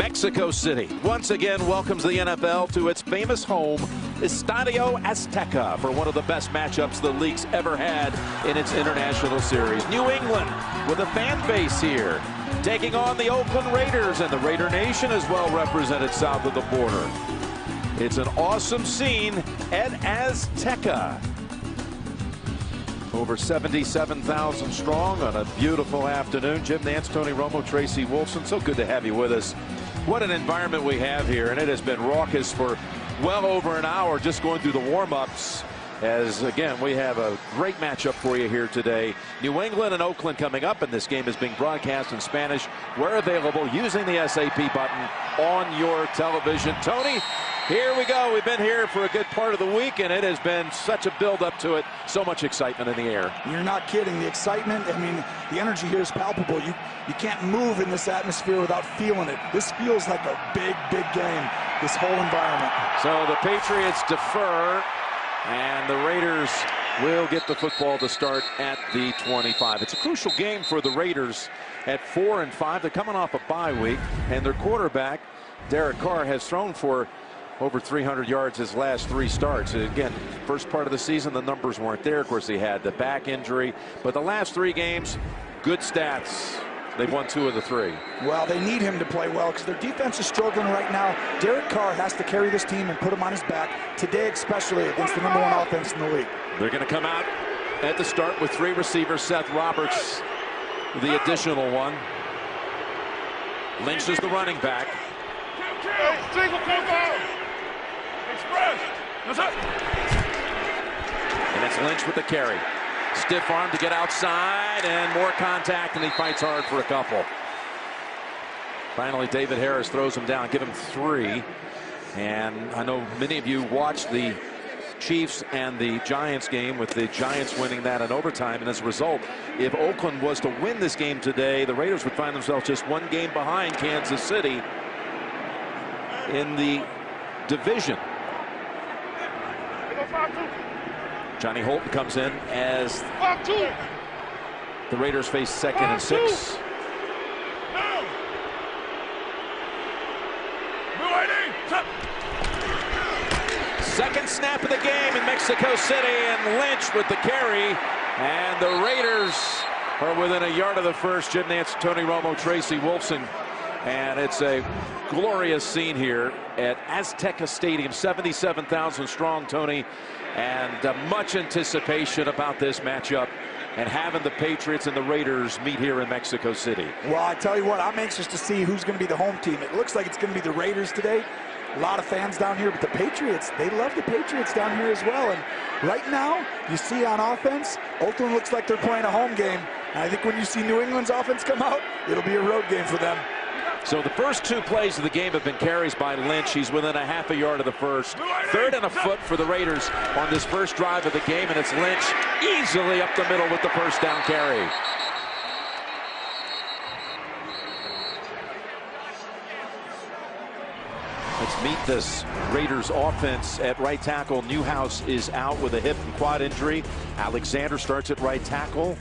Mexico City once again welcomes the NFL to its famous home, Estadio Azteca, for one of the best matchups the league's ever had in its international series. New England with a fan base here, taking on the Oakland Raiders, and the Raider Nation is well represented south of the border. It's an awesome scene at Azteca. Over 77,000 strong on a beautiful afternoon. Jim Nance, Tony Romo, Tracy Wolfson, so good to have you with us. What an environment we have here, and it has been raucous for well over an hour just going through the warm-ups, as again we have a great matchup for you here today. New England and Oakland coming up, and this game is being broadcast in Spanish. We're available using the SAP button on your television. Tony, here we go. We've been here for a good part of the week, and it has been such a build-up to it. So much excitement in the air. You're not kidding. The excitement, I mean, the energy here is palpable. You can't move in this atmosphere without feeling it. This feels like a big, big game, this whole environment. So the Patriots defer, and the Raiders will get the football to start at the 25. It's a crucial game for the Raiders at 4-5. They're coming off a bye week, and their quarterback, Derek Carr, has thrown for over 300 yards his last 3 starts. Again, first part of the season, the numbers weren't there. Of course, he had the back injury, but the last 3 games, good stats. They've won 2 of the 3. Well, they need him to play well because their defense is struggling right now. Derek Carr has to carry this team and put him on his back today, especially against the #1 offense in the league. They're going to come out at the start with 3 receivers. Seth Roberts, the additional one. Lynch is the running back. And it's Lynch with the carry. Stiff arm to get outside, and more contact, and he fights hard for a couple. Finally, David Harris throws him down, give him 3. And I know many of you watched the Chiefs and the Giants game, with the Giants winning that in overtime. And as a result, if Oakland was to win this game today, the Raiders would find themselves just 1 game behind Kansas City in the division. Johnny Holton comes in as the Raiders face 2nd and 6. Second snap of the game in Mexico City, and Lynch with the carry, and the Raiders are within a yard of the first. Jim Nance, Tony Romo, Tracy Wolfson, and it's a glorious scene here at Azteca Stadium. 77,000 strong, Tony, and much anticipation about this matchup and having the Patriots and the Raiders meet here in Mexico City. Well, I tell you what, I'm anxious to see who's going to be the home team. It looks like it's going to be the Raiders today. A lot of fans down here, but the Patriots, they love the Patriots down here as well. And right now, you see on offense, Oakland looks like they're playing a home game. And I think when you see New England's offense come out, it'll be a road game for them. So the first 2 plays of the game have been carries by Lynch. He's within a half a yard of the first. 3rd and a foot for the Raiders on this first drive of the game, and it's Lynch easily up the middle with the first down carry. Let's meet this Raiders offense at right tackle. Newhouse is out with a hip and quad injury. Alexander starts at right tackle.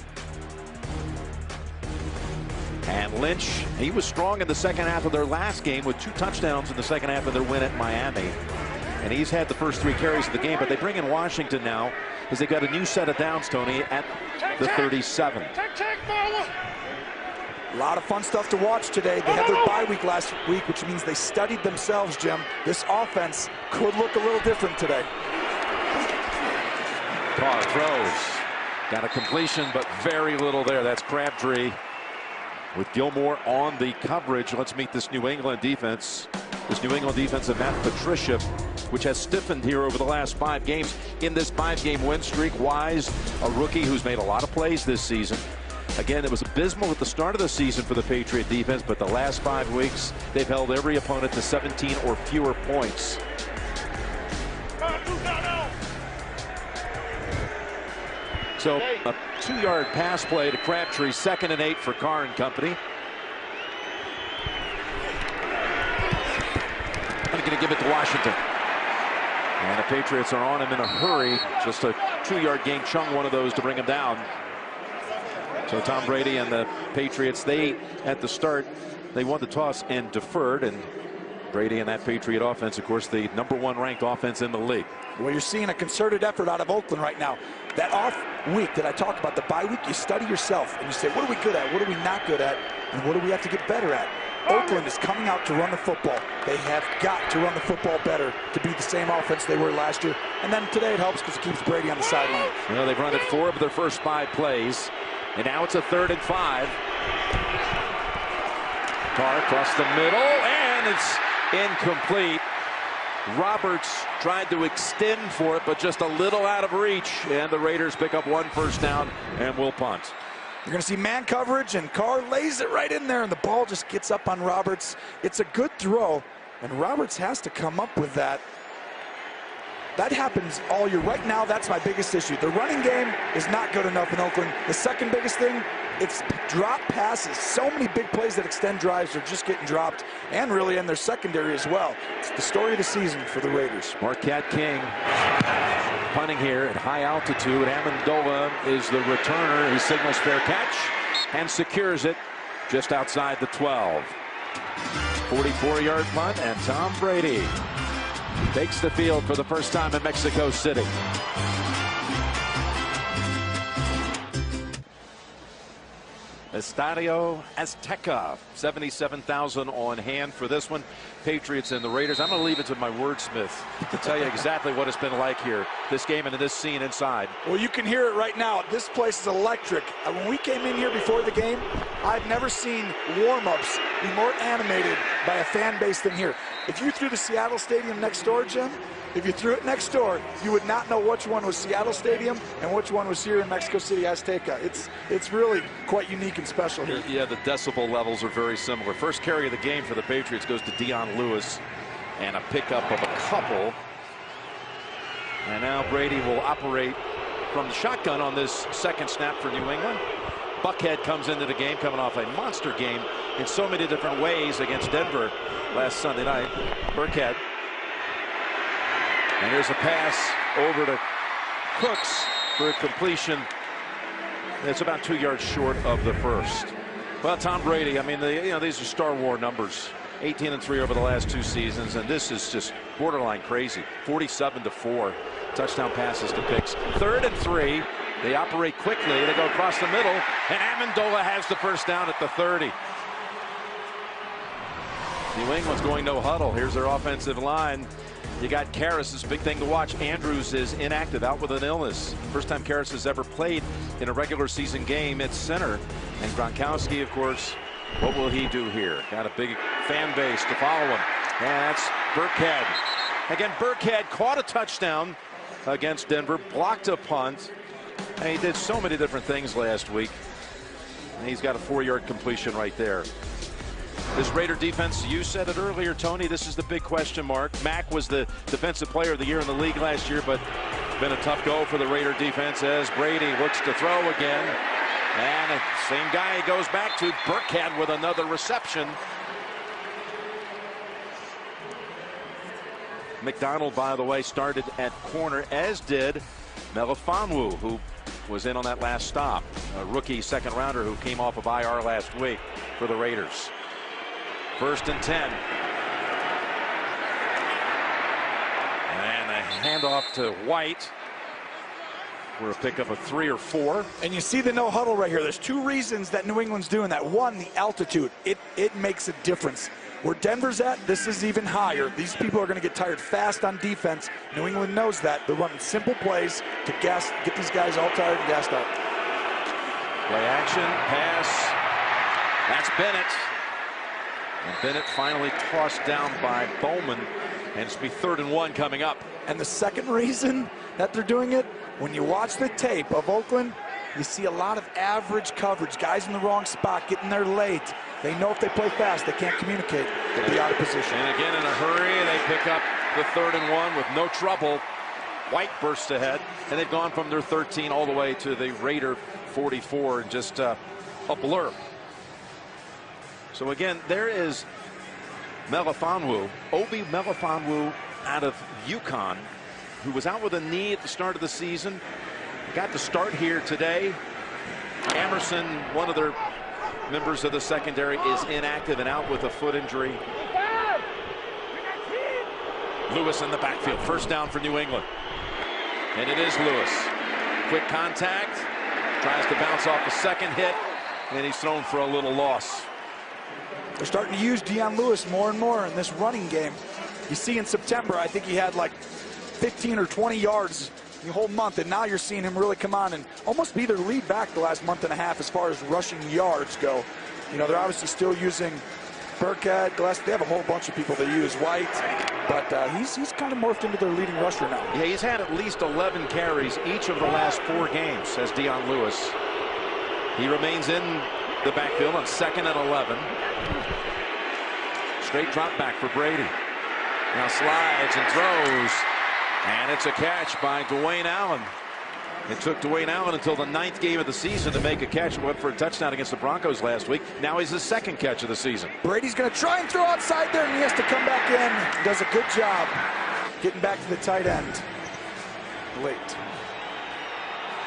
And Lynch, he was strong in the second half of their last game with 2 touchdowns in the second half of their win at Miami. And he's had the first 3 carries of the game, but they bring in Washington now as they got a new set of downs, Tony, at the 37. A lot of fun stuff to watch today. They had their bye week last week, which means they studied themselves, Jim. This offense could look a little different today. Carr throws. Got a completion, but very little there. That's Crabtree with Gilmore on the coverage. Let's meet this New England defense. This New England defense of Matt Patricia, which has stiffened here over the last 5 games in this 5-game win streak. Wise, a rookie who's made a lot of plays this season. Again, it was abysmal at the start of the season for the Patriot defense, but the last 5 weeks, they've held every opponent to 17 or fewer points. So a 2-yard pass play to Crabtree, 2nd and 8 for Carr and company. I'm going to give it to Washington. And the Patriots are on him in a hurry. Just a 2-yard gain. Chung one of those to bring him down. So Tom Brady and the Patriots, they, at the start, They won the toss and deferred, and Brady and that Patriot offense, of course, the #1 ranked offense in the league. Well, you're seeing a concerted effort out of Oakland right now. That off week that I talked about, the bye week, you study yourself and you say, what are we good at? What are we not good at? And what do we have to get better at? Oakland is coming out to run the football. They have got to run the football better to be the same offense they were last year. And then today it helps because it keeps Brady on the sideline. Well, they've run it 4 of their first 5 plays. And now it's a 3rd and 5. Carr across the middle, and it's incomplete. Roberts tried to extend for it, but just a little out of reach. And the Raiders pick up 1 first down and will punt. You're going to see man coverage, and Carr lays it right in there, and the ball just gets up on Roberts. It's a good throw, and Roberts has to come up with that. That happens all year. Right now, that's my biggest issue. The running game is not good enough in Oakland. The second biggest thing, it's drop passes. So many big plays that extend drives are just getting dropped, and really in their secondary as well. It's the story of the season for the Raiders. Marquette King punting here at high altitude. Amendola is the returner. He signals fair catch and secures it just outside the 12. 44-yard punt, and Tom Brady takes the field for the first time in Mexico City. Estadio Azteca, 77,000 on hand for this one. Patriots and the Raiders. I'm going to leave it to my wordsmith to tell you exactly what it's been like here, this game and this scene inside. Well, you can hear it right now. This place is electric. When we came in here before the game, I've never seen warm-ups be more animated by a fan base than here. If you threw the Seattle Stadium next door, Jim, if you threw it next door, you would not know which one was Seattle Stadium and which one was here in Mexico City Azteca. It's really quite unique and special here. Yeah, the decibel levels are very similar. First carry of the game for the Patriots goes to Dion Lewis, and a pickup of a couple. And now Brady will operate from the shotgun on this second snap for New England. Buckhead comes into the game, coming off a monster game in so many different ways against Denver last Sunday night. Burkhead. And here's a pass over to Cooks for a completion. It's about 2 yards short of the first. Well, Tom Brady, I mean, these are Star Wars numbers. 18-3 over the last 2 seasons, and this is just borderline crazy. 47-4 touchdown passes to picks. 3rd and 3. They operate quickly. They go across the middle, and Amendola has the first down at the 30. New England's going no huddle. Here's their offensive line. You got Karras, this big thing to watch. Andrews is inactive, out with an illness. First time Karras has ever played in a regular season game at center. And Gronkowski, of course, what will he do here? Got a big fan base to follow him. And that's Burkhead. Again, Burkhead caught a touchdown against Denver, blocked a punt. And he did so many different things last week. And he's got a 4-yard completion right there. This Raider defense, you said it earlier, Tony, this is the big question mark. Mack was the defensive player of the year in the league last year, but been a tough go for the Raider defense as Brady looks to throw again. And the same guy he goes back to, Burkhead, with another reception. McDonald, by the way, started at corner, as did Melifonwu, who was in on that last stop. A rookie second rounder who came off of IR last week for the Raiders. 1st and 10. And a handoff to White for a pickup of 3 or 4. And you see the no huddle right here. There's 2 reasons that New England's doing that. One, the altitude. It makes a difference. Where Denver's at, this is even higher. These people are going to get tired fast on defense. New England knows that. They're running simple plays to get these guys all tired and gassed up. Play action, pass. That's Bennett. And Bennett finally tossed down by Bowman. And it's be 3rd and 1 coming up. And the second reason that they're doing it, when you watch the tape of Oakland, you see a lot of average coverage. Guys in the wrong spot, getting there late. They know if they play fast, they can't communicate. They'll be out of position. And again, in a hurry, they pick up the 3rd and 1 with no trouble. White bursts ahead, and they've gone from their 13 all the way to the Raider 44 in just a blur. So again, there is Melifonwu, Obi Melifonwu out of UConn, who was out with a knee at the start of the season. Got to start here today. Emerson, one of their members of the secondary is inactive and out with a foot injury. Lewis in the backfield. First down for New England. And it is Lewis. Quick contact. Tries to bounce off the second hit. And he's thrown for a little loss. They're starting to use Dion Lewis more and more in this running game. You see in September, I think he had like 15 or 20 yards the whole month, and now you're seeing him really come on and almost be their lead back the last month and a half as far as rushing yards go. You know, they're obviously still using Burkhead, Gillespie. They have a whole bunch of people they use, White, but he's kind of morphed into their leading rusher now. Yeah, he's had at least 11 carries each of the last 4 games, says Dion Lewis. He remains in the backfield on 2nd and 11. Straight drop back for Brady. Now slides and throws. And it's a catch by Dwayne Allen. It took Dwayne Allen until the 9th game of the season to make a catch. Went for a touchdown against the Broncos last week. Now he's his 2nd catch of the season. Brady's going to try and throw outside there, and he has to come back in. Does a good job getting back to the tight end late.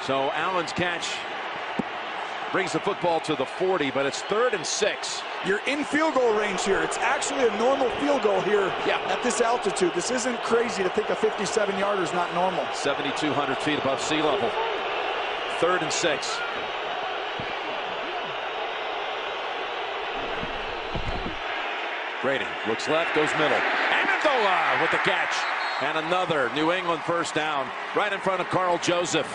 So Allen's catch brings the football to the 40, but it's 3rd and 6. You're in field goal range here. It's actually a normal field goal here at this altitude. This isn't crazy to think a 57-yarder is not normal. 7,200 feet above sea level. 3rd and 6. Brady looks left, goes middle. Amendola with the catch. And another New England first down right in front of Carl Joseph.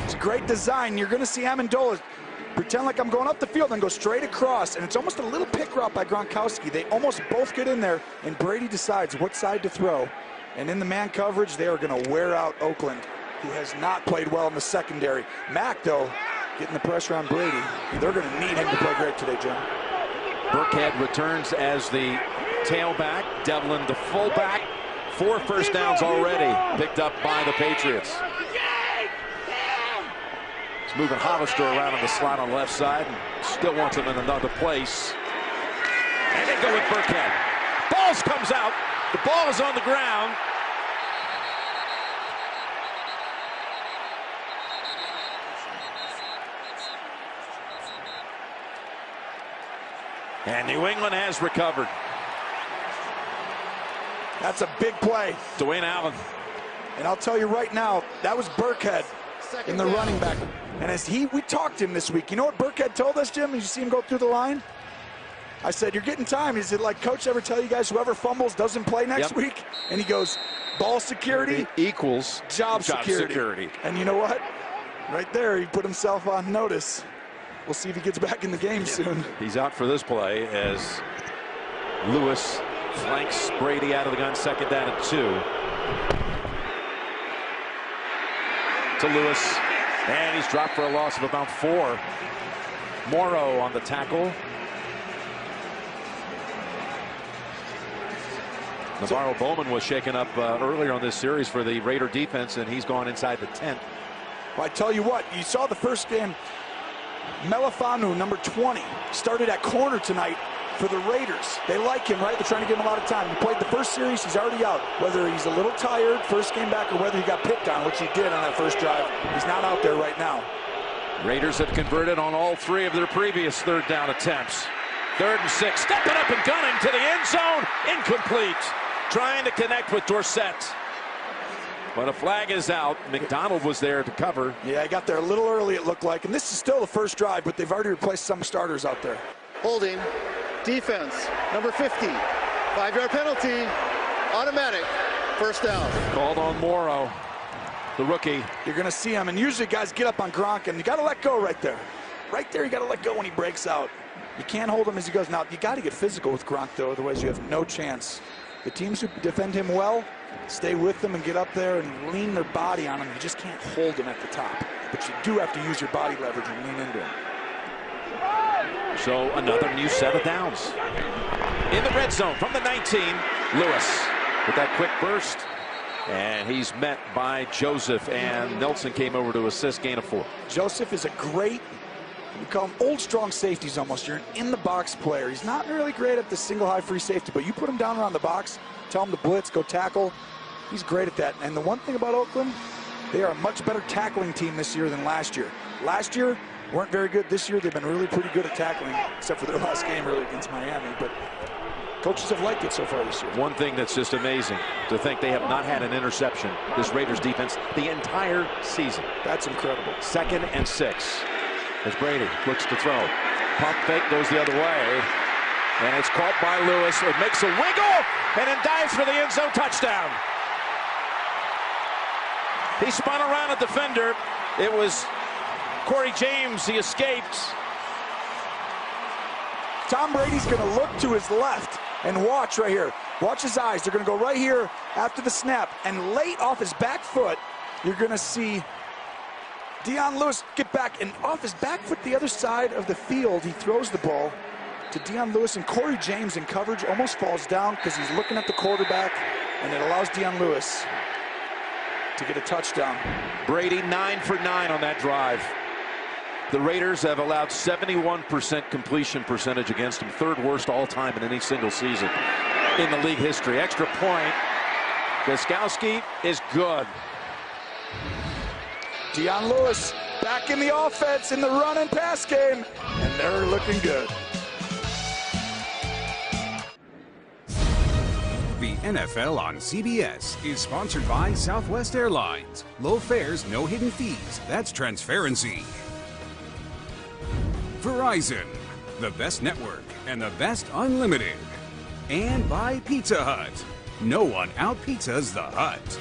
It's a great design. You're going to see Amendola pretend like I'm going up the field and go straight across, and it's almost a little pick route by Gronkowski. They almost both get in there, and Brady decides what side to throw. And in the man coverage, they are going to wear out Oakland, who has not played well in the secondary. Mack, though, getting the pressure on Brady. They're going to need him to play great today, Jim. Burkhead returns as the tailback. Devlin, the fullback. 4 first downs already picked up by the Patriots. Moving Hollister around on the slot on the left side. And still wants him in another place. And they go with Burkhead. Balls comes out. The ball is on the ground. And New England has recovered. That's a big play. Dwayne Allen. And I'll tell you right now, that was Burkhead in the running back. And as we talked to him this week, you know what Burkhead told us, Jim? Did you see him go through the line? I said, you're getting time. He said, like, coach ever tell you guys whoever fumbles doesn't play next week? And he goes, ball security equals job security. And you know what? Right there, he put himself on notice. We'll see if he gets back in the game soon. He's out for this play as Lewis flanks Brady out of the gun. 2nd down and 2. To Lewis. And he's dropped for a loss of about 4. Morrow on the tackle. Navarro Bowman was shaken up earlier on this series for the Raider defense, and he's gone inside the tent. Well, I tell you what, you saw the first game. Melifanu, number 20, started at corner tonight for the Raiders. They like him, right? They're trying to give him a lot of time. He played the first series, he's already out. Whether he's a little tired, first game back, or whether he got picked on, which he did on that first drive, he's not out there right now. Raiders have converted on all 3 of their previous 3rd down attempts. 3rd and 6, stepping up and gunning to the end zone. Incomplete. Trying to connect with Dorsett. But a flag is out. McDonald was there to cover. Yeah, he got there a little early, it looked like. And this is still the first drive, but they've already replaced some starters out there. Holding. Defense. Number 50. 5-yard penalty. Automatic. First down. Called on Morrow, the rookie. You're going to see him. And usually guys get up on Gronk, and you got to let go right there. Right there, you got to let go when he breaks out. You can't hold him as he goes. Now, you got to get physical with Gronk, though. Otherwise, you have no chance. The teams who defend him well, stay with them and get up there and lean their body on him. You just can't hold him at the top. But you do have to use your body leverage and lean into him. So another new set of downs. In the red zone from the 19, Lewis with that quick burst. And he's met by Joseph, and Nelson came over to assist, gain of 4. Joseph is a great, we call him old strong safeties almost. You're an in-the-box player. He's not really great at the single high free safety, but you put him down around the box, tell him to blitz, go tackle. He's great at that. And the one thing about Oakland, they are a much better tackling team this year than last year. Last year, weren't very good this year. They've been really pretty good at tackling, except for their last game really against Miami. But coaches have liked it so far this year. One thing that's just amazing to think they have not had an interception, this Raiders defense, the entire season. That's incredible. 2nd and 6 as Brady looks to throw. Pump fake goes the other way. And it's caught by Lewis. It makes a wiggle and then dives for the end zone touchdown. He spun around a defender. It was Corey James. He escaped. Tom Brady's going to look to his left and watch right here. Watch his eyes. They're going to go right here after the snap. And late off his back foot, you're going to see Dion Lewis get back. And off his back foot, the other side of the field, he throws the ball to Dion Lewis, and Corey James in coverage almost falls down because he's looking at the quarterback, and it allows Dion Lewis to get a touchdown. Brady 9 for 9 on that drive. The Raiders have allowed 71% completion percentage against them, 3rd worst all time in any single season in the league history. Extra point. Gostkowski is good. Dion Lewis back in the offense in the run and pass game, and they're looking good. The NFL on CBS is sponsored by Southwest Airlines. Low fares, no hidden fees. That's transparency. Verizon, the best network and the best unlimited. And by Pizza Hut. No one out-pizzas the Hut.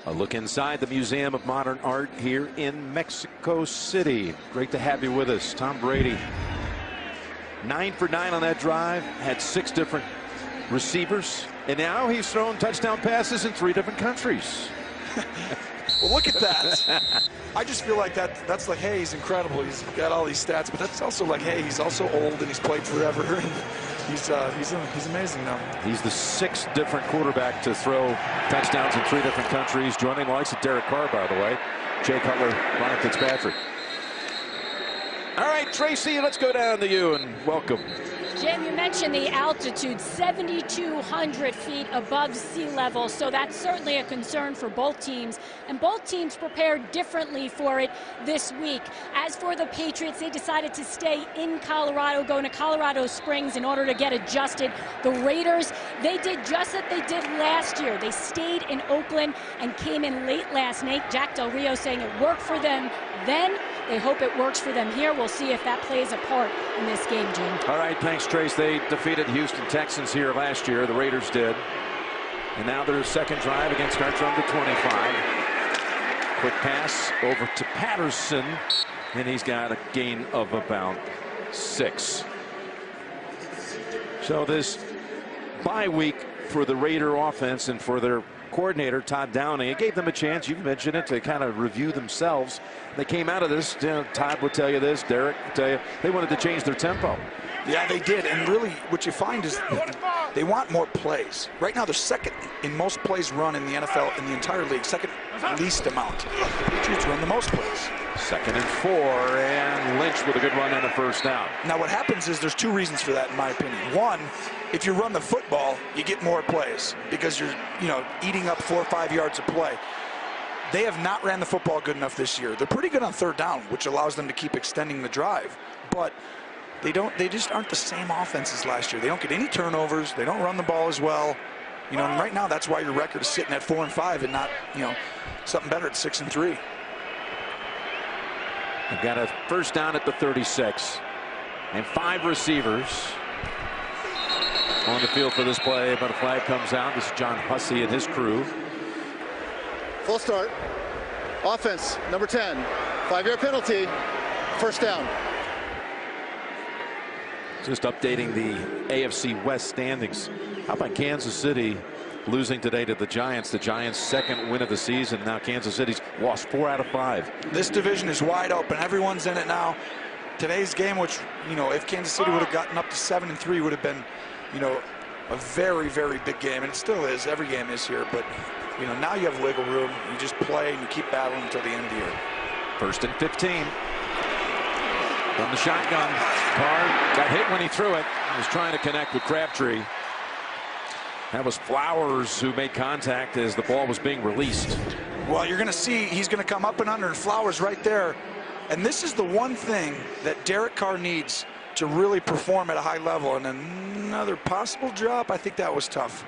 A look inside the Museum of Modern Art here in Mexico City. Great to have you with us. Tom Brady, 9 for 9 on that drive, had 6 different receivers, and now he's thrown touchdown passes in 3 different countries. Well, look at that. I just feel like that's like, hey, he's incredible. He's got all these stats, but that's also like, hey, he's also old and he's played forever. And he's amazing now. He's the 6th different quarterback to throw touchdowns in 3 different countries, joining the likes of Derek Carr, by the way, Jay Cutler, Ryan Fitzpatrick. All right, Tracy, let's go down to you and welcome. Jim, you mentioned the altitude, 7,200 feet above sea level, so that's certainly a concern for both teams, and both teams prepared differently for it this week. As for the Patriots, they decided to stay in Colorado, going to Colorado Springs in order to get adjusted. The Raiders, they did just what they did last year. They stayed in Oakland and came in late last night. Jack Del Rio saying it worked for them then. They hope it works for them here. We'll see if that plays a part in this game, Jim. All right, thanks, Trace. They defeated the Houston Texans here last year. The Raiders did. And now their 2nd drive against our from the 25. Quick pass over to Patterson, and he's got a gain of about 6. So this bye week for the Raider offense and for their coordinator, Todd Downing, it gave them a chance, you've mentioned it, to kind of review themselves. They came out of this, Todd would tell you this, Derek would tell you, they wanted to change their tempo. Yeah, they did, and really what you find is they want more plays. Right now they're 2nd in most plays run in the NFL in the entire league, 2nd least amount. The Patriots run the most plays. 2nd and 4, and Lynch with a good run and a 1st down. Now what happens is there's 2 reasons for that in my opinion. One, if you run the football, you get more plays because you're, eating up 4 or 5 yards of play. They have not ran the football good enough this year. They're pretty good on 3rd down, which allows them to keep extending the drive. But they just aren't the same offense as last year. They don't get any turnovers. They don't run the ball as well. And right now that's why your record is sitting at 4 and 5 and not, something better at 6 and 3. They've got a 1st down at the 36 and 5 receivers on the field for this play, but a flag comes out. This is John Hussey and his crew. Full start. Offense, number 10. 5-yard penalty. 1st down. Just updating the AFC West standings. How about Kansas City losing today to the Giants? The Giants' 2nd win of the season. Now Kansas City's lost 4 out of 5. This division is wide open. Everyone's in it now. Today's game, which, if Kansas City would have gotten up to 7 and 3, would have been, a very, very big game. And it still is. Every game is here. But, now you have wiggle room. You just play and you keep battling until the end of the year. 1st and 15. From the shotgun. Carr got hit when he threw it. He was trying to connect with Crabtree. That was Flowers who made contact as the ball was being released. Well, you're going to see he's going to come up and under, and Flowers right there. And this is the one thing that Derek Carr needs to really perform at a high level. And another possible drop, I think that was tough.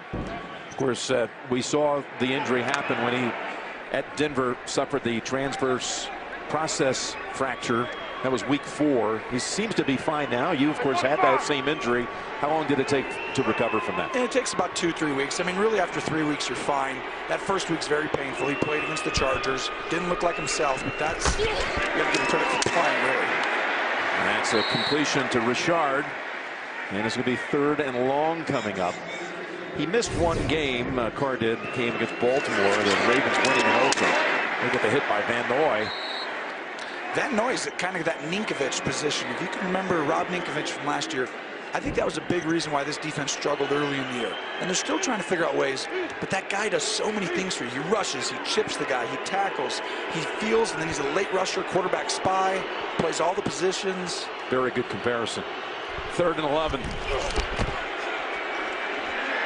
Of course, we saw the injury happen when he, at Denver, suffered the transverse process fracture. That was week 4. He seems to be fine now. You, of course, had that same injury. How long did it take to recover from that? And it takes about 2-3 weeks. I mean, really, after 3 weeks, you're fine. That first week's very painful. He played against the Chargers. Didn't look like himself, but that's, you got to give him credit for playing, really. And that's a completion to Richard. And it's going to be 3rd and long coming up. He missed one game, Carr did, came against Baltimore. The Ravens winning in Oakland. They get the hit by Van Noy. Van Noy's kind of that Ninkovich position. If you can remember Rob Ninkovich from last year, I think that was a big reason why this defense struggled early in the year. And they're still trying to figure out ways, but that guy does so many things for you. He rushes, he chips the guy, he tackles, he feels, and then he's a late rusher, quarterback spy, plays all the positions. Very good comparison. 3rd and 11.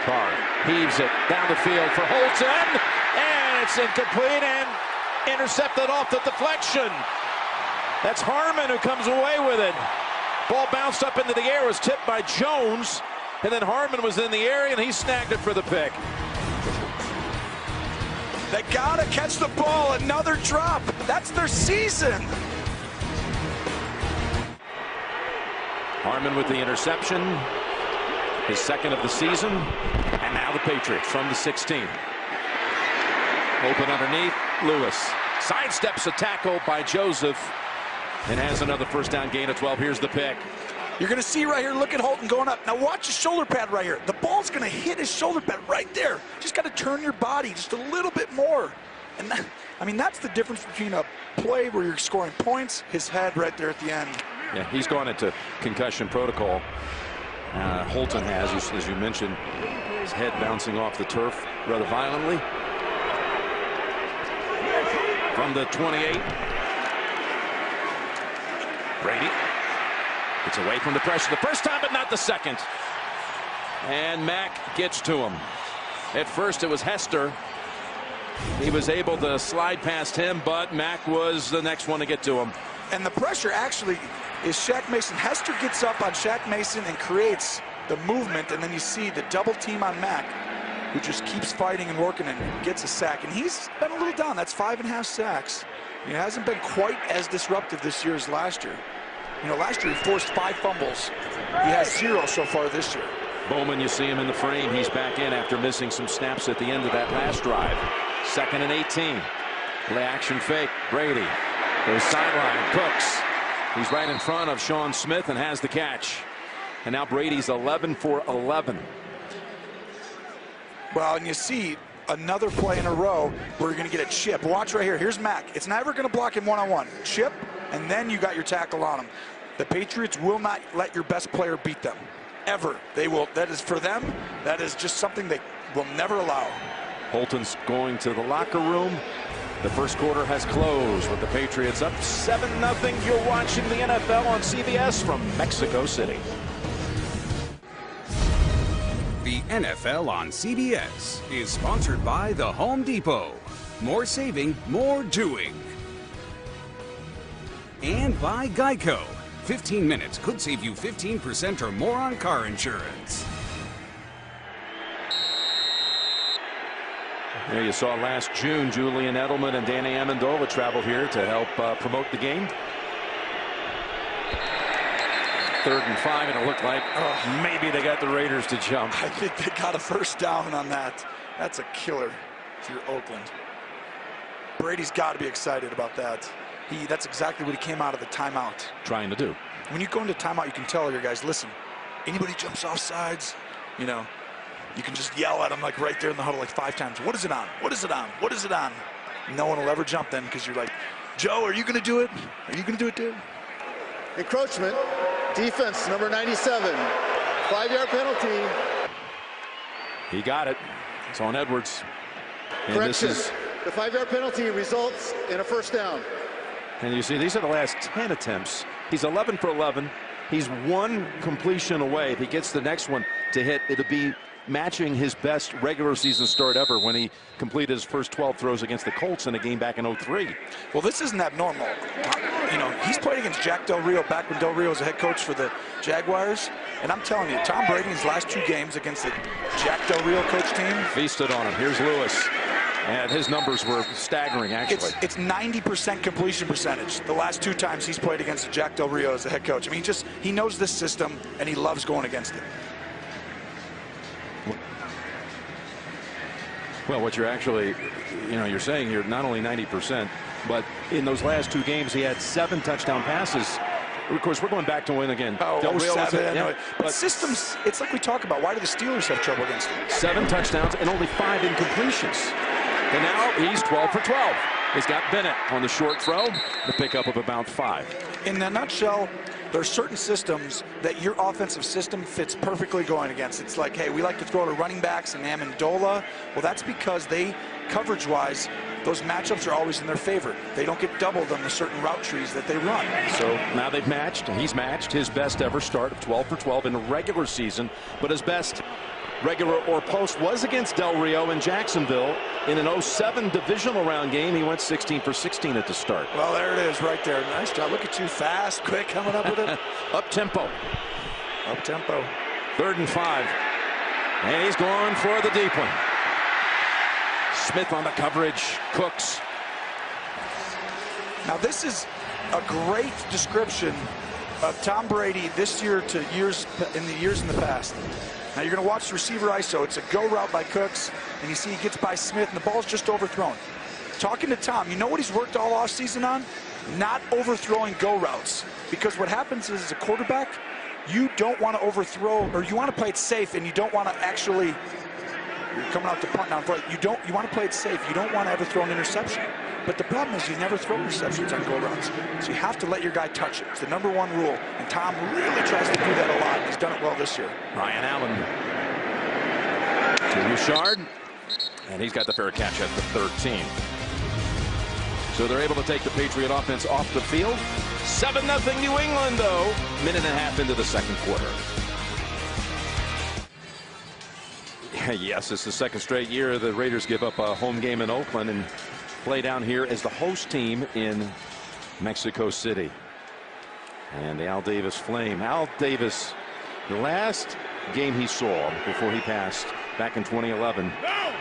Carr heaves it down the field for Holton, and it's incomplete and intercepted off the deflection. That's Harmon who comes away with it. Ball bounced up into the air, was tipped by Jones, and then Harmon was in the area and he snagged it for the pick. They gotta catch the ball. Another drop. That's their season. Harmon with the interception, his 2nd of the season, and now the Patriots from the 16. Open underneath, Lewis sidesteps a tackle by Joseph and has another first down gain of 12. Here's the pick. You're going to see right here, look at Holton going up. Now watch his shoulder pad right here. The ball's going to hit his shoulder pad right there. Just got to turn your body just a little bit more. And that, I mean, that's the difference between a play where you're scoring points, his head right there at the end. Yeah, he's gone into concussion protocol. Holton has, as you mentioned, his head bouncing off the turf rather violently. From the 28. Brady gets away from the pressure the first time, but not the second. And Mack gets to him. At first, it was Hester. He was able to slide past him, but Mack was the next one to get to him. And the pressure actually is Shaq Mason. Hester gets up on Shaq Mason and creates the movement, and then you see the double team on Mack, who just keeps fighting and working and gets a sack. And he's been a little down. That's 5.5 sacks. He hasn't been quite as disruptive this year as last year. You know, last year he forced 5 fumbles. He has 0 so far this year. Bowman, you see him in the frame. He's back in after missing some snaps at the end of that last drive. 2nd and 18. Play action fake. Brady goes sideline. Cooks. He's right in front of Sean Smith and has the catch. And now Brady's 11 for 11. Well, and you see another play in a row where you're going to get a chip. Watch right here. Here's Mack. It's never going to block him one-on-one. Chip, and then you got your tackle on him. The Patriots will not let your best player beat them. Ever. They will. That is for them. That is just something they will never allow. Holton's going to the locker room. The first quarter has closed with the Patriots up 7-0. You're watching the NFL on CBS from Mexico City. The NFL on CBS is sponsored by The Home Depot. More saving, more doing. And by Geico. 15 minutes could save you 15% or more on car insurance. There you saw last June, Julian Edelman and Danny Amendola traveled here to help promote the game. 3rd and 5, and it looked like maybe they got the Raiders to jump. I think they got a first down on that. That's a killer if you're Oakland. Brady's got to be excited about that. That's exactly what he came out of the timeout Trying to do. When you go into timeout, you can tell your guys, listen, anybody jumps off sides, you know, you can just yell at them like right there in the huddle like 5 times. What is it on? What is it on? What is it on? No one will ever jump then because you're like, Joe, are you going to do it? Are you going to do it, dude? Encroachment. Defense, number 97. 5-yard penalty. He got it. It's on Edwards. And Correction. this is, the 5-yard penalty results in a first down. and you see these are the last 10 attempts. He's 11 for 11. He's 1 completion away. If he gets the next one to hit, it'll be matching his best regular season start ever when he completed his first 12 throws against the Colts in a game back in '03. Well, this isn't abnormal. You know, he's played against Jack Del Rio back when Del Rio was a head coach for the Jaguars. And I'm telling you, Tom Brady in his last 2 games against the Jack Del Rio coach team Feasted on him. Here's Lewis. And his numbers were staggering, actually. It's 90% completion percentage the last 2 times he's played against Jack Del Rio as a head coach. I mean, he knows this system, and he loves going against it. Well, what you're actually, you're saying here, not only 90%, but in those last 2 games, he had 7 touchdown passes. Of course, we're going back to win again. Del Rio 7. Yeah. But systems, it's like we talk about. Why do the Steelers have trouble against him? 7 touchdowns and only 5 incompletions. And now he's 12 for 12. He's got Bennett on the short throw, the pickup of about 5. In a nutshell, there are certain systems that your offensive system fits perfectly going against. It's like, hey, we like to throw to running backs and Amendola. Well, that's because they, coverage-wise, those matchups are always in their favor. They don't get doubled on the certain route trees that they run. So now they've matched. He's matched his best ever start of 12 for 12 in a regular season, but his best regular or post was against Del Rio in Jacksonville in an '07 divisional round game. He went 16 for 16 at the start. Well, there it is right there. Nice job. Look at you, fast, quick, coming up with it. Up tempo. Up tempo. 3rd and 5. And he's going for the deep one. Smith on the coverage. Cooks. Now this is a great description of Tom Brady this year to years in the past. Now you're going to watch the receiver ISO. It's a go route by Cooks, and you see he gets by Smith, and the ball's just overthrown. Talking to Tom, you know what he's worked all offseason on? Not overthrowing go routes. Because what happens is, as a quarterback, you don't want to overthrow, or you want to play it safe, and you don't want to actually, you're coming out to punt now, but you want to play it safe. You don't want to ever throw an interception. But the problem is you never throw interceptions on go routes. So you have to let your guy touch it. It's the #1 rule. And Tom really tries to do that a lot. He's done it well this year. Ryan Allen to Bouchard. And he's got the fair catch at the 13. So they're able to take the Patriot offense off the field. 7-0 New England, though. Minute and a half into the second quarter. Yes, it's the second straight year the Raiders give up a home game in Oakland and play down here as the host team in Mexico City. And the Al Davis Flame. Al Davis, the last game he saw before he passed back in 2011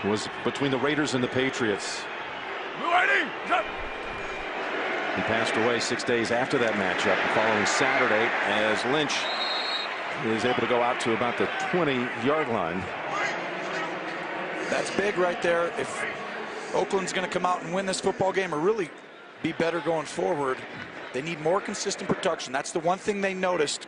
was between the Raiders and the Patriots. He passed away 6 days after that matchup the following Saturday as Lynch is able to go out to about the 20-yard line. That's big right there. If Oakland's going to come out and win this football game or really be better going forward, they need more consistent production. That's the one thing they noticed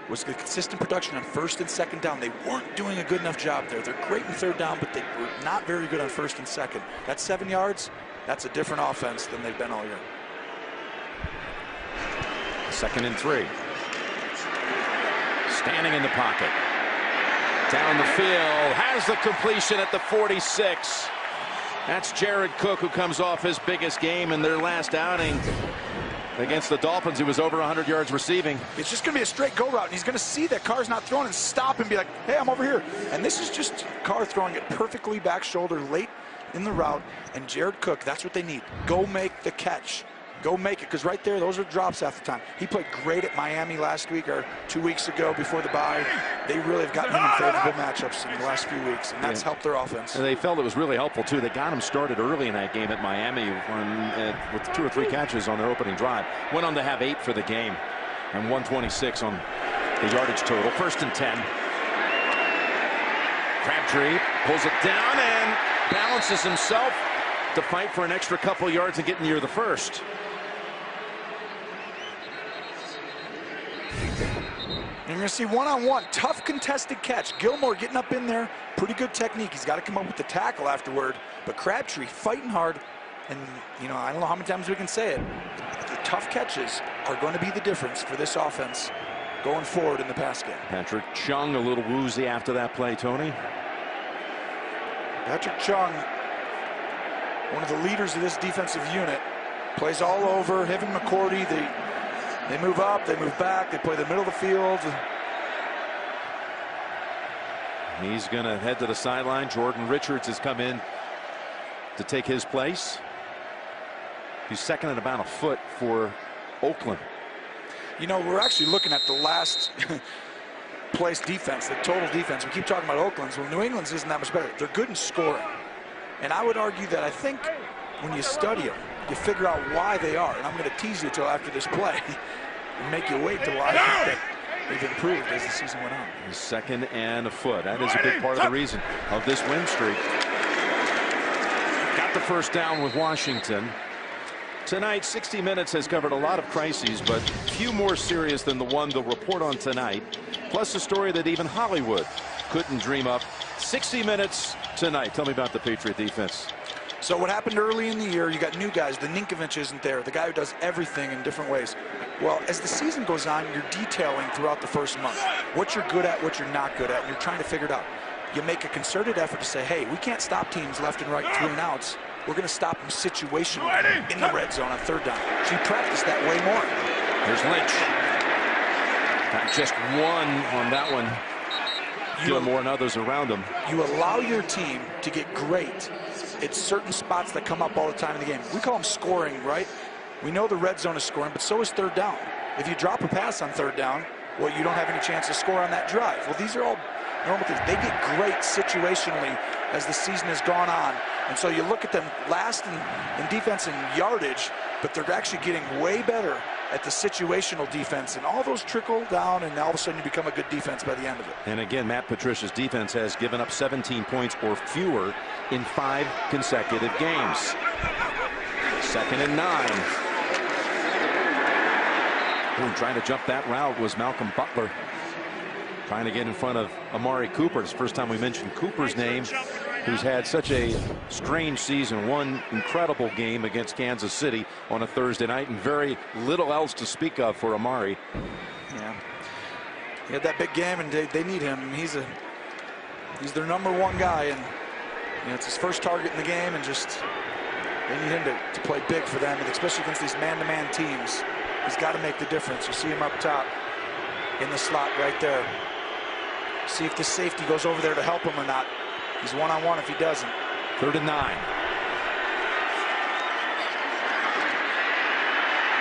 was the consistent production on 1st and 2nd down. They weren't doing a good enough job there. They're great in 3rd down, but they were not very good on 1st and 2nd. That's 7 yards. That's a different offense than they've been all year. 2nd and 3. Standing in the pocket. Down the field. Has the completion at the 46. That's Jared Cook, who comes off his biggest game in their last outing against the Dolphins. He was over 100 yards receiving. It's just going to be a straight go route, and he's going to see that Carr's not throwing and stop and be like, hey, I'm over here. And this is just Carr throwing it perfectly back shoulder late in the route. And Jared Cook, that's what they need. Go make the catch. Go make it, because right there, those are drops half the time. He played great at Miami last week or 2 weeks ago before the bye. They really have gotten him in favorable matchups in the last few weeks, and that's helped their offense. And they felt it was really helpful, too. They got him started early in that game at Miami with 2 or 3 catches on their opening drive. Went on to have 8 for the game and 126 on the yardage total. 1st and 10. Crabtree pulls it down and balances himself to fight for an extra couple yards and get near the 1st. And you're going to see one-on-one, tough contested catch. Gilmore getting up in there, pretty good technique. He's got to come up with the tackle afterward. But Crabtree fighting hard. And, I don't know how many times we can say it. The tough catches are going to be the difference for this offense going forward in the pass game. Patrick Chung a little woozy after that play, Tony. Patrick Chung, one of the leaders of this defensive unit, plays all over. Him and McCourty, they move up, they move back, they play the middle of the field. He's going to head to the sideline. Jordan Richards has come in to take his place. He's second at about a foot for Oakland. You know, we're actually looking at the last place defense, the total defense. We keep talking about Oakland's. Well, New England's isn't that much better. They're good in scoring. And I would argue that I think when you study them, you figure out why they are. And I'm going to tease you until after this play and make you wait till I think that they've improved as the season went on. He's second and a foot. That is a big part of the reason of this win streak. Got the first down with Washington. Tonight, 60 Minutes has covered a lot of crises, but few more serious than the one they'll report on tonight. Plus a story that even Hollywood couldn't dream up. 60 Minutes tonight. Tell me about the Patriot defense. So what happened early in the year, you got new guys. The Ninkovich isn't there, the guy who does everything in different ways. Well, as the season goes on, you're detailing throughout the first month what you're good at, what you're not good at, and you're trying to figure it out. You make a concerted effort to say, hey, we can't stop teams left and right 3 and outs. We're going to stop them situationally in the red zone on third down. So you practice that way more. Here's Lynch. Got just one on that one. Gilmore and others around him. You allow your team to get great at certain spots that come up all the time in the game. We call them scoring, right? We know the red zone is scoring, but so is third down. If you drop a pass on third down, well, you don't have any chance to score on that drive. Well, these are all normal things. They get great situationally as the season has gone on. And so you look at them last in defense and yardage, but they're actually getting way better at the situational defense, and all those trickle down, and all of a sudden you become a good defense by the end of it. And again, Matt Patricia's defense has given up 17 points or fewer in 5 consecutive games. 2nd and 9. Ooh, trying to jump that route was Malcolm Butler. Trying to get in front of Amari Cooper. It's the first time we mentioned Cooper's name, who's had such a strange season. One incredible game against Kansas City on a Thursday night, and very little else to speak of for Amari. Yeah, he had that big game, and they need him. He's their #1 guy, and you know, it's his first target in the game, and just they need him to play big for them, and especially against these man-to-man teams. He's got to make the difference. You see him up top in the slot right there. See if the safety goes over there to help him or not. He's one-on-one if he doesn't. 3rd and 9.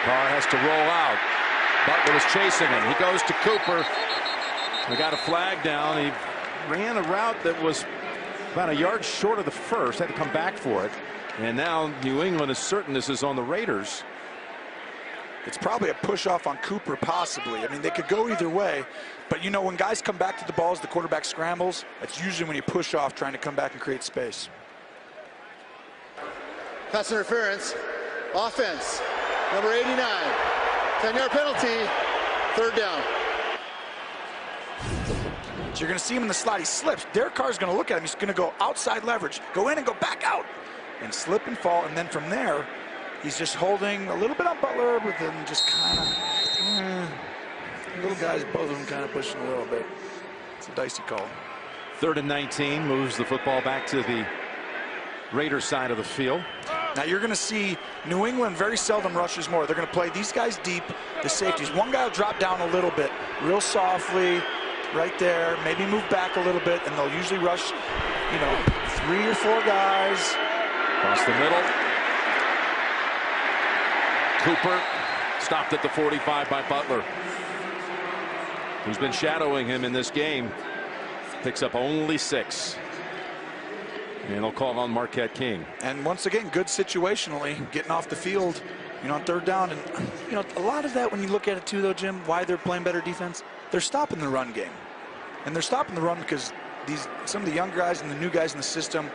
Carr has to roll out. Butler is chasing him. He goes to Cooper. We got a flag down. He ran a route that was about a yard short of the first. Had to come back for it. And now New England is certain this is on the Raiders. It's probably a push-off on Cooper, possibly. I mean, they could go either way. But, you know, when guys come back to the balls, the quarterback scrambles, that's usually when you push off trying to come back and create space. Pass interference. Offense. Number 89. 10-yard penalty. 3rd down. So you're going to see him in the slot. He slips. Derek Carr's going to look at him. He's going to go outside leverage, go in and go back out, and slip and fall. And then from there, he's just holding a little bit on Butler, but then just kind of, little guys, both of them kind of pushing a little bit. It's a dicey call. 3rd and 19 moves the football back to the Raiders side of the field. Now you're going to see New England very seldom rushes more. They're going to play these guys deep, the safeties. One guy will drop down a little bit, real softly, right there, maybe move back a little bit, and they'll usually rush, you know, 3 or 4 guys. Across the middle. Cooper stopped at the 45 by Butler, who's been shadowing him in this game. Picks up only 6. And they'll call on Marquette King. And once again, good situationally, getting off the field, you know, on 3rd down. And, you know, a lot of that, when you look at it too, though, Jim, why they're playing better defense, they're stopping the run game. And they're stopping the run because some of the young guys and the new guys in the system,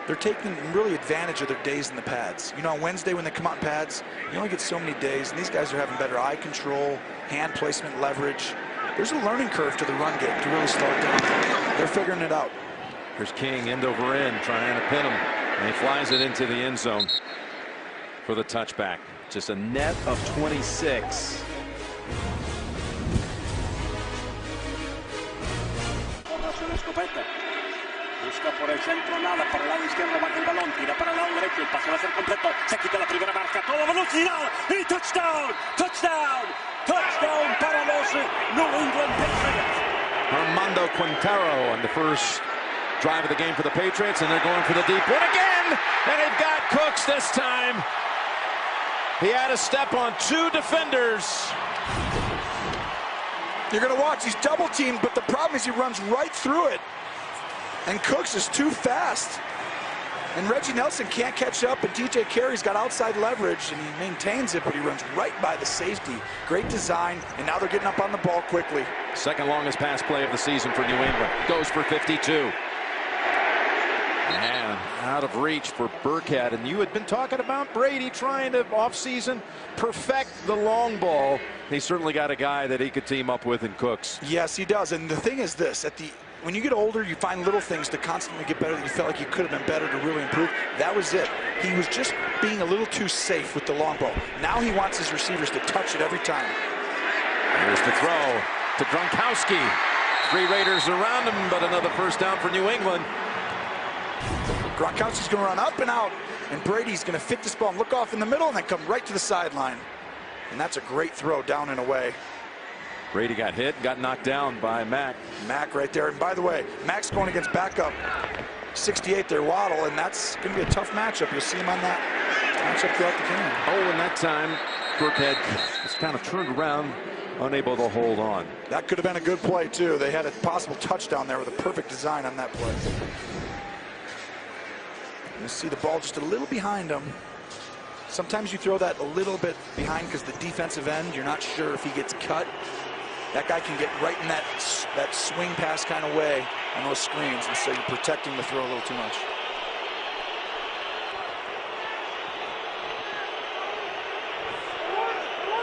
they're taking really advantage of their days in the pads. You know, on Wednesday when they come out in pads, you only get so many days, and these guys are having better eye control, hand placement, leverage. There's a learning curve to the run game to really slow it down. They're figuring it out. Here's King end over end trying to pin him, and he flies it into the end zone for the touchback. Just a net of 26. Busca por el centro, nada, para el lado izquierdo baja el balón, tira para el lado derecho, el pase va a ser completo, se quita la primera marca, toda velocidad, y touchdown, touchdown, touchdown para los New England Patriots. Fernando Quintero on the first drive of the game for the Patriots, and they're going for the deep one again, and they've got Cooks this time. He had a step on 2 defenders. You're going to watch, he's double teamed, but the problem is he runs right through it. And Cooks is too fast. And Reggie Nelson can't catch up, and DJ Carey's got outside leverage, and he maintains it, but he runs right by the safety. Great design, and now they're getting up on the ball quickly. Second longest pass play of the season for New England. Goes for 52. And out of reach for Burkhead. And you had been talking about Brady trying to, off-season, perfect the long ball. He certainly got a guy that he could team up with in Cooks. Yes, he does. And the thing is this, when you get older, you find little things to constantly get better that you felt like you could have been better to really improve. That was it. He was just being a little too safe with the long ball. Now he wants his receivers to touch it every time. Here's the throw to Gronkowski. 3 Raiders around him, but another first down for New England. Gronkowski's going to run up and out, and Brady's going to fit this ball and look off in the middle and then come right to the sideline. And that's a great throw down and away. Brady got hit, got knocked down by Mack. Mack right there. And by the way, Mack's going against backup 68 there, Waddle, and that's going to be a tough matchup. You'll see him on that matchup throughout the game. Oh, and that time, Burkhead just kind of turned around, unable to hold on. That could have been a good play, too. They had a possible touchdown there with a perfect design on that play. You see the ball just a little behind him. Sometimes you throw that a little bit behind because the defensive end, you're not sure if he gets cut. That guy can get right in that swing pass kind of way on those screens, and so you're protecting the throw a little too much.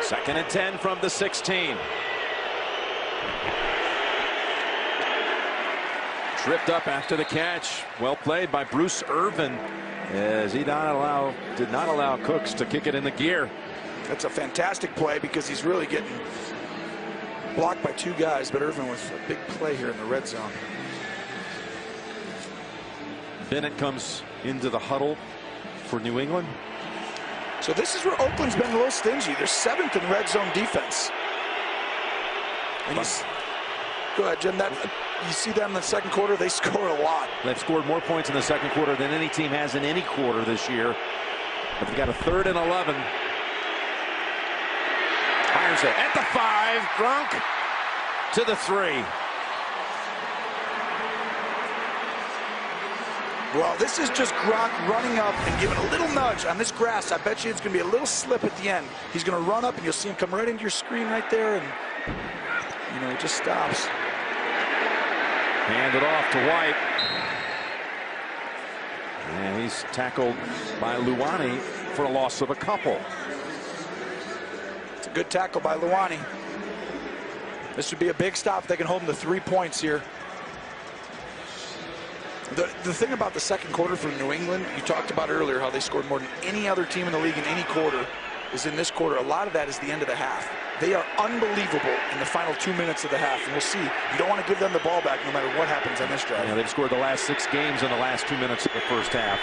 Second and 10 from the 16. Tripped up after the catch. Well played by Bruce Irvin, as he did not allow Cooks to kick it in the gear. That's a fantastic play because he's really getting blocked by 2 guys, but Irvin was a big play here in the red zone. Bennett comes into the huddle for New England. So this is where Oakland's been a little stingy. They're 7th in red zone defense. And go ahead, Jim. You see them in the second quarter, they score a lot. They've scored more points in the second quarter than any team has in any quarter this year. But they got a 3rd and 11. Fires it at the 5. Gronk to the 3. Well, this is just Gronk running up and giving a little nudge on this grass. I bet you it's going to be a little slip at the end. He's going to run up, and you'll see him come right into your screen right there, and he just stops. Hand it off to White. And he's tackled by Luani for a loss of a couple. It's a good tackle by Luani. This would be a big stop if they can hold him to 3 points here. The thing about the second quarter for New England, you talked about earlier how they scored more than any other team in the league in any quarter, is in this quarter. A lot of that is the end of the half. They are unbelievable in the final 2 minutes of the half, and we'll see. You don't want to give them the ball back no matter what happens on this drive. Yeah, they've scored the last 6 games in the last 2 minutes of the first half.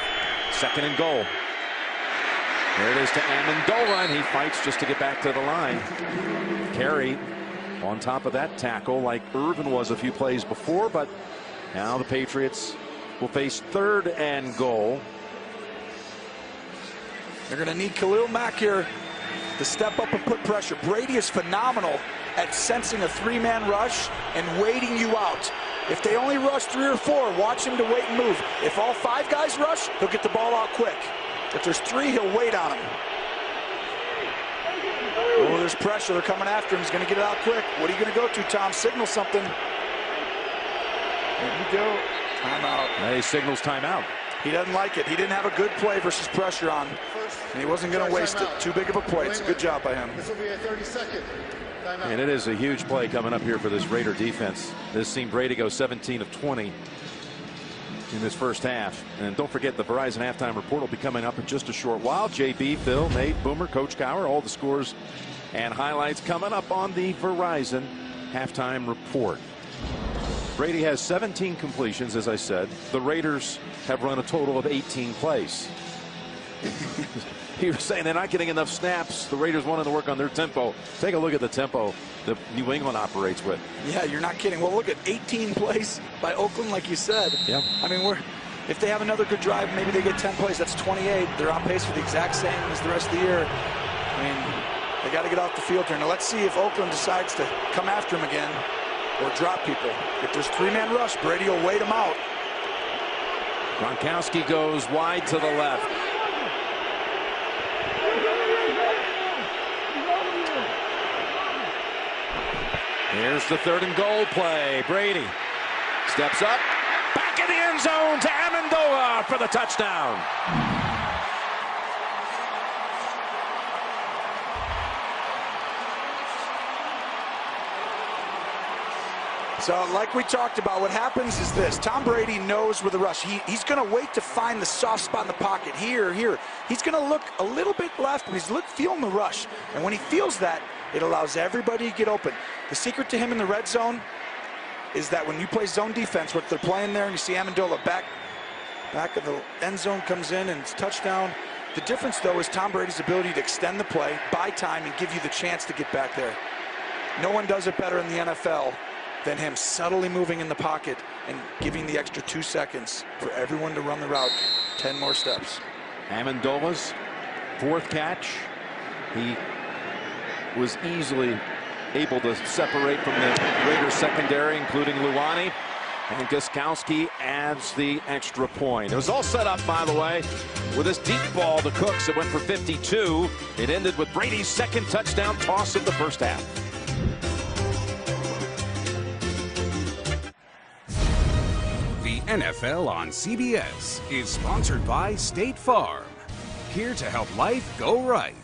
Second and goal. There it is to Amendola, and he fights just to get back to the line. Carey on top of that tackle like Irvin was a few plays before, but now the Patriots will face 3rd and goal. They're going to need Khalil Mack here to step up and put pressure. Brady is phenomenal at sensing a 3-man rush and waiting you out. If they only rush 3 or 4, watch him to wait and move. If all 5 guys rush, he'll get the ball out quick. If there's 3, he'll wait on him. Oh, there's pressure. They're coming after him. He's going to get it out quick. What are you going to go to, Tom? Signal something. There you go. Timeout. He signals timeout. He doesn't like it. He didn't have a good play versus pressure on, and he wasn't going to waste it. Too big of a play. It's a good job by him. This will be a 30-second timeout. And it is a huge play coming up here for this Raider defense. This seen Brady go 17 of 20 in this first half. And don't forget, the Verizon halftime report will be coming up in just a short while. JB, Phil, Nate, Boomer, Coach Cower, all the scores and highlights coming up on the Verizon halftime report. Brady has 17 completions, as I said. The Raiders have run a total of 18 plays. He was saying they're not getting enough snaps. The Raiders wanted to work on their tempo. Take a look at the tempo that New England operates with. Yeah, you're not kidding. Well, look at 18 plays by Oakland, like you said. Yeah. I mean, if they have another good drive, maybe they get 10 plays. That's 28. They're on pace for the exact same as the rest of the year. I mean, they got to get off the field here. Now, let's see if Oakland decides to come after him again or drop people. If there's three-man rush, Brady will wait him out. Gronkowski goes wide to the left. Here's the 3rd and goal play. Brady steps up, back in the end zone to Amendola for the touchdown. So like we talked about, what happens is this. Tom Brady knows with the rush. He's going to wait to find the soft spot in the pocket. Here. He's going to look a little bit left, but he's feeling the rush. And when he feels that, it allows everybody to get open. The secret to him in the red zone is that when you play zone defense, what they're playing there, and you see Amendola back of the end zone comes in and it's touchdown. The difference, though, is Tom Brady's ability to extend the play, buy time, and give you the chance to get back there. No one does it better in the NFL than him subtly moving in the pocket and giving the extra 2 seconds for everyone to run the route 10 more steps. Amendola's 4th catch. He was easily able to separate from the Raiders secondary, including Luani. And Gostkowski adds the extra point. It was all set up, by the way, with this deep ball to Cooks. It went for 52. It ended with Brady's 2nd touchdown toss of the first half. The NFL on CBS is sponsored by State Farm, here to help life go right.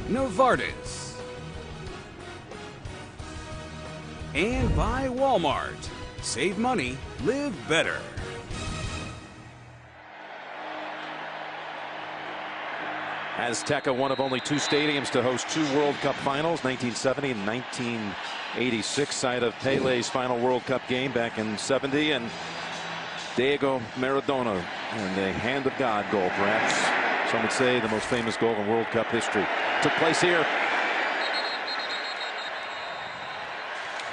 Novartis. And by Walmart. Save money, live better. Azteca, one of only 2 stadiums to host 2 World Cup finals, 1970 and 1986, site of Pele's final World Cup game back in '70, and Diego Maradona and the hand of God goal, perhaps some would say the most famous goal in World Cup history, took place here.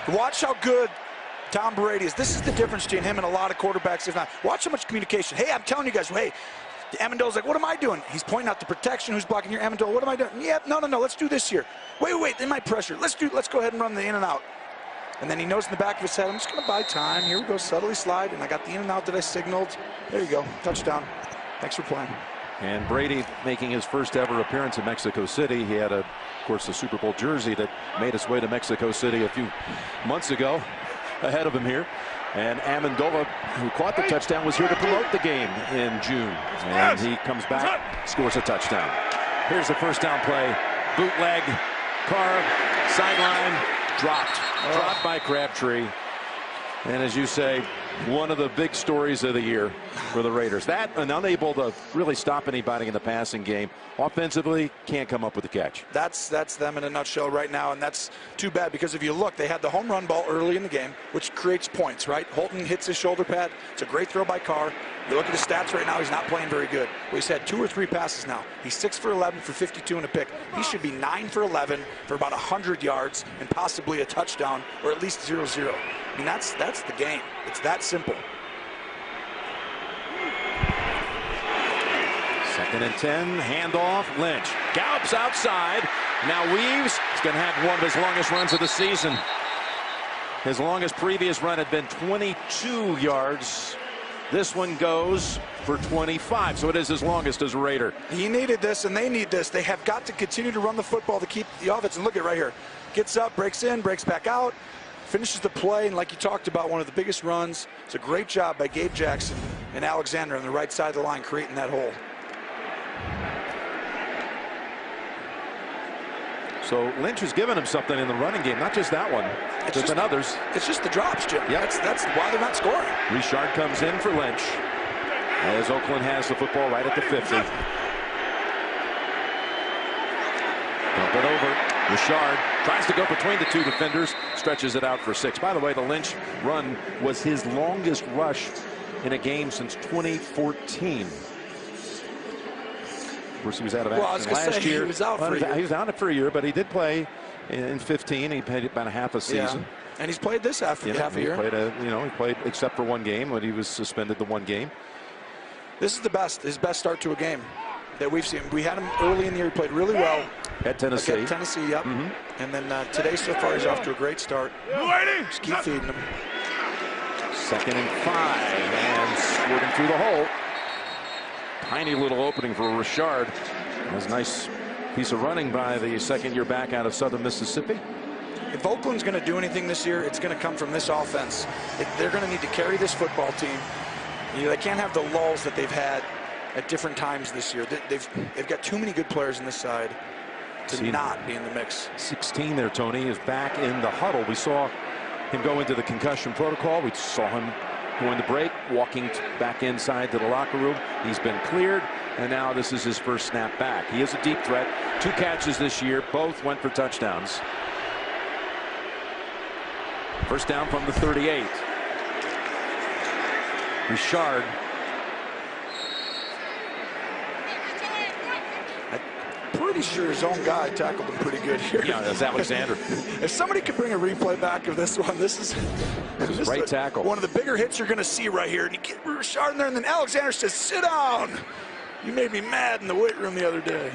Watch how good Tom Brady is. This is the difference between him and a lot of quarterbacks, if not. Watch how much communication. Hey, I'm telling you guys, hey, Amendola's like, what am I doing? He's pointing out the protection. Who's blocking here? Amendola, what am I doing? Yeah, no, let's do this here. Wait, they might pressure. Let's go ahead and run the in and out. And then he knows in the back of his head, I'm just going to buy time. Here we go, subtly slide, and I got the in and out that I signaled. There you go, touchdown. Thanks for playing. And Brady making his first ever appearance in Mexico City. He had, of course, the Super Bowl jersey that made its way to Mexico City a few months ago, ahead of him here. And Amendola, who caught the touchdown, was here to promote the game in June. And he comes back, scores a touchdown. Here's the first down play. Bootleg, Carr, sideline, dropped by Crabtree. And as you say, one of the big stories of the year for the Raiders. That and unable to really stop anybody in the passing game. Offensively, can't come up with a catch. That's them in a nutshell right now, and that's too bad because if you look, they had the home run ball early in the game, which creates points, right? Holton hits his shoulder pad. It's a great throw by Carr. You look at his stats right now, he's not playing very good. Well, he's had 2 or 3 passes now. He's 6 for 11 for 52 and a pick. He should be 9 for 11 for about 100 yards and possibly a touchdown or at least 0-0. I mean, that's the game. It's that simple. 2nd and 10, handoff, Lynch. Gallops outside, now weaves. He's going to have one of his longest runs of the season. His longest previous run had been 22 yards. This one goes for 25, so it is his longest as a Raider. He needed this, and they need this. They have got to continue to run the football to keep the offense. And look at it right here. Gets up, breaks in, breaks back out, finishes the play, and like you talked about, one of the biggest runs. It's a great job by Gabe Jackson and Alexander on the right side of the line, creating that hole. So Lynch has given him something in the running game, not just that one. There's been others. It's just the drops, Jim. Yeah. That's why they're not scoring. Richard comes in for Lynch as Oakland has the football right at the 50. Dump it over. Richard tries to go between the 2 defenders, stretches it out for 6. By the way, the Lynch run was his longest rush in a game since 2014. Of course, he was out of action last year. He was out for a year. He was out for a year, but he did play in 15. He played about a half a season. Yeah. And he's played this half a year. He played except for one game when he was suspended the one game. This is his best start to a game that we've seen. We had him early in the year. He played really well. At Tennessee. At Tennessee, yep. And then today so far he's off to a great start. Just keep feeding him. 2nd and 5, and squirting through the hole. Tiny little opening for Richard. That's a nice piece of running by the second-year back out of Southern Mississippi. If Oakland's going to do anything this year, it's going to come from this offense. They're going to need to carry this football team. They can't have the lulls that they've had at different times this year. They've got too many good players on this side to not be in the mix. 16 there, Tony, is back in the huddle. We saw him go into the concussion protocol. We saw him going to break, walking back inside to the locker room. He's been cleared, and now this is his first snap back. He is a deep threat. 2 catches this year. Both went for touchdowns. First down from the 38. Richard. Pretty sure his own guy tackled him pretty good here. Yeah, that's Alexander. If somebody could bring a replay back of this one, this is right tackle. One of the bigger hits you're going to see right here. And you get Richard in there, and then Alexander says, "Sit down. You made me mad in the weight room the other day."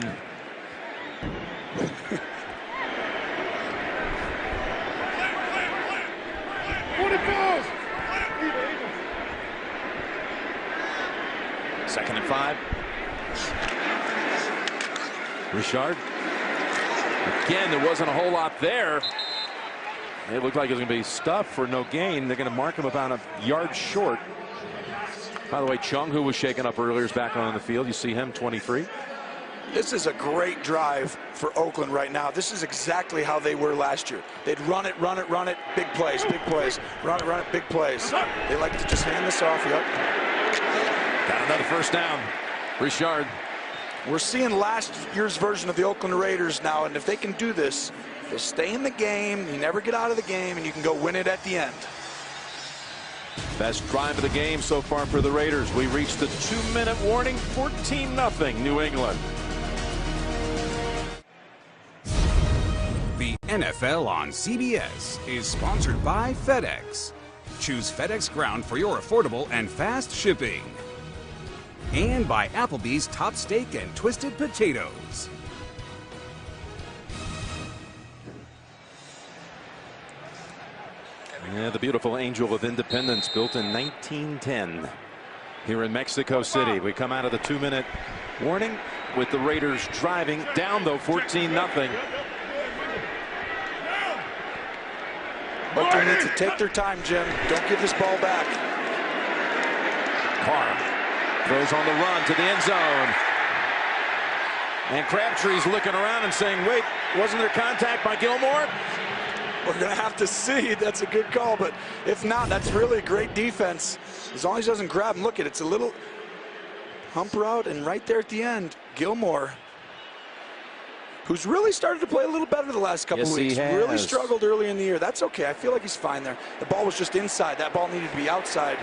Second and 5. Richard. Again, there wasn't a whole lot there. It looked like it was going to be stuffed for no gain. They're going to mark him about a yard short. By the way, Chung, who was shaken up earlier, is back on the field. You see him, 23. This is a great drive for Oakland right now. This is exactly how they were last year. They'd run it, big plays, big plays. Run it, big plays. They like to just hand this off. Yep. Got another first down. Richard. We're seeing last year's version of the Oakland Raiders now, and if they can do this, they'll stay in the game, you never get out of the game, and you can go win it at the end. Best drive of the game so far for the Raiders. We reached the 2-minute warning, 14-0 New England. The NFL on CBS is sponsored by FedEx. Choose FedEx Ground for your affordable and fast shipping. And by Applebee's Top Steak and Twisted Potatoes. Yeah, the beautiful Angel of Independence, built in 1910 here in Mexico City. We come out of the 2-minute warning with the Raiders driving down, though, 14-0. But they need to take their time, Jim. Don't give this ball back. Carr throws on the run to the end zone. And Crabtree's looking around and saying, wait, wasn't there contact by Gilmore? We're going to have to see. That's a good call, but if not, that's really a great defense. As long as he doesn't grab him. Look, it's a little hump route, and right there at the end, Gilmore, who's really started to play a little better the last couple of weeks. Really struggled early in the year. That's okay. I feel like he's fine there. The ball was just inside. That ball needed to be outside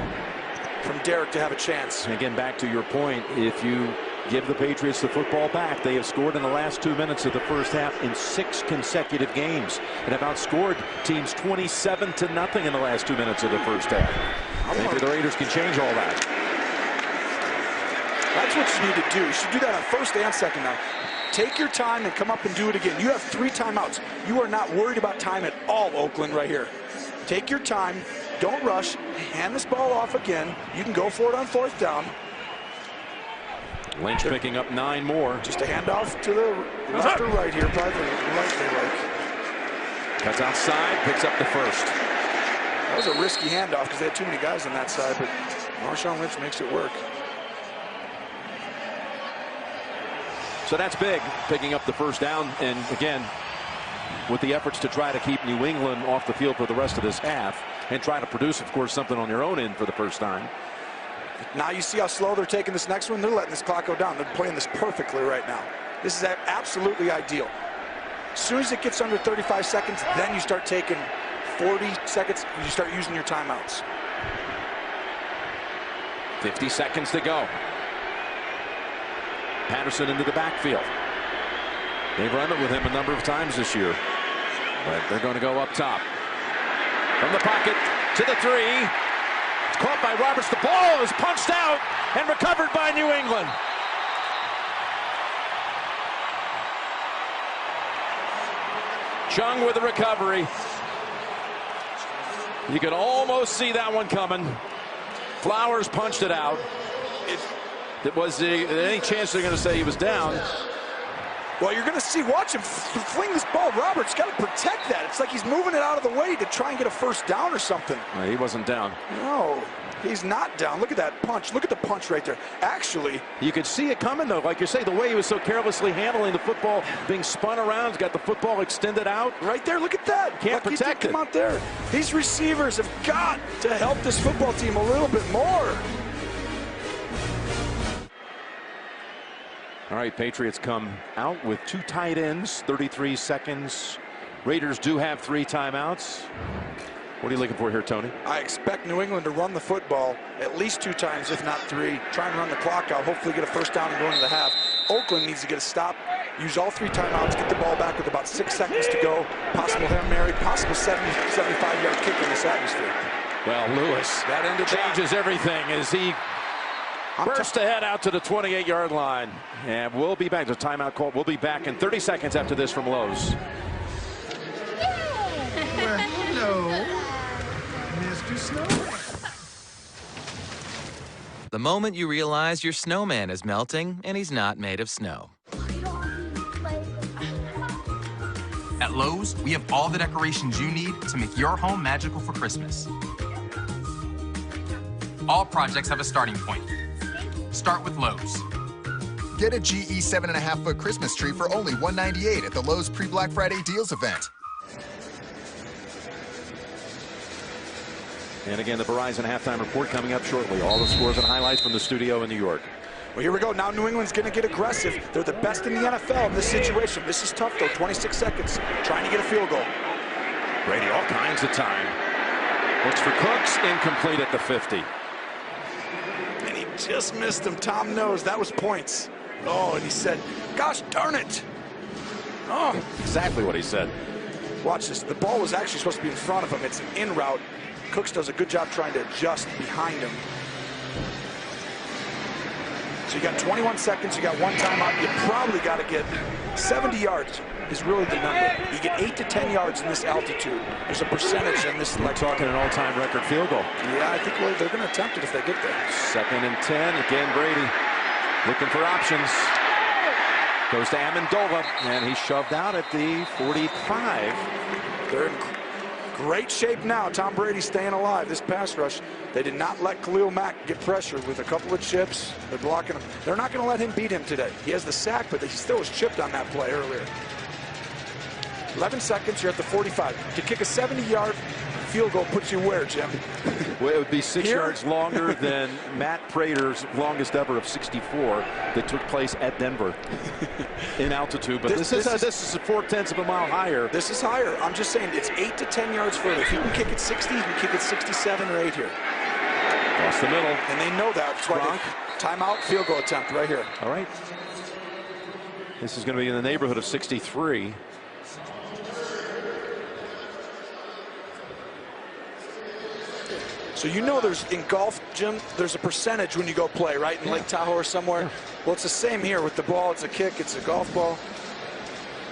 from Derek to have a chance. And again, back to your point, if you give the Patriots the football back, they have scored in the last 2 minutes of the first half in 6 consecutive games and have outscored teams 27-0 in the last 2 minutes of the first half. Maybe the Raiders can change all that. That's what you need to do. You should do that on first and second now. Take your time and come up and do it again. You have 3 timeouts. You are not worried about time at all, Oakland, right here. Take your time. Don't rush. Hand this ball off again. You can go for it on 4th down. Lynch picking up 9 more. Just a handoff to the left or right here. Probably the right they like. Cuts outside, picks up the first. That was a risky handoff because they had too many guys on that side, but Marshawn Lynch makes it work. So that's big, picking up the first down. And again, with the efforts to try to keep New England off the field for the rest of this half and try to produce, of course, something on their own end for the first time. Now you see how slow they're taking this next one. They're letting this clock go down. They're playing this perfectly right now. This is absolutely ideal. As soon as it gets under 35 seconds, then you start taking 40 seconds. You start using your timeouts. 50 seconds to go. Patterson into the backfield. They've run it with him a number of times this year. But they're going to go up top. From the pocket to the 3. It's caught by Roberts. The ball is punched out and recovered by New England. Chung with the recovery. You could almost see that one coming. Flowers punched it out. Was there any chance they're going to say he was down? Well, you're going to see, watch him fling this ball. Roberts got to protect that. It's like he's moving it out of the way to try and get a first down or something. No, he wasn't down. No, he's not down. Look at that punch. Look at the punch right there. Actually, you could see it coming, though. Like you say, the way he was so carelessly handling the football, being spun around, he's got the football extended out. Right there, look at that. Can't protect it. Come out there. These receivers have got to help this football team a little bit more. All right, Patriots come out with 2 tight ends, 33 seconds. Raiders do have 3 timeouts. What are you looking for here, Tony? I expect New England to run the football at least 2 times, if not 3. Try and run the clock out, hopefully get a first down and go into the half. Oakland needs to get a stop, use all 3 timeouts, get the ball back with about 6 seconds to go. Possible Hail Mary, possible 75-yard kick in this atmosphere. Well, Lewis, that ended changes everything as he burst ahead out to the 28-yard line. And we'll be back. The timeout call. We'll be back in 30 seconds after this from Lowe's. Well, hello, Mr. Snowman. The moment you realize your snowman is melting and he's not made of snow. At Lowe's, we have all the decorations you need to make your home magical for Christmas. All projects have a starting point. Start with Lowe's. Get a GE 7.5-foot Christmas tree for only $198 at the Lowe's pre-Black Friday deals event. And again, the Verizon halftime report coming up shortly. All the scores and highlights from the studio in New York. Well, here we go. Now New England's going to get aggressive. They're the best in the NFL in this situation. This is tough, though. 26 seconds. Trying to get a field goal. Brady, all kinds of time. Looks for Cooks. Incomplete at the 50. And he just missed him. Tom knows that was points. Oh, and he said, gosh darn it. Oh, exactly what he said. Watch this. The ball was actually supposed to be in front of him. It's an in route. Cooks does a good job trying to adjust behind him. So you got 21 seconds. You got 1 timeout. You probably got to get 70 yards is really the number. You get 8 to 10 yards in this altitude. There's a percentage in this. We're talking an all-time record field goal. Yeah, I think they're going to attempt it if they get there. 2nd and 10. Again, Brady looking for options. Goes to Amendola, and he's shoved out at the 45. They're in great shape now. Tom Brady staying alive. This pass rush, they did not let Khalil Mack get pressure with a couple of chips. They're blocking him. They're not going to let him beat him today. He has the sack, but he still was chipped on that play earlier. 11 seconds, you're at the 45. To kick a 70-yard field goal puts you where, Jim? Well, it would be 6 yards longer than Matt Prater's longest ever of 64 that took place at Denver in altitude. But this is 4/10 of a mile higher. This is higher. I'm just saying it's 8 to 10 yards further. If you can kick it 60, you can kick it 67 or 8 here. Across the middle. And they know that. That's why timeout, field goal attempt right here. All right. This is going to be in the neighborhood of 63. So you know there's, in golf, Jim, there's a percentage when you go play, right? In Lake Tahoe or somewhere. Well, it's the same here with the ball. It's a kick. It's a golf ball.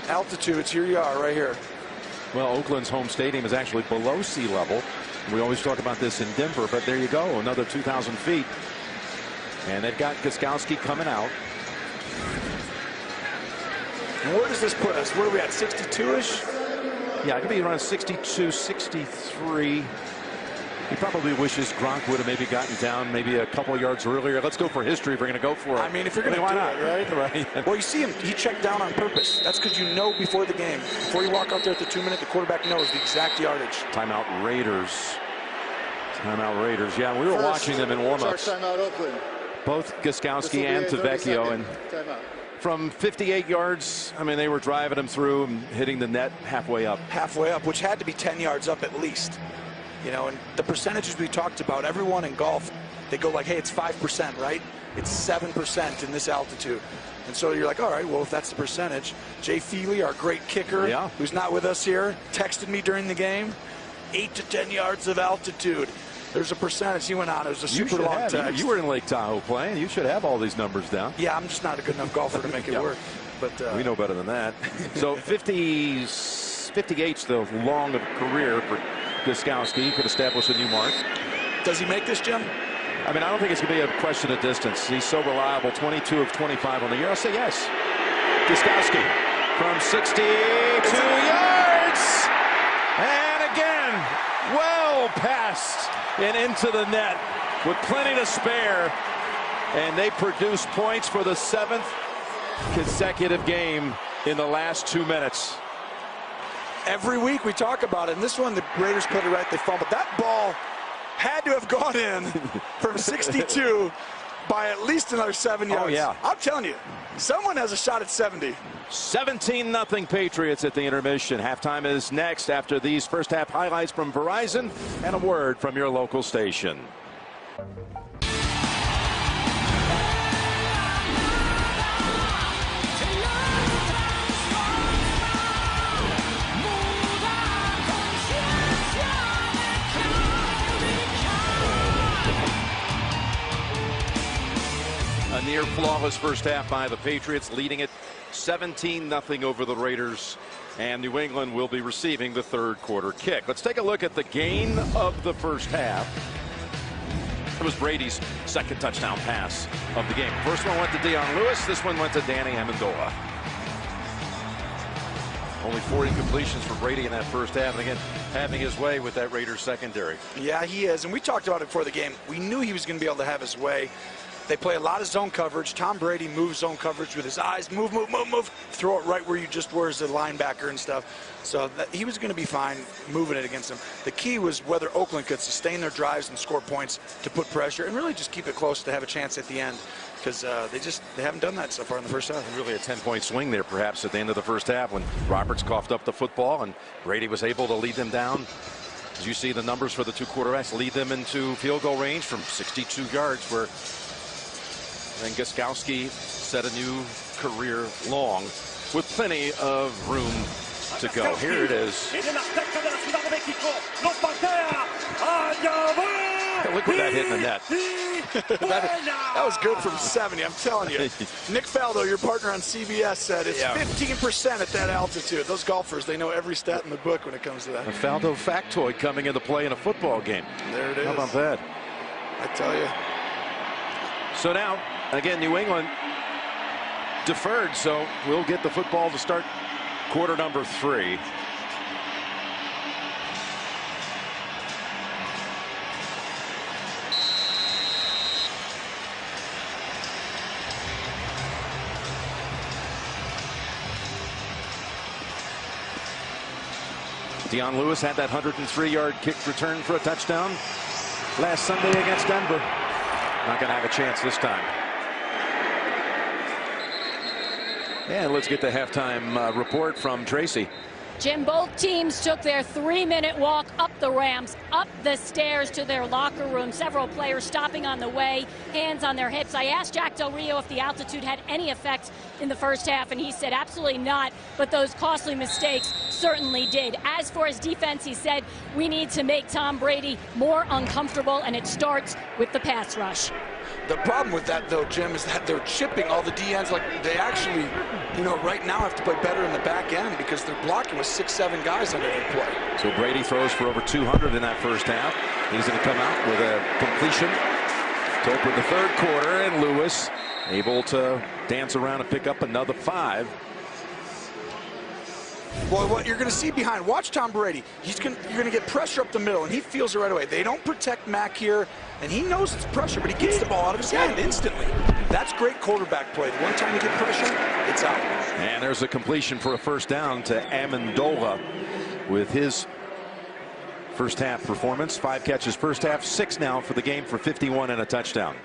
Altitudes, here you are right here. Well, Oakland's home stadium is actually below sea level. We always talk about this in Denver, but there you go, another 2,000 feet. And they've got Gostkowski coming out. And where does this put us? Where are we at, 62-ish? Yeah, it could be around 62, 63. He probably wishes Gronk would have maybe gotten down maybe a couple of yards earlier. Let's go for history if we're going to go for it. I mean, if you're going to do it, right? Well, you see him. He checked down on purpose. That's because you know before the game. Before you walk out there at the 2-minute, the quarterback knows the exact yardage. Timeout Raiders. Timeout Raiders. Yeah, we were watching them in warm-ups. Timeout Oakland. Both Gostkowski and Tavecchio. And from 58 yards, I mean, they were driving them through and hitting the net halfway up. Halfway up, which had to be 10 yards up at least. You know, and the percentages we talked about, everyone in golf they go like, hey, it's 5%, right? It's 7% in this altitude. And so you're like, all right, well, if that's the percentage. Jay Feely, our great kicker, who's not with us here, texted me during the game, 8 to 10 yards of altitude. There's a percentage he went on. It was a super long text. You were in Lake Tahoe playing. You should have all these numbers down. Yeah, I'm just not a good enough golfer to make it work. But we know better than that. So 58's the long of a career for Gostkowski. He could establish a new mark. Does he make this, Jim? I mean, I don't think it's going to be a question of distance. He's so reliable. 22 of 25 on the year. I'll say yes. Gostkowski from 62 yards. And again, well past and into the net with plenty to spare. And they produce points for the 7th consecutive game in the last 2 minutes. Every week we talk about it. And this one, the Raiders put it right. They fumbled. That ball had to have gone in from 62 by at least another 7 yards. Oh, yeah. I'm telling you, someone has a shot at 70. 17-0 Patriots at the intermission. Halftime is next after these first half highlights from Verizon and a word from your local station. A near flawless first half by the Patriots, leading it 17-0 over the Raiders, and New England will be receiving the third quarter kick. Let's take a look at the gain of the first half. It was Brady's second touchdown pass of the game. First one went to Dion Lewis. This one went to Danny Amendola. Only 4 incompletions for Brady in that first half, and again, having his way with that Raiders secondary. Yeah, he is, and we talked about it before the game. We knew he was going to be able to have his way. They play a lot of zone coverage. Tom Brady moves zone coverage with his eyes. Move, move, move, move. Throw it right where you just were as a linebacker and stuff. So he was going to be fine moving it against them. The key was whether Oakland could sustain their drives and score points to put pressure and really just keep it close to have a chance at the end, because they haven't done that so far in the first half. And really a 10-point swing there perhaps at the end of the first half when Roberts coughed up the football and Brady was able to lead them down. As you see the numbers for the two quarterbacks, lead them into field goal range from 62 yards where and Gostkowski set a new career long with plenty of room to go. Here it is. Look where that hit in the net. that was good from 70, I'm telling you. Nick Faldo, your partner on CBS, said it's 15% at that altitude. Those golfers, they know every stat in the book when it comes to that. A Faldo factoid coming into play in a football game. There it is. How about that? I tell you. So now, again, New England deferred, so we'll get the football to start quarter number 3. Dion Lewis had that 103-yard kick return for a touchdown last Sunday against Denver. Not going to have a chance this time. And let's get the halftime report from Tracy. Jim, both teams took their 3-minute walk up the ramps, up the stairs to their locker room. Several players stopping on the way, hands on their hips. I asked Jack Del Rio if the altitude had any effect in the first half, and he said absolutely not, but those costly mistakes certainly did. As for his defense, he said, we need to make Tom Brady more uncomfortable, and it starts with the pass rush. The problem with that, though, Jim, is that they're chipping all the DNs. Like, they actually, right now have to play better in the back end because they're blocking with 6-7 guys under their play. So Brady throws for over 200 in that first half. He's going to come out with a completion to open the third quarter, and Lewis able to dance around and pick up another 5. Well, what you're going to see behind, watch Tom Brady. You're going to get pressure up the middle, and he feels it right away. They don't protect Mack here, and he knows it's pressure, but he gets the ball out of his hand instantly. That's great quarterback play. The one time you get pressure, it's out. And there's a completion for a first down to Amendola with his first half performance. 5 catches first half, 6 now for the game for 51 and a touchdown.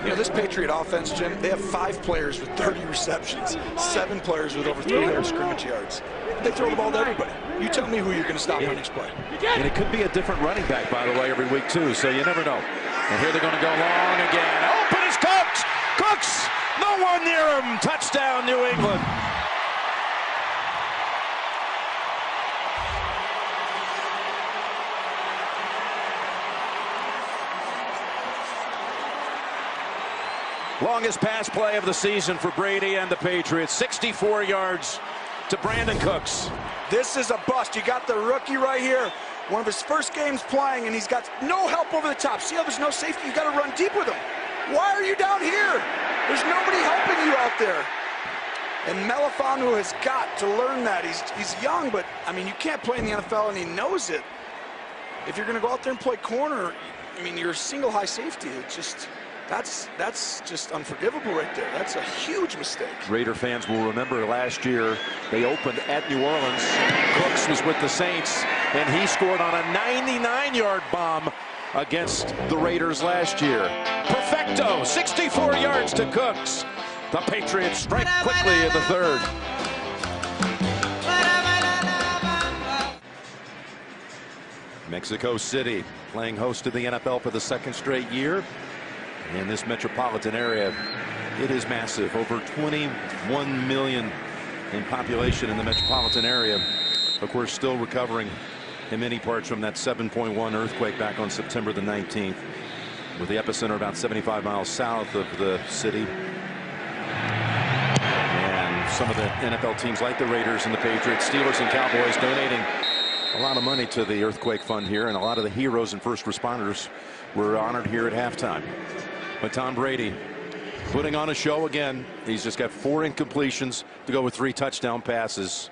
This Patriot offense, Jim, they have 5 players with 30 receptions, 7 players with over 300 scrimmage yards. They throw the ball to everybody. You tell me who you're going to stop on each play. And it could be a different running back, by the way, every week, too, so you never know. And here they're going to go long again. Open is Cooks. Cooks. No one near him. Touchdown, New England. Longest pass play of the season for Brady and the Patriots. 64 yards to Brandon Cooks. This is a bust. You got the rookie right here. One of his first games playing, and he's got no help over the top. See how there's no safety? You got to run deep with him. Why are you down here? There's nobody helping you out there. And Melifanu has got to learn that. He's young, but, I mean, you can't play in the NFL, and he knows it. If you're going to go out there and play corner, I mean, you're single high safety. It's just... That's just unforgivable right there. That's a huge mistake. Raider fans will remember last year they opened at New Orleans. Cooks was with the Saints, and he scored on a 99-yard bomb against the Raiders last year. Perfecto, 64 yards to Cooks. The Patriots strike quickly in the third. Mexico City playing host to the NFL for the second straight year. In this metropolitan area, it is massive. Over 21 million in population in the metropolitan area. Of course, still recovering in many parts from that 7.1 earthquake back on September the 19th, with the epicenter about 75 miles south of the city. And some of the NFL teams like the Raiders and the Patriots, Steelers and Cowboys donating a lot of money to the earthquake fund here, and a lot of the heroes and first responders were honored here at halftime. But Tom Brady putting on a show again. He's just got 4 incompletions to go with 3 touchdown passes.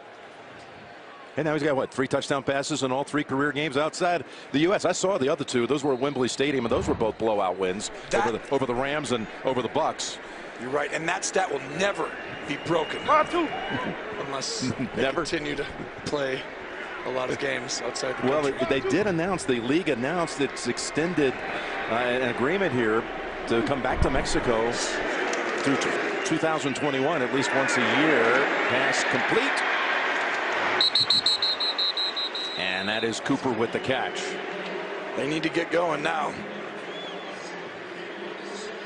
And now he's got, what, 3 touchdown passes in all 3 career games outside the U.S. I saw the other 2. Those were at Wembley Stadium, and those were both blowout wins over the Rams and over the Bucks. You're right, and that stat will never be broken. Unless they continue to play a lot of games outside the country. Well, they did announce, the league announced it's extended an agreement here to come back to Mexico through 2021, at least once a year. Pass complete. And that is Cooper with the catch. They need to get going now.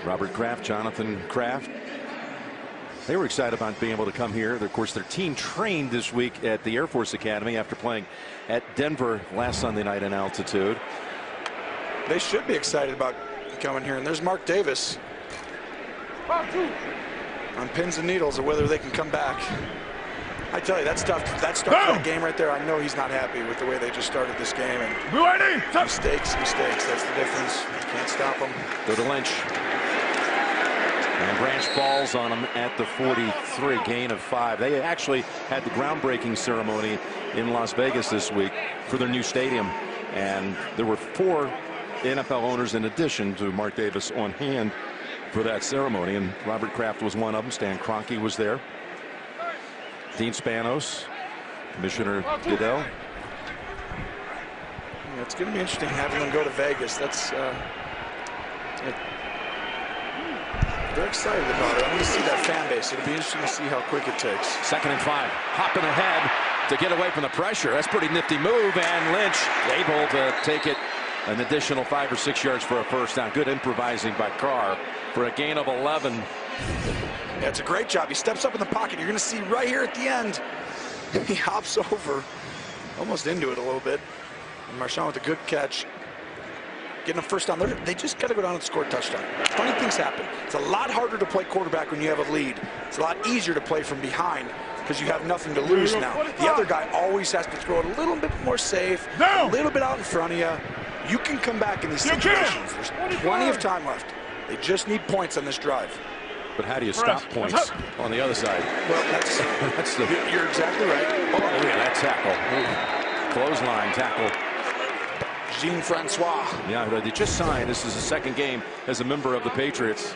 Robert Kraft, Jonathan Kraft. They were excited about being able to come here. Of course, their team trained this week at the Air Force Academy after playing at Denver last Sunday night in altitude. They should be excited about coming here. And there's Mark Davis on pins and needles of whether they can come back. I tell you, that stuff, that starts that game right there. I know he's not happy with the way they just started this game. And mistakes. That's the difference. Can't stop them. Go to Lynch. And Branch falls on him at the 43, gain of 5. They actually had the groundbreaking ceremony in Las Vegas this week for their new stadium. And there were 4 NFL owners in addition to Mark Davis on hand for that ceremony. And Robert Kraft was one of them. Stan Kroenke was there. Dean Spanos, Commissioner Goodell. Yeah, it's going to be interesting having them go to Vegas. That's they're excited about it. I want to see that fan base. It'll be interesting to see how quick it takes. 2nd and 5. Hopping ahead to get away from the pressure. That's a pretty nifty move. And Lynch able to take it an additional 5 or 6 yards for a first down. Good improvising by Carr for a gain of 11. Yeah, it's a great job. He steps up in the pocket. You're going to see right here at the end. He hops over, almost into it a little bit. And Marchand with a good catch. Getting a first down. They just got to go down and score a touchdown. Funny things happen. It's a lot harder to play quarterback when you have a lead. It's a lot easier to play from behind because you have nothing to lose now. The other guy always has to throw it a little bit more safe, a little bit out in front of you. You can come back in these situations. There's plenty of time left. They just need points on this drive. But how do you stop points on the other side? Well, you're exactly right. Oh, look at that tackle. Clothesline tackle. Jean-Francois. Yeah, they just signed. This is his 2nd game as a member of the Patriots.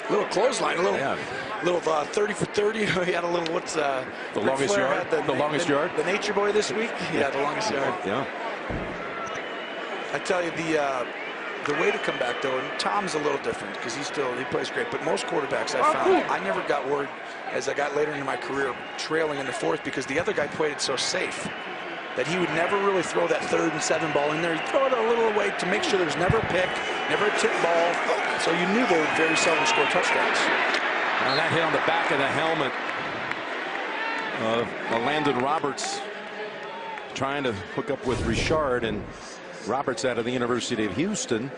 Little clothesline, little 30 for 30. He had a little, what's the longest yard? The longest yard? The Nature Boy this week? Yeah, the longest yard. Yeah. I tell you, the way to come back, though, and Tom's a little different because he plays great, but most quarterbacks I found, I never got worried as I got later into my career trailing in the 4th because the other guy played it so safe. that he would never really throw that 3rd and 7 ball in there. He'd throw it a little away to make sure there's never a pick, never a tip ball. So you knew they would very seldom score touchdowns. Now that hit on the back of the helmet of Landon Roberts, trying to hook up with Richard, and Roberts out of the University of Houston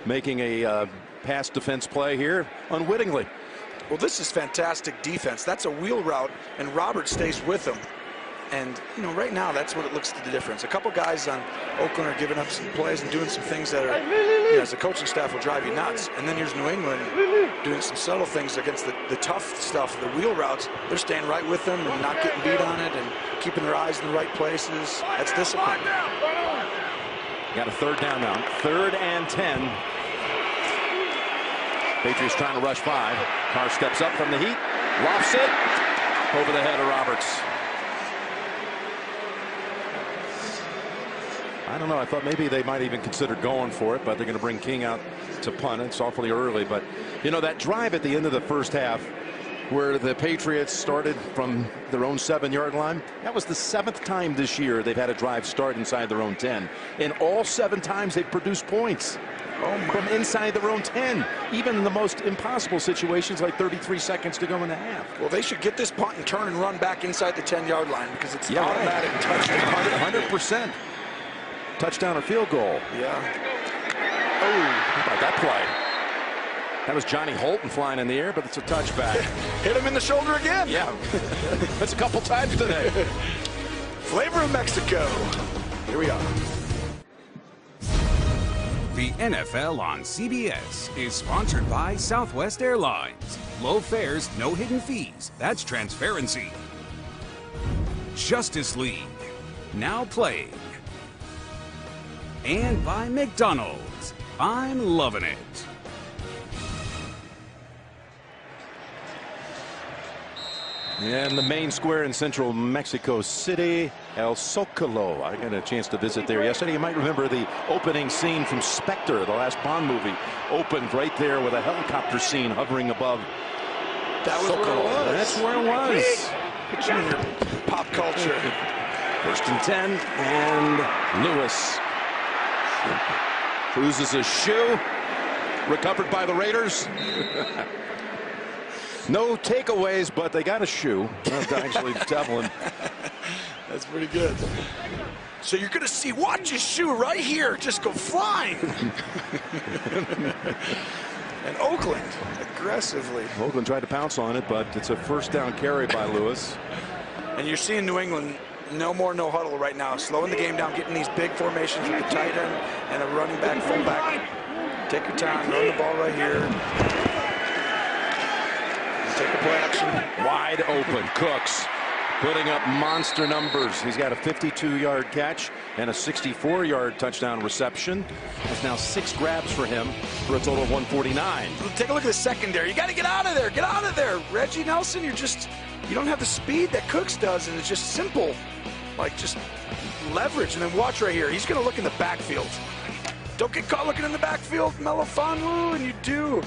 making a pass defense play here unwittingly. Well, this is fantastic defense. That's a wheel route, and Roberts stays with him. And, you know, right now, that's what it looks to the difference. A couple guys on Oakland are giving up some plays and doing some things that are, you know, as a coaching staff will drive you nuts. And then here's New England doing some subtle things against the tough stuff, the wheel routes. They're staying right with them and not getting beat on it and keeping their eyes in the right places. That's discipline. Got a 3rd down now. 3rd and 10. Patriots trying to rush 5. Carr steps up from the heat, lofts it over the head of Roberts. I don't know. I thought maybe they might even consider going for it, but they're going to bring King out to punt. It's awfully early, but you know that drive at the end of the first half where the Patriots started from their own 7-yard line. That was the 7th time this year they've had a drive start inside their own 10. And all 7 times they've produced points from inside their own 10, even in the most impossible situations like 33 seconds to go in the half. Well, they should get this punt and turn and run back inside the 10-yard line because it's automatic touchdown. 100%. Touchdown or field goal. Yeah. Oh, how about that play? That was Johnny Holton flying in the air, but it's a touchback. Hit him in the shoulder again. Yeah. That's a couple times today. Flavor of Mexico. Here we are. The NFL on CBS is sponsored by Southwest Airlines. Low fares, no hidden fees. That's transparency. Justice League, now playing. And by McDonald's. I'm loving it. And the main square in central Mexico City, El Zocalo. I got a chance to visit there yesterday. You might remember the opening scene from Spectre, the last Bond movie, opened right there with a helicopter scene hovering above. That was where it was. That's where it was. Put you in your pop culture. 1st and 10, and Lewis loses a shoe, recovered by the Raiders. No takeaways, but they got a shoe. Actually, Devlin. That's pretty good. So you're going to see, watch his shoe right here just go flying. And Oakland aggressively. Oakland tried to pounce on it, but it's a 1st down carry by Lewis. And you're seeing New England no more no huddle right now, slowing the game down, getting these big formations with the tight end and a running back, fullback. Take your time, run the ball right here. Take a play action. Wide open. Cooks putting up monster numbers. He's got a 52-yard catch and a 64-yard touchdown reception. That's now 6 grabs for him for a total of 149. Take a look at the secondary. You got to get out of there. Get out of there. Reggie Nelson, you don't have the speed that Cooks does, and it's just simple. Like, just leverage. And then watch right here. He's going to look in the backfield. Don't get caught looking in the backfield, Melifonwu, and you do.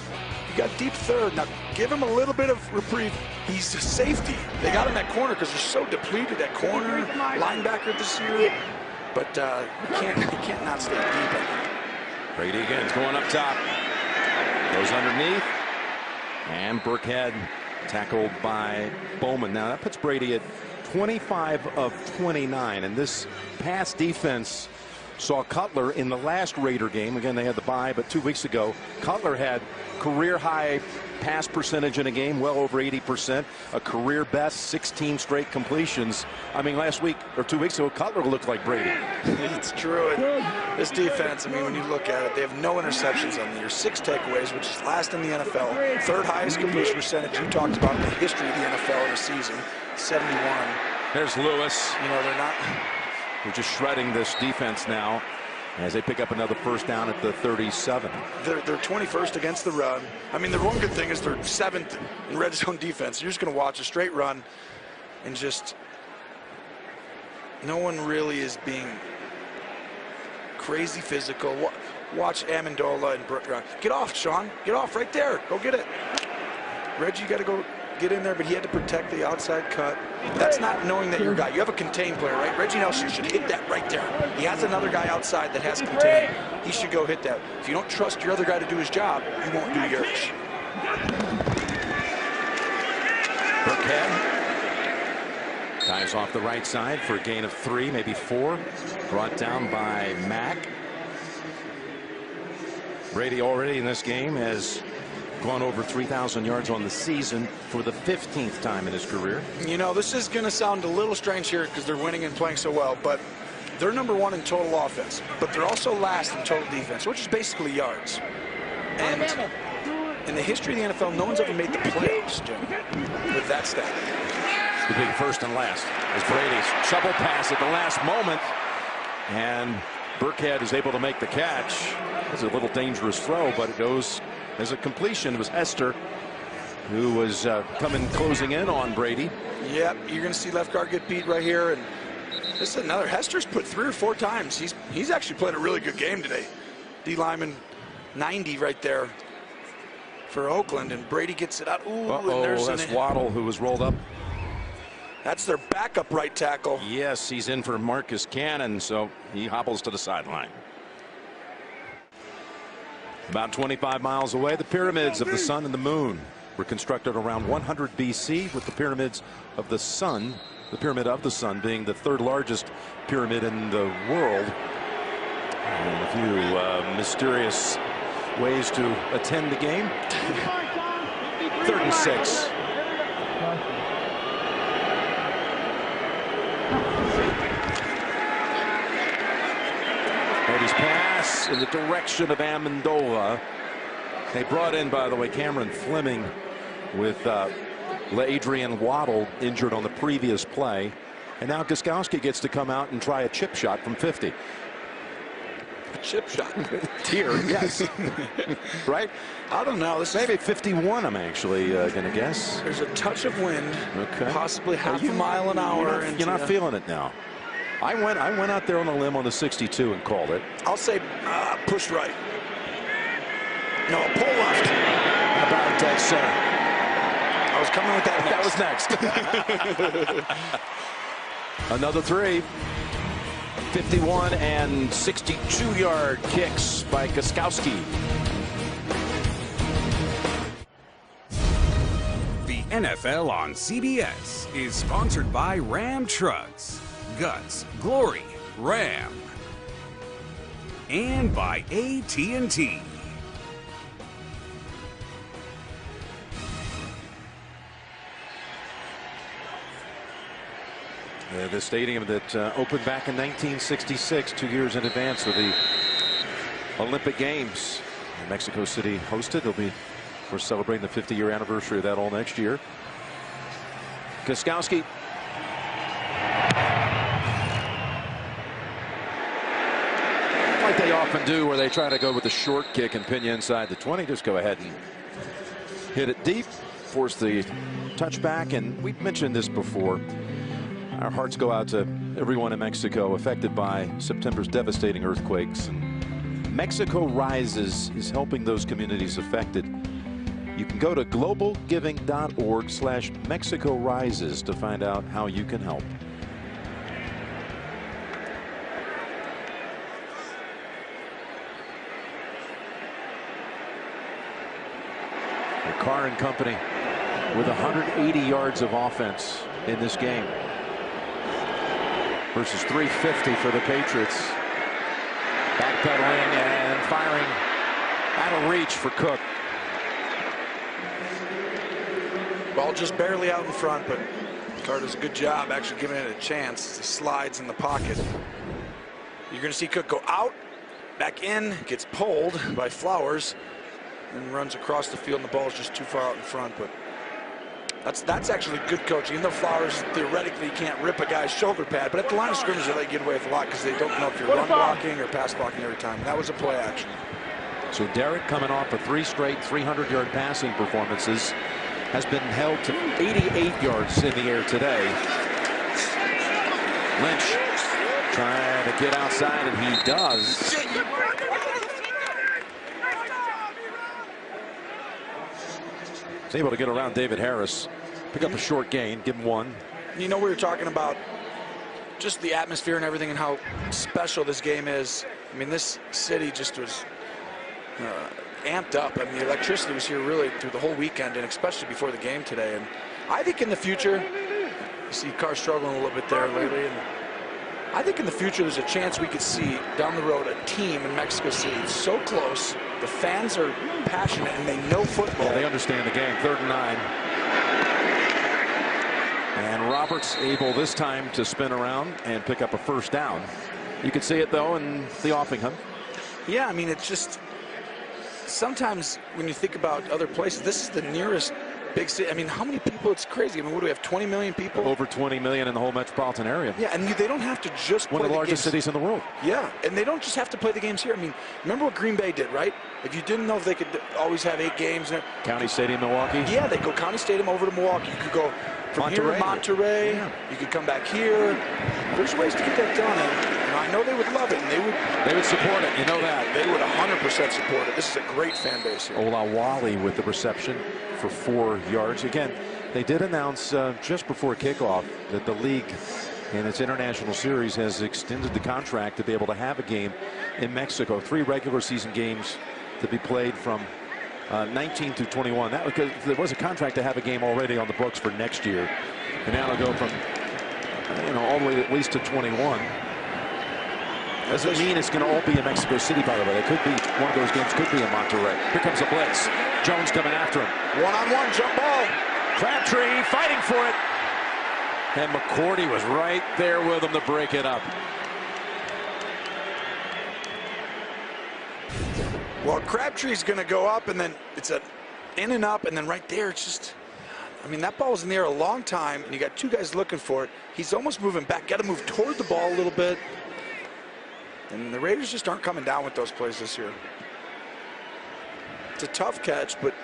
You got deep 3rd. Now, give him a little bit of reprieve. He's a safety. They got him at corner because they're so depleted at corner, linebacker this year. But you can't not stay deep in there. Brady again going up top. Goes underneath. And Burkhead tackled by Bowman. Now, that puts Brady at 25 of 29. And this pass defense saw Cutler in the last Raider game. Again, they had the bye, but 2 weeks ago, Cutler had career high pass percentage in a game, well over 80%, a career best 16 straight completions. I mean, last week or 2 weeks ago, Cutler looked like Brady. It's true. And this defense, I mean, when you look at it, they have no interceptions on the year, 6 takeaways, which is last in the NFL, 3rd highest completion percentage. You talked about the history of the NFL in a season, 71. There's Lewis. You know, they're not. We're just shredding this defense now as they pick up another 1st down at the 37. They're 21st against the run. I mean, the one good thing is they're 7th in red zone defense. You're just going to watch a straight run and just no one really is being crazy physical. Watch Amendola and Brook. Get off, Sean. Get off right there. Go get it. Reggie, you got to go get in there, but he had to protect the outside cut. That's not knowing that your guy. You have a contained player, right? Reggie Nelson should hit that right there. He has another guy outside that has contained. He should go hit that. If you don't trust your other guy to do his job, you won't do yours. Burkhead dives off the right side for a gain of 3, maybe 4. Brought down by Mack. Brady already in this game has gone over 3,000 yards on the season for the 15th time in his career. You know, this is going to sound a little strange here because they're winning and playing so well, but they're #1 in total offense, but they're also last in total defense, which is basically yards. And in the history of the NFL, no one's ever made the playoffs, Jim, with that stat. The big first and last as Brady's shovel pass at the last moment, and Burkhead is able to make the catch. It's a little dangerous throw, but it goes as a completion. It was Hester who was closing in on Brady. Yep, you're going to see left guard get beat right here, and this is another. Hester's put 3 or 4 times. He's actually played a really good game today. D lineman 90 right there for Oakland, and Brady gets it out. Ooh, and there's that's Waddle who was rolled up. That's their backup right tackle. Yes, he's in for Marcus Cannon, so he hobbles to the sideline. About 25 miles away, the pyramids of the sun and the moon were constructed around 100 BC, with the pyramids of the sun, the pyramid of the sun, being the 3rd largest pyramid in the world. And a few mysterious ways to attend the game. 3rd and 6. Brady's pass in the direction of Amendola. They brought in, by the way, Cameron Fleming with Adrian Waddle injured on the previous play. And now Gostkowski gets to come out and try a chip shot from 50. A chip shot? Here, yes. Right? I don't know. This maybe 51, I'm actually going to guess. There's a touch of wind, okay, possibly half a mile an hour. You're not feeling it now. I went out there on a limb on the 62 and called it. I'll say push right. No, pull left. About dead center. I was coming with that next. That was next. Another 3. 51 and 62-yard kicks by Gostkowski. The NFL on CBS is sponsored by Ram Trucks. Guts, glory, Ram. And by AT&T. The stadium that opened back in 1966, 2 years in advance of the Olympic Games. Mexico City hosted. They'll be, of course, celebrating the 50-year anniversary of that all next year. Gostkowski. Like they often do, where they try to go with the short kick and pin you inside the 20. Just go ahead and hit it deep, force the touchback. And we've mentioned this before. Our hearts go out to everyone in Mexico affected by September's devastating earthquakes. And Mexico Rises is helping those communities affected. You can go to globalgiving.org/Mexico Rises to find out how you can help. Carr and company with 180 yards of offense in this game versus 350 for the Patriots. Backpedaling and firing out of reach for Cook. Ball just barely out in front, but Carr does a good job actually giving it a chance. It slides in the pocket. You're going to see Cook go out, back in, gets pulled by Flowers, and runs across the field, and the ball is just too far out in front. But that's actually good coaching. Even though Flowers theoretically can't rip a guy's shoulder pad, but at the line of scrimmage they get away with a lot because they don't know if you're run blocking or pass blocking every time. That was a play action. So Derrick, coming off of 3 straight 300-yard passing performances, has been held to 88 yards in the air today. Lynch trying to get outside, and he does. He's able to get around David Harris. Pick up a short gain, give him 1. You know, we were talking about just the atmosphere and everything and how special this game is. I mean, this city just was amped up. I mean, the electricity was here really through the whole weekend, and especially before the game today. And I think in the future, you see Carr struggling a little bit there lately, and I think in the future there's a chance we could see down the road a team in Mexico City so close. The fans are passionate and they know football. Yeah, they understand the game. 3rd and 9. And Roberts able this time to spin around and pick up a 1st down. You can see it though in the Offingham. Yeah, I mean, it's just sometimes when you think about other places, this is the nearest big city. I mean, how many people? It's crazy. I mean, what do we have? 20 million people? Over 20 million in the whole metropolitan area. Yeah, and they don't have to just play one of the largest cities in the world. Yeah, and they don't just have to play the games here. I mean, remember what Green Bay did, right? If you didn't know if they could always have 8 games. County Stadium, Milwaukee. Yeah, they go County Stadium over to Milwaukee. You could go from here to Monterey. Yeah. You could come back here. There's ways to get that done. And I know they would love it, and they would support it. You know that. They would 100% support it. This is a great fan base here. Ola Wally with the reception for 4 yards. Again, they did announce just before kickoff that the league in its international series has extended the contract to be able to have a game in Mexico. 3 regular season games to be played from 19 through 21. That was because there was a contract to have a game already on the books for next year, and now it'll go from all the way at least to 21. Doesn't mean it's going to all be in Mexico City, by the way. It could be one of those games. Could be in Monterey. Here comes a blitz. Jones coming after him. One-on-one jump ball. Crabtree fighting for it. And McCourty was right there with him to break it up. Well, Crabtree's going to go up, and then it's an in and up, and then right there, it's just, I mean, that ball was in the air a long time, and you got 2 guys looking for it. He's almost moving back. Got to move toward the ball a little bit. And the Raiders just aren't coming down with those plays this year. It's a tough catch, but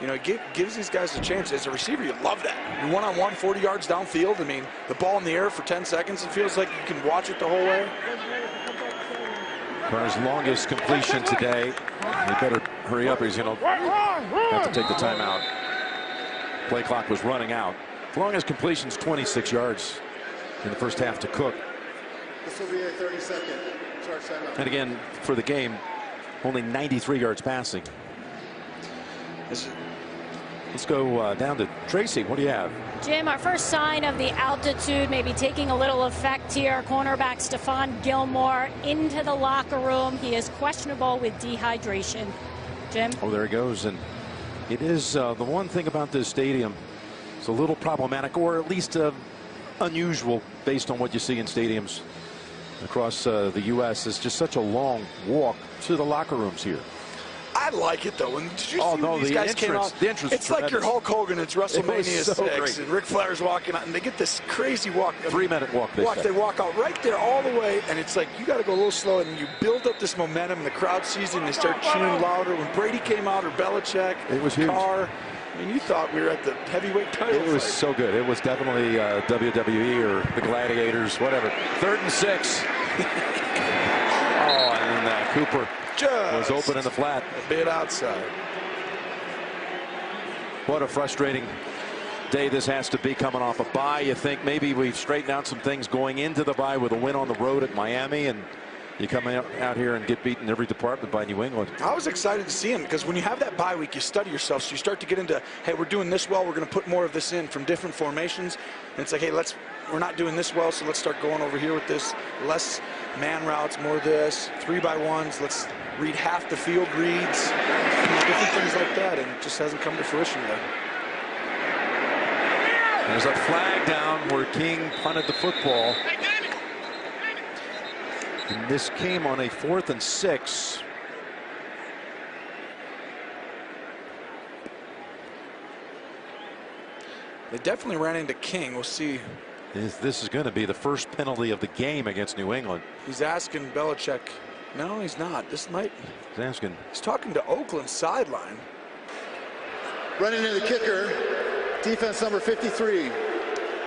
it gives these guys a chance. As a receiver, you love that. You're one-on-one, 40 yards downfield. I mean, the ball in the air for 10 seconds, it feels like you can watch it the whole way. Carr's longest completion today. He better hurry up. He's going to have to take the timeout. Play clock was running out. Longest completion's 26 yards in the first half to Cook. This will be a 30-second charge timeout. And again, for the game, only 93 yards passing. Let's go down to Tracy. What do you have? Jim, our first sign of the altitude maybe taking a little effect here. Cornerback Stephon Gilmore into the locker room. He is questionable with dehydration. Jim? Oh, there he goes. And it is the one thing about this stadium. It's a little problematic, or at least unusual based on what you see in stadiums across the U.S. It's just such a long walk to the locker rooms here. I like it though. And did you see when these guys came out? The entrance it's like your Hulk Hogan. It's WrestleMania 6, and Ric Flair's walking out, and they get this crazy walk. 3-minute walk. They walk out right there all the way, and it's like you got to go a little slow, and you build up this momentum, and the crowd sees it, and they start cheering louder. When Brady came out, or Belichick, it was huge. Carr, I mean, you thought we were at the heavyweight title fight. It was fight. So good. It was definitely WWE or the Gladiators, whatever. 3rd and 6. Oh, and then Cooper was open in the flat. A bit outside. What a frustrating day this has to be coming off a bye. You think maybe we've straightened out some things going into the bye with a win on the road at Miami, and you come out here and get beaten in every department by New England. I was excited to see him because when you have that bye week, you study yourself. So you start to get into, hey, we're doing this well. We're going to put more of this in from different formations. And it's like, hey, we're not doing this well, so let's start going over here with this. Less man routes, more this. 3-by-1s. Let's read half the field reads. Different things like that, and it just hasn't come to fruition yet. There's a flag down where King punted the football. And this came on a 4th and 6. They definitely ran into King. We'll see. This is going to be the first penalty of the game against New England. He's asking Belichick. No, he's not. This might. He's asking. He's talking to Oakland's sideline. Running into the kicker, defense number 53.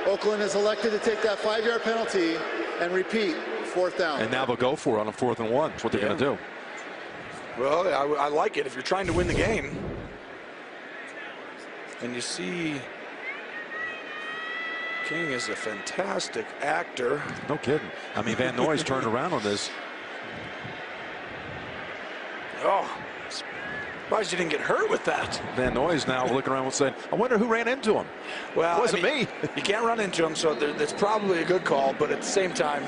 Oakland is elected to take that 5-yard penalty and repeat. 4th down. And now they'll go for it on a 4th and 1. That's what they're going to do. Well, I like it if you're trying to win the game. And you see King is a fantastic actor. No kidding. I mean, Van Noy's turned around on this. Oh, surprised you didn't get hurt with that. Van Noy's now looking around and saying, I wonder who ran into him. Well, it wasn't me. You can't run into him, so that's probably a good call. But at the same time,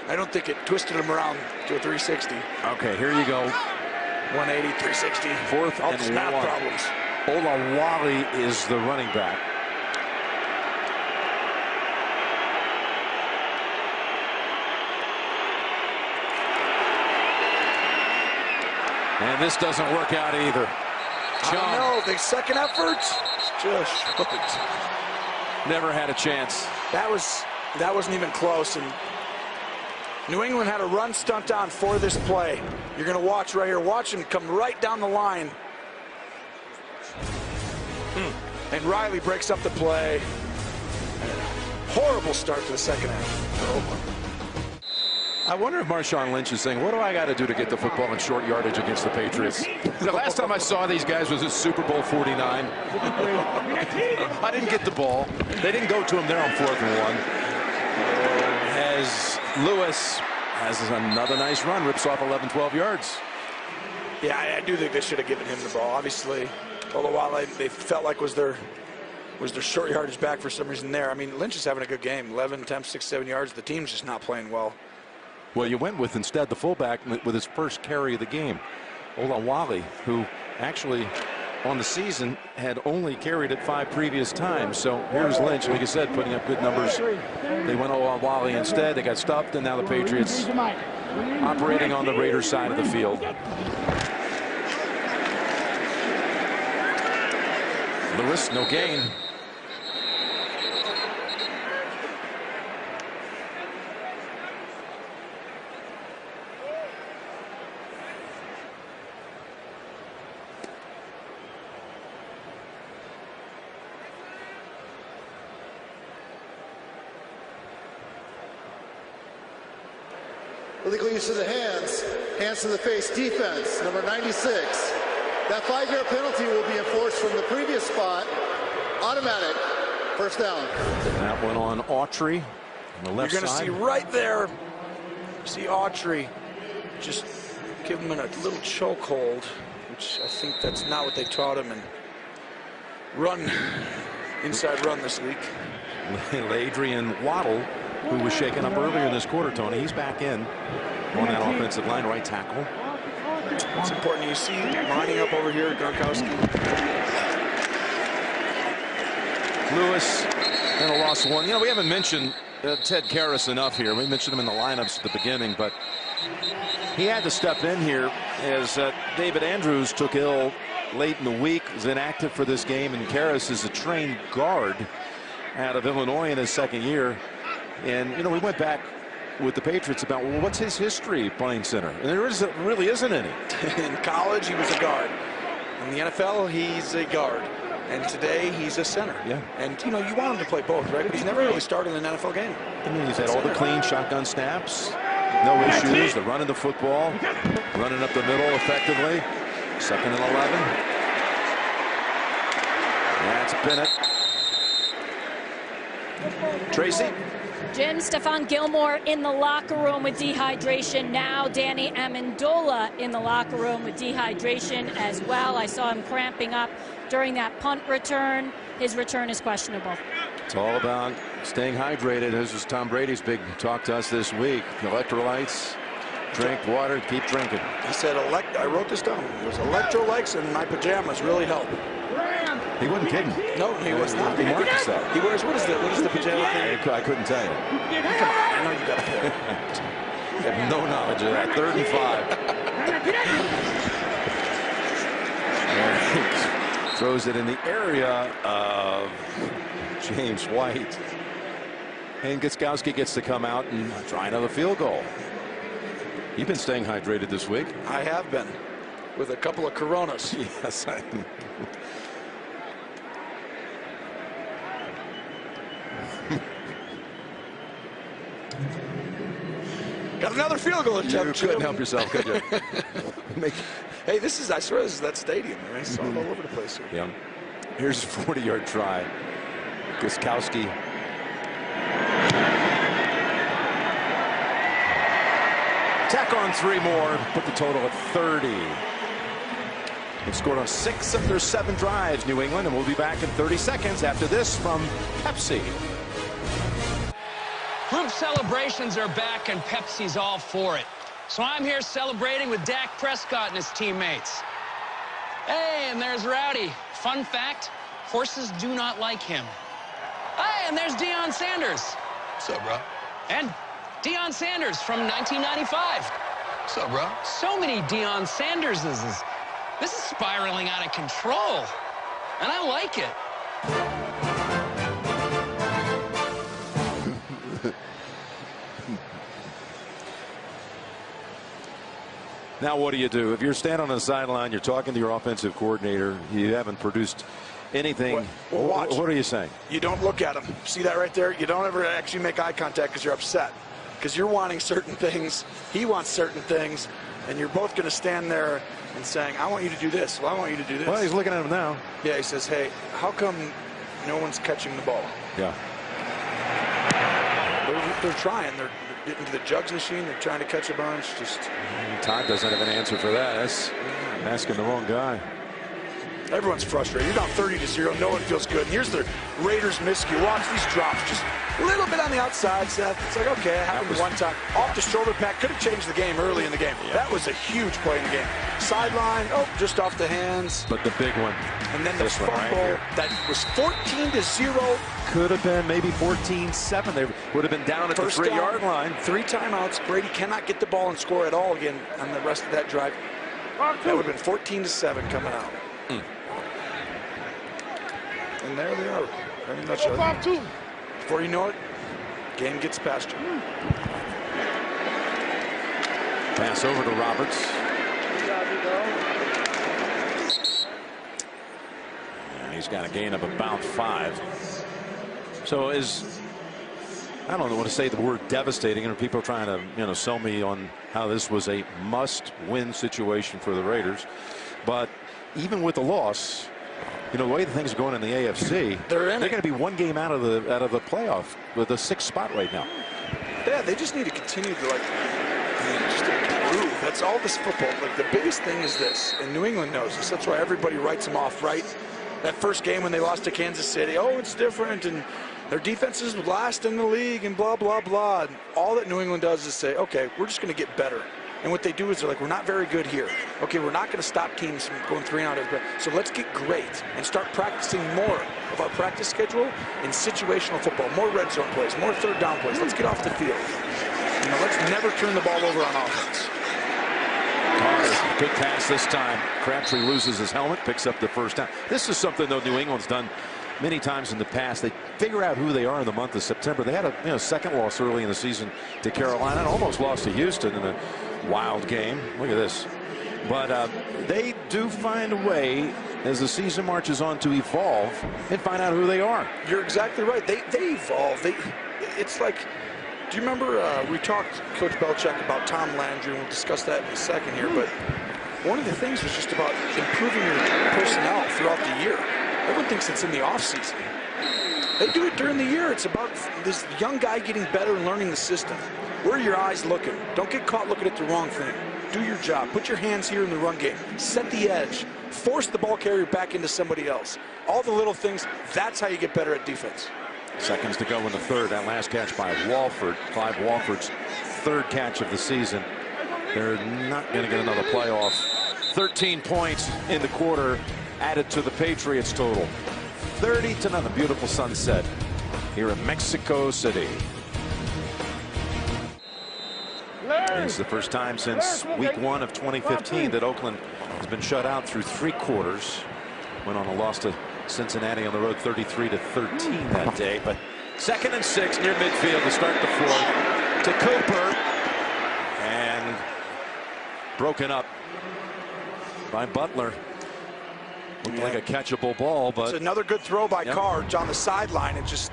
I don't think it twisted him around to a 360. Okay, here you go. 180, 360. Fourth all and the snap one. problems. Olawale is the running back. And this doesn't work out either. I don't know. The second effort just never had a chance. That wasn't even close. And New England had a run stunt on for this play. You're going to watch right here. Watch him come right down the line. And Riley breaks up the play. Horrible start to the second half. I wonder if Marshawn Lynch is saying, what do I got to do to get the football in short yardage against the Patriots? The last time I saw these guys was at Super Bowl 49. I didn't get the ball. They didn't go to him there on 4th and 1. As Lewis has another nice run, rips off 11, 12 yards. Yeah, I do think they should have given him the ball. Obviously, Olawale, they felt like was their short yardage back for some reason there. I mean, Lynch is having a good game. 11 attempts, 6, 7 yards. The team's just not playing well. Well, you went with instead the fullback with his first carry of the game, Olawale, who actually on the season had only carried it 5 previous times. So here's Lynch, like I said, putting up good numbers. They went Olawale instead. They got stopped, and now the Patriots operating on the Raiders side of the field. Lewis, no gain. Illegal use of the hands, hands to the face defense, number 96. That 5-yard penalty will be enforced from the previous spot. Automatic, first down. That one on Autry on the left side. You're going to see right there, see Autry just give him a little chokehold, which I think that's not what they taught him. And run, inside run this week. Adrian Waddle, who was shaken up earlier in this quarter, Tony, he's back in on that offensive line, right tackle. It's important. You see lining up over here, Gronkowski. Lewis and a loss of 1. You know, we haven't mentioned Ted Karras enough here. We mentioned him in the lineups at the beginning, but he had to step in here as David Andrews took ill late in the week, was inactive for this game, and Karras is a trained guard out of Illinois in his second year. And, you know, we went back with the Patriots about, well, what's his history playing center? And there really isn't any. In college, he was a guard. In the NFL, he's a guard. And today, he's a center. Yeah. And, you know, you want him to play both, right? But he's never really started in an NFL game. I mean, he's had all the clean shotgun snaps, no issues, the running the football, running up the middle effectively. 2nd and 11. That's Bennett. Tracy? Jim, Stephon Gilmore in the locker room with dehydration. Now Danny Amendola in the locker room with dehydration as well. I saw him cramping up during that punt return. His return is questionable. It's all about staying hydrated. This was Tom Brady's big talk to us this week. Electrolytes, drink water, keep drinking. He said, I wrote this down. It was electrolytes in my pajamas really help. He wasn't kidding. No, he was not. He markets that. He wears, what is the pajama thing? I couldn't tell you. Come on, I know you got to pay. I have no knowledge of that. 3rd and 5. Throws it in the area of James White. And Gostkowski gets to come out and try another field goal. You've been staying hydrated this week. I have been, with a couple of Coronas. Yes, Got another field goal attempt. You couldn't help yourself, could you? Hey, I swear this is that stadium. I saw it all over the place here. Yeah. Here's a 40-yard try. Gostkowski Tack on 3 more, put the total at 30. They've scored on 6 of their 7 drives, New England, and we'll be back in 30 seconds after this from Pepsi. Group celebrations are back, and Pepsi's all for it. So I'm here celebrating with Dak Prescott and his teammates. Hey, and there's Rowdy. Fun fact, horses do not like him. Hey, and there's Deion Sanders. What's up, bro? And Deion Sanders from 1995. What's up, bro? So many Deion Sanderses. This is spiraling out of control, and I like it. Now what do you do? If you're standing on the sideline, you're talking to your offensive coordinator, you haven't produced anything. Well, watch. What are you saying? You don't look at him. See that right there? You don't ever actually make eye contact because you're upset. Because you're wanting certain things, he wants certain things, and you're both going to stand there and saying, I want you to do this. Well, I want you to do this. Well, he's looking at him now. Yeah, he says, hey, how come no one's catching the ball? Yeah. They're trying. They're getting to the jugs machine. They're trying to catch a bunch. Just Todd doesn't have an answer for that. That's asking the wrong guy. Everyone's frustrated. You're down 30-0. No one feels good. And here's the Raiders miscue. Watch these drops. Just a little bit on the outside, Seth. It's like, okay, it happened one time. Off the shoulder pack. Could have changed the game early in the game. Yeah. That was a huge play in the game. Sideline. Oh, just off the hands. But the big one. And then the fumble. Right that was 14-0. Could have been maybe 14-7. They would have been down at First the 3-yard line. 3 timeouts. Brady cannot get the ball and score at all again on the rest of that drive. That would have been 14-7 coming out. And there they are. Very much before you know it, game gets past you. Pass over to Roberts. And he's got a gain of about 5. So I don't want to say the word devastating, and people are trying to sell me on how this was a must-win situation for the Raiders. But even with the loss, the way the things are going in the AFC, they're going to be 1 game out of the playoff with a 6th spot right now. Yeah, they just need to continue to just improve. That's all this football. Like, the biggest thing is this, and New England knows this. That's why everybody writes them off, right? That first game when they lost to Kansas City, oh, it's different, and their defense is last in the league, and blah, blah, blah. And all that New England does is say, okay, we're just going to get better. And what they do is they're like, we're not very good here. Okay, we're not going to stop teams from going 3-and-out. So let's get great and start practicing more of our practice schedule in situational football. More red zone plays, more 3rd down plays. Let's get off the field. Let's never turn the ball over on offense. Carter, good pass this time. Crabtree loses his helmet, picks up the first down. This is something, though, New England's done many times in the past. They figure out who they are in the month of September. They had a 2nd loss early in the season to Carolina and almost lost to Houston in a wild game. Look at this. But they do find a way as the season marches on to evolve and find out who they are. You're exactly right. They evolve. It's like, do you remember we talked, Coach Belichick, about Tom Landry, and we'll discuss that in a second here, but one of the things was just about improving your personnel throughout the year. Everyone thinks it's in the offseason. They do it during the year. It's about this young guy getting better and learning the system. Where are your eyes looking? Don't get caught looking at the wrong thing. Do your job. Put your hands here in the run game. Set the edge. Force the ball carrier back into somebody else. All the little things, that's how you get better at defense. Seconds to go in the 3rd. That last catch by Walford. Clive Walford's 3rd catch of the season. They're not going to get another playoff. 13 points in the quarter added to the Patriots total. 30-0. Beautiful sunset here in Mexico City. It's the first time since week 1 of 2015 that Oakland has been shut out through 3 quarters. Went on a loss to Cincinnati on the road 33-13 that day. But 2nd and 6 near midfield to start the 4th to Cooper. And broken up by Butler. Looked like a catchable ball, but it's another good throw by Carr on the sideline. It just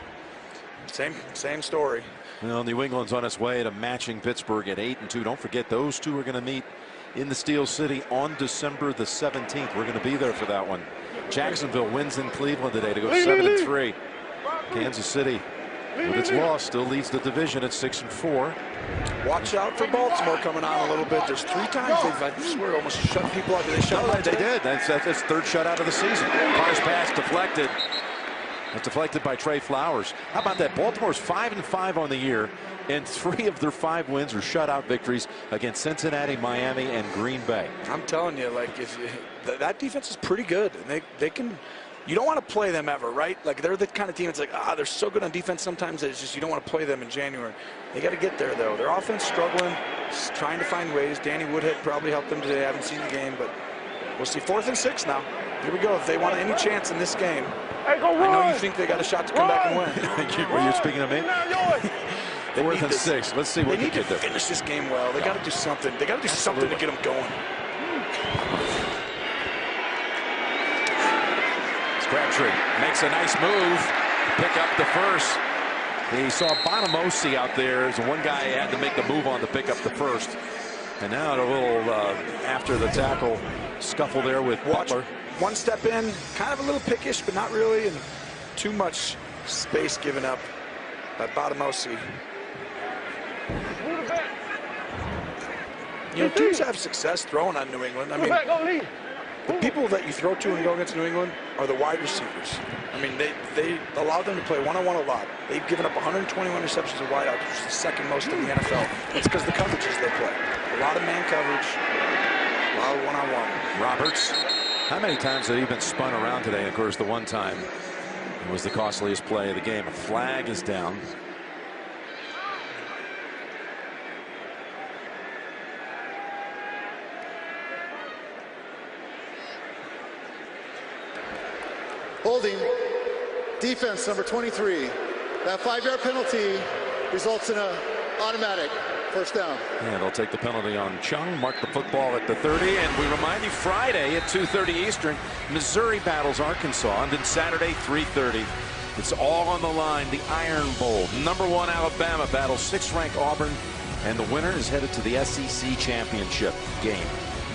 same story. New England's on its way to matching Pittsburgh at 8-2. Don't forget, those two are going to meet in the Steel City on December the 17th. We're going to be there for that one. Jacksonville wins in Cleveland today to go 7-3. Kansas City with its loss, still leads the division at 6-4. Watch out for Baltimore coming on a little bit. There's 3 times they've, I swear, almost shut people out. Did they shut out? They did. That's third shutout of the season. Carr's pass deflected. It's deflected by Trey Flowers. How about that? Baltimore's 5-5 on the year, and 3 of their 5 wins are shutout victories against Cincinnati, Miami, and Green Bay. I'm telling you, like, that defense is pretty good. And they can. You don't want to play them ever, right? Like, they're the kind of team that's like, they're so good on defense sometimes that it's just you don't want to play them in January. They got to get there, though. Their offense struggling, trying to find ways. Danny Woodhead probably helped them today. I haven't seen the game, but we'll see. 4th and 6 now. Here we go. If they want any chance in this game, I know you think they got a shot to come back and win. Were you speaking to me? 4th and 6. Let's see what they can do. Finish this game well. They got to do something. They got to do something to get them going. Crabtree makes a nice move, pick up the first. He saw Bonamosi out there as one guy had to make the move on to pick up the first. And now a little after the tackle scuffle there with Butler. One step in, kind of a little pickish, but not really, and too much space given up by Bonamosi. You know, teams have success throwing on New England. I mean, the people that you throw to when you go against New England are the wide receivers. I mean, they allow them to play one-on-one a lot. They've given up 121 receptions of wideout, which is the 2nd most in the NFL. It's because the coverages they play. A lot of man coverage, a lot of one-on-one. Roberts, how many times have he been spun around today? And of course, the one time was the costliest play of the game. A flag is down. Holding, defense number 23. That 5-yard penalty results in an automatic first down. Yeah, they'll take the penalty on Chung, mark the football at the 30, and we remind you Friday at 2:30 Eastern, Missouri battles Arkansas, and then Saturday 3:30. It's all on the line, the Iron Bowl. #1 Alabama battles 6th-ranked Auburn, and the winner is headed to the SEC championship game.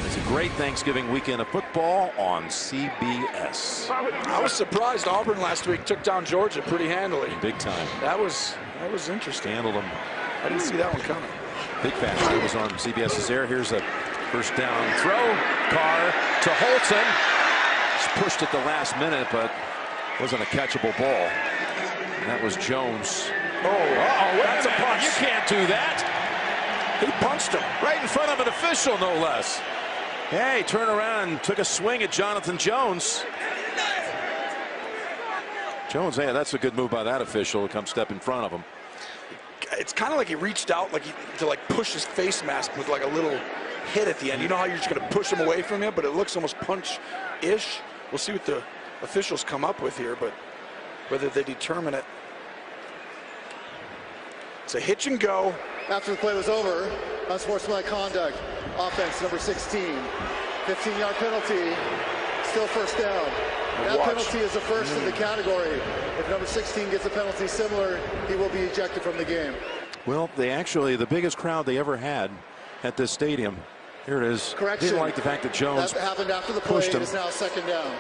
It's a great Thanksgiving weekend of football on CBS. I was surprised Auburn last week took down Georgia pretty handily. Big time. That was interesting. Handled them. I didn't see that one coming. Big fast. It was on CBS's air. Here's a first down throw. Carr to Holton. Just pushed at the last minute, but wasn't a catchable ball. And that was Jones. That's a punch. You can't do that. He punched him right in front of an official, no less. Hey, turn around and took a swing at Jonathan Jones. Jones, hey, that's a good move by that official to come step in front of him. It's kind of like he reached out to push his face mask with like a little hit at the end. You know how you're just going to push him away from you, but it looks almost punch-ish. We'll see what the officials come up with here, but whether they determine it. It's a hitch and go. After the play was over, unsportsmanlike conduct, offense number 16, 15-yard penalty, still first down. That penalty is the first in the category. If number 16 gets a penalty similar, he will be ejected from the game. Well, they actually, the biggest crowd they ever had at this stadium. Here it is. Correction. Didn't like the fact that Jones that happened after the play. It is now 2nd down.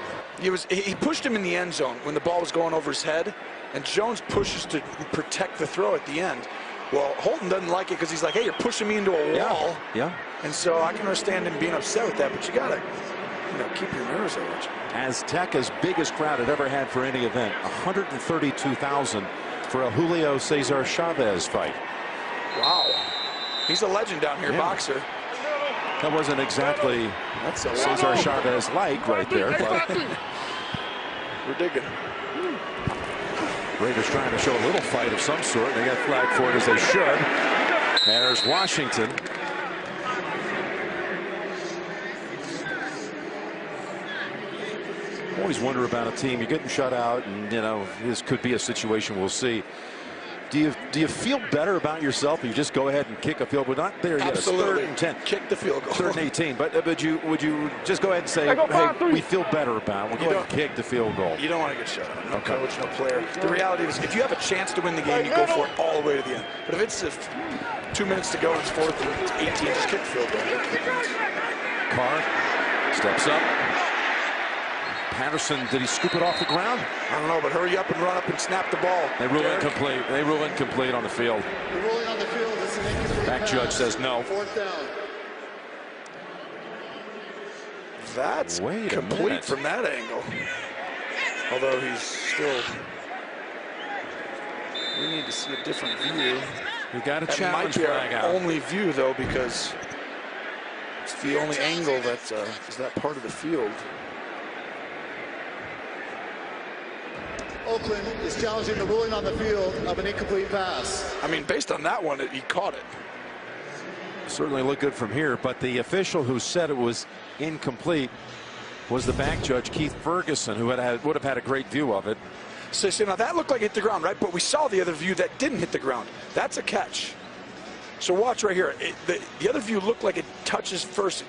He pushed him in the end zone when the ball was going over his head, and Jones pushes to protect the throw at the end. Well, Holton doesn't like it because he's like, hey, you're pushing me into a wall. Yeah. And so I can understand him being upset with that, but you got to keep your nerves at watch. Azteca's biggest crowd it ever had for any event, 132,000 for a Julio Cesar Chavez fight. Wow. He's a legend down here, boxer. That wasn't exactly Cesar Chavez-like right there, but we're digging. Raiders trying to show a little fight of some sort. They got flagged for it as they should. And there's Washington. Always wonder about a team. You're getting shut out, and this could be a situation we'll see. Do you feel better about yourself? You just go ahead and kick a field goal. We're not there yet. Absolutely. It's 3rd and 10. Kick the field goal. 3rd and 18. But would you just go ahead and say, hey, we feel better about it. We'll go ahead and kick the field goal. You don't want to get shut out. No coach, no player. The reality is, if you have a chance to win the game, you go for it all the way to the end. But if it's 2 minutes to go and it's 4th and 18, just kick the field goal. Carr steps up. Patterson, did he scoop it off the ground? I don't know, but hurry up and run up and snap the ball. They rule incomplete. They rule incomplete on the field. The ruling on the field is an incomplete Back pass. judge says no. 4th down. That's complete from that angle. Although he's still... We need to see a different view. We got a That challenge might be flag our out. only view, though, because it's the only angle that is that part of the field. Oakland is challenging the ruling on the field of an incomplete pass. I mean, based on that one, he caught it. Certainly looked good from here, but the official who said it was incomplete was the back judge, Keith Ferguson, who would have had a great view of it. So now that looked like it hit the ground, right? But we saw the other view that didn't hit the ground. That's a catch. So watch right here. The other view looked like it touches first.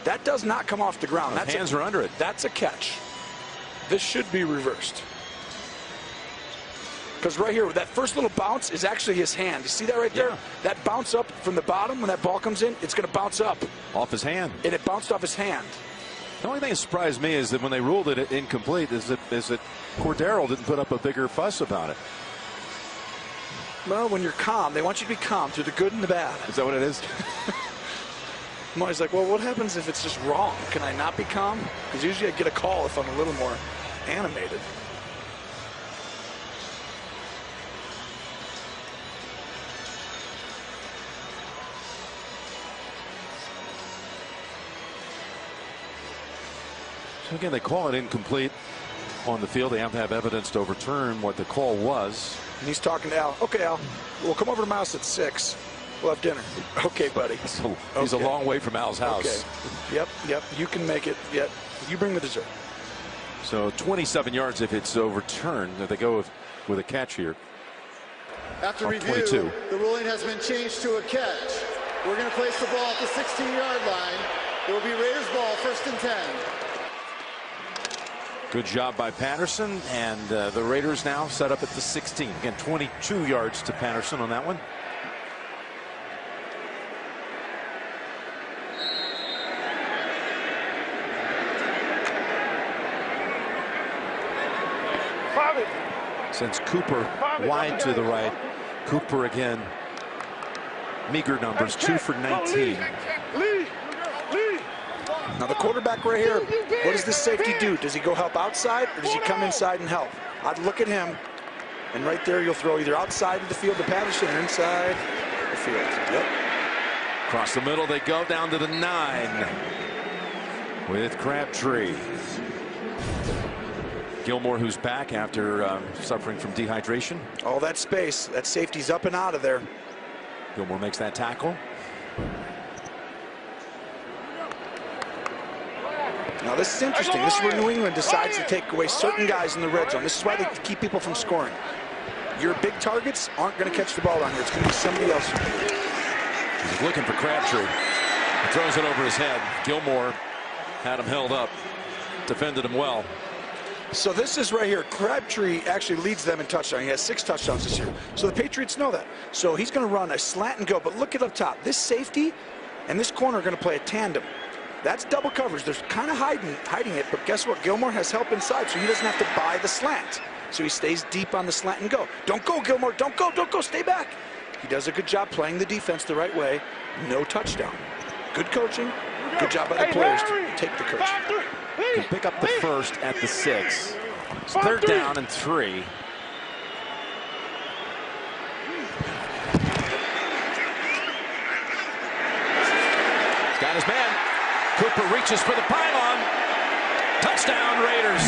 That does not come off the ground. His hands are under it. That's a catch. This should be reversed. Because right here, that first little bounce is actually his hand. You see that right there? Yeah. That bounce up from the bottom, when that ball comes in, it's going to bounce up. Off his hand. And it bounced off his hand. The only thing that surprised me is that when they ruled it incomplete is that Cordero didn't put up a bigger fuss about it. Well, when you're calm, they want you to be calm through the good and the bad. Is that what it is? I'm always like, well, what happens if it's just wrong? Can I not be calm? Because usually I get a call if I'm a little more animated. So again, they call it incomplete on the field. They have to have evidence to overturn what the call was. And he's talking to Al. Okay, Al, we'll come over to my house at 6. We'll have dinner. Okay, buddy. So he's a long way from Al's house. Okay. Yep. You can make it. Yep. You bring the dessert. So 27 yards if it's overturned. If they go with a catch here. After review, 22. the ruling has been changed to a catch. We're going to place the ball at the 16-yard line. It will be Raiders ball, 1st and 10. Good job by Patterson, and the Raiders now set up at the 16. Again, 22 yards to Patterson on that one. Sends Cooper wide to the right. Cooper again, meager numbers, 2 for 19. Now the quarterback right here, what does this safety do? Does he go help outside, or does he come inside and help? I'd look at him, and right there you'll throw either outside of the field to Patterson or inside the field. Yep. Across the middle they go down to the 9 with Crabtree. Gilmore, who's back after suffering from dehydration. All that space, that safety's up and out of there. Gilmore makes that tackle. Now this is interesting. This is where New England decides to take away certain guys in the red zone. This is why they keep people from scoring. Your big targets aren't going to catch the ball down here. It's going to be somebody else. He's looking for Crabtree. He throws it over his head. Gilmore had him held up, defended him well. So this is right here. Crabtree actually leads them in touchdown. He has 6 touchdowns this year. So the Patriots know that. So he's going to run a slant and go. But look at up top. This safety and this corner are going to play a tandem. That's double coverage. They're kind of hiding it. But guess what? Gilmore has help inside, so he doesn't have to buy the slant. So he stays deep on the slant and go. Don't go, Gilmore. Don't go. Don't go. Stay back. He does a good job playing the defense the right way. No touchdown. Good coaching. Good job by the players to take the coaching. Can pick up the first at the 6. It's 3rd down and 3. He's got his man. Cooper reaches for the pylon. Touchdown, Raiders.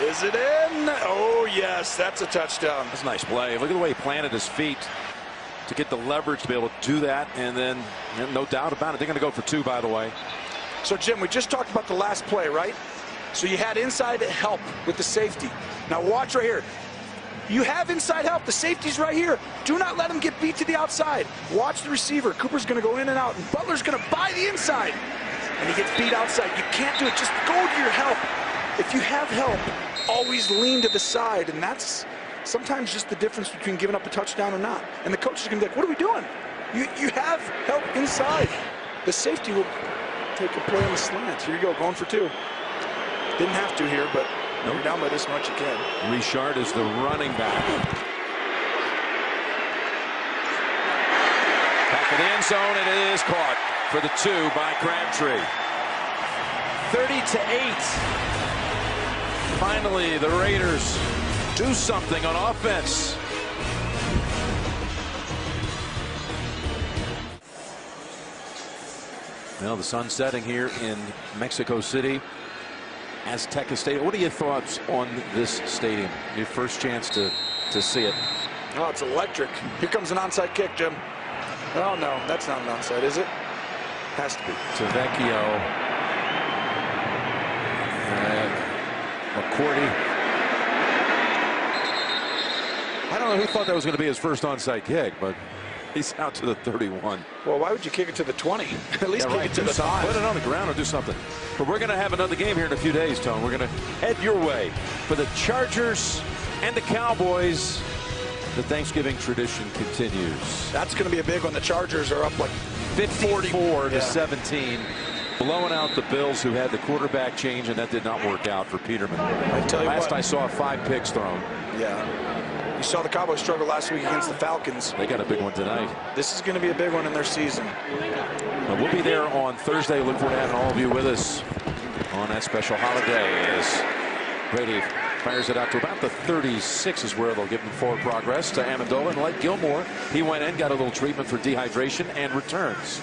Is it in? Oh, yes, that's a touchdown. That's a nice play. Look at the way he planted his feet to get the leverage to be able to do that. And then, no doubt about it, they're going to go for 2, by the way. So, Jim, we just talked about the last play, right? So you had inside help with the safety. Now watch right here. You have inside help. The safety's right here. Do not let him get beat to the outside. Watch the receiver. Cooper's going to go in and out, and Butler's going to buy the inside. And he gets beat outside. You can't do it. Just go to your help. If you have help, always lean to the side, and that's sometimes just the difference between giving up a touchdown or not. And the coach is going to be like, what are we doing? You have help inside. The safety will take a play on the slant. Here you go, going for 2. Didn't have to here, but you're down by this much, you can. Richard is the running back. Back in the end zone, and it is caught for the 2 by Crabtree. 30-8. Finally, the Raiders do something on offense. Well, the sun's setting here in Mexico City. Azteca Stadium. What are your thoughts on this stadium? Your first chance to see it. Oh, it's electric. Here comes an onside kick, Jim. Oh, no, that's not an onside, is it? Has to be. Tavecchio. McCourty. I don't know who thought that was going to be his first onside kick, but he's out to the 31. Well, why would you kick it to the 20? At least kick it to the 5. Put it on the ground or do something. But we're going to have another game here in a few days, Tone. We're going to head your way for the Chargers and the Cowboys. The Thanksgiving tradition continues. That's going to be a big one. The Chargers are up like 54 to 17. Blowing out the Bills, who had the quarterback change, and that did not work out for Peterman. I tell you Last what, I saw 5 picks thrown. Yeah. You saw the Cowboys struggle last week against the Falcons. They got a big one tonight. This is going to be a big one in their season. But we'll be there on Thursday. Look forward to having all of you with us on that special holiday as Brady fires it out to about the 36 is where they'll give him forward progress to Amendola. And like Gilmore, he went in, got a little treatment for dehydration, and returns.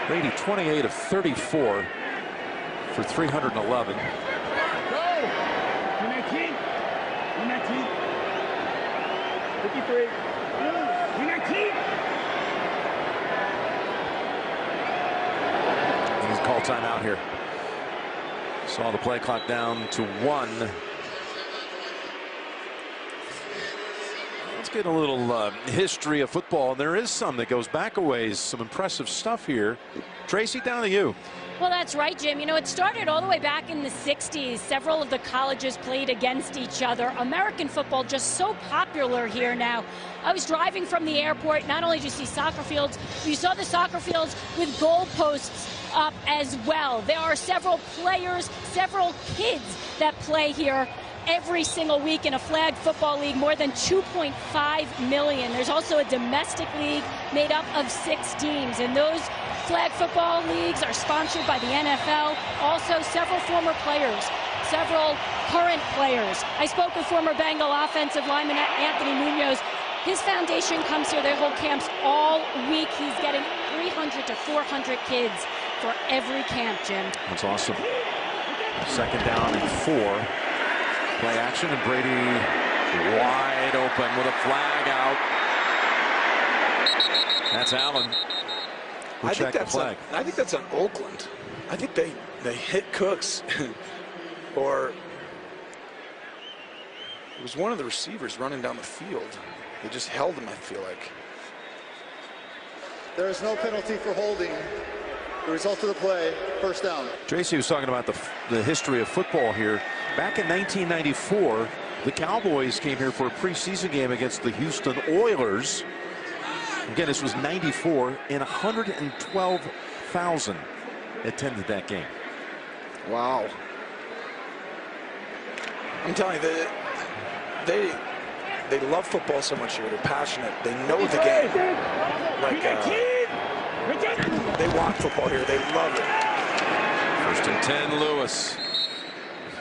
Brady 28 of 34 for 311. Go! 19. 19. 53. 19. He's called timeout here. Saw the play clock down to 1. Let's get a little history of football. And there is some that goes back a ways. Some impressive stuff here. Tracy, down to you. Well, that's right, Jim. You know, it started all the way back in the 60s. Several of the colleges played against each other. American football just so popular here now. I was driving from the airport. Not only did you see soccer fields, you saw the soccer fields with goalposts up as well. There are several players, several kids that play here every single week in a flag football league, more than 2.5 million. There's also a domestic league made up of 6 teams, and those flag football leagues are sponsored by the NFL. Also, several former players, several current players. I spoke with former Bengal offensive lineman Anthony Munoz. His foundation comes here. They hold camps all week. He's getting 300 to 400 kids for every camp, Jim. That's awesome. 2nd down and 4. Play action, and Brady wide open with a flag out. That's Allen. I think that's on Oakland. I think they hit Cooks, or it was one of the receivers running down the field. They just held him, I feel like. There is no penalty for holding. The result of the play, 1st down. Tracy was talking about the history of football here. Back in 1994, the Cowboys came here for a preseason game against the Houston Oilers. Again, this was 94, and 112,000 attended that game. Wow. I'm telling you, they love football so much here. They're passionate. They know the game. Like, they want football here. They love it. 1st and 10, Lewis.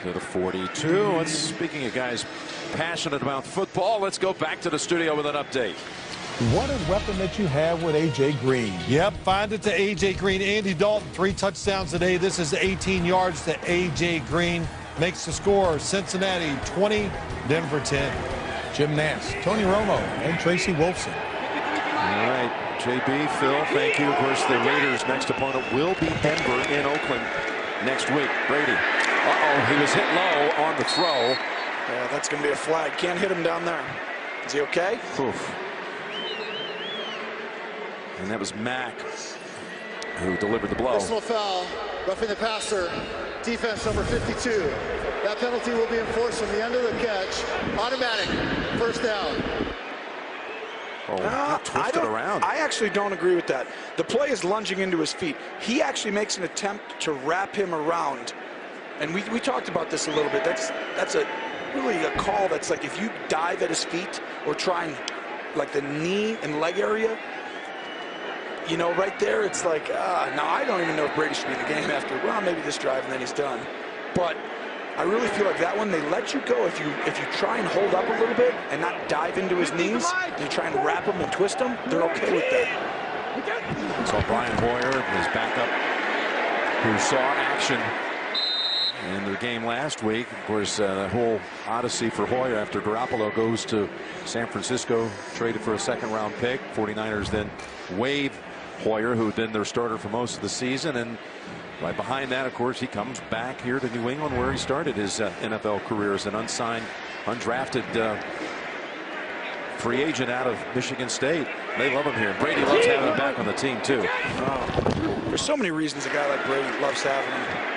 To the 42. Speaking of guys passionate about football, let's go back to the studio with an update. What a weapon that you have with A.J. Green. Yep, find it to A.J. Green. Andy Dalton, 3 touchdowns today. This is 18 yards to A.J. Green. Makes the score Cincinnati 20, Denver 10. Jim Nance, Tony Romo, and Tracy Wolfson. All right, JB, Phil, thank you. Of course, the Raiders' next opponent will be Denver in Oakland next week. Brady. Uh-oh, he was hit low on the throw. Yeah, that's going to be a flag. Can't hit him down there. Is he okay? Oof. And that was Mack who delivered the blow. Personal foul, roughing the passer, defense number 52. That penalty will be enforced from the end of the catch. Automatic, first down. Oh, twisted around. I actually don't agree with that. The play is lunging into his feet. He actually makes an attempt to wrap him around. And we talked about this a little bit. That's really a call that's like if you dive at his feet or try and like the knee and leg area, you know, right there, it's like, now I don't even know if Brady should be in the game after, well, maybe this drive and then he's done. But I really feel like that one, they let you go if you try and hold up a little bit and not dive into his knees, you try and wrap him and twist him, they're okay with that. So Brian Hoyer, his backup, who saw action in their game last week. Of course, the whole odyssey for Hoyer after Garoppolo goes to San Francisco, traded for a second-round pick. 49ers then waive Hoyer, who had been their starter for most of the season. And right behind that, of course, he comes back here to New England, where he started his NFL career as an unsigned, undrafted free agent out of Michigan State. They love him here. Brady loves having him back on the team, too. There's so many reasons a guy like Brady loves having him.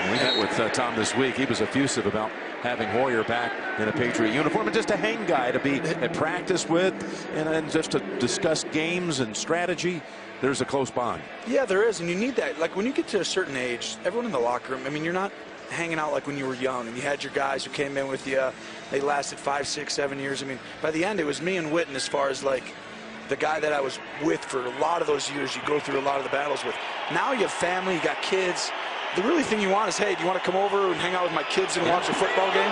We met with Tom this week. He was effusive about having Hoyer back in a Patriot uniform and just a hang guy to be at practice with and just to discuss games and strategy. There's a close bond. Yeah, there is, and you need that. Like when you get to a certain age, everyone in the locker room, I mean, you're not hanging out like when you were young and you had your guys who came in with you. They lasted 5, 6, 7 years. I mean, by the end, it was me and Witten as far as like the guy that I was with for a lot of those years. You go through a lot of the battles with. Now you have family, you got kids. The really thing you want is, hey, do you want to come over and hang out with my kids and watch a football game?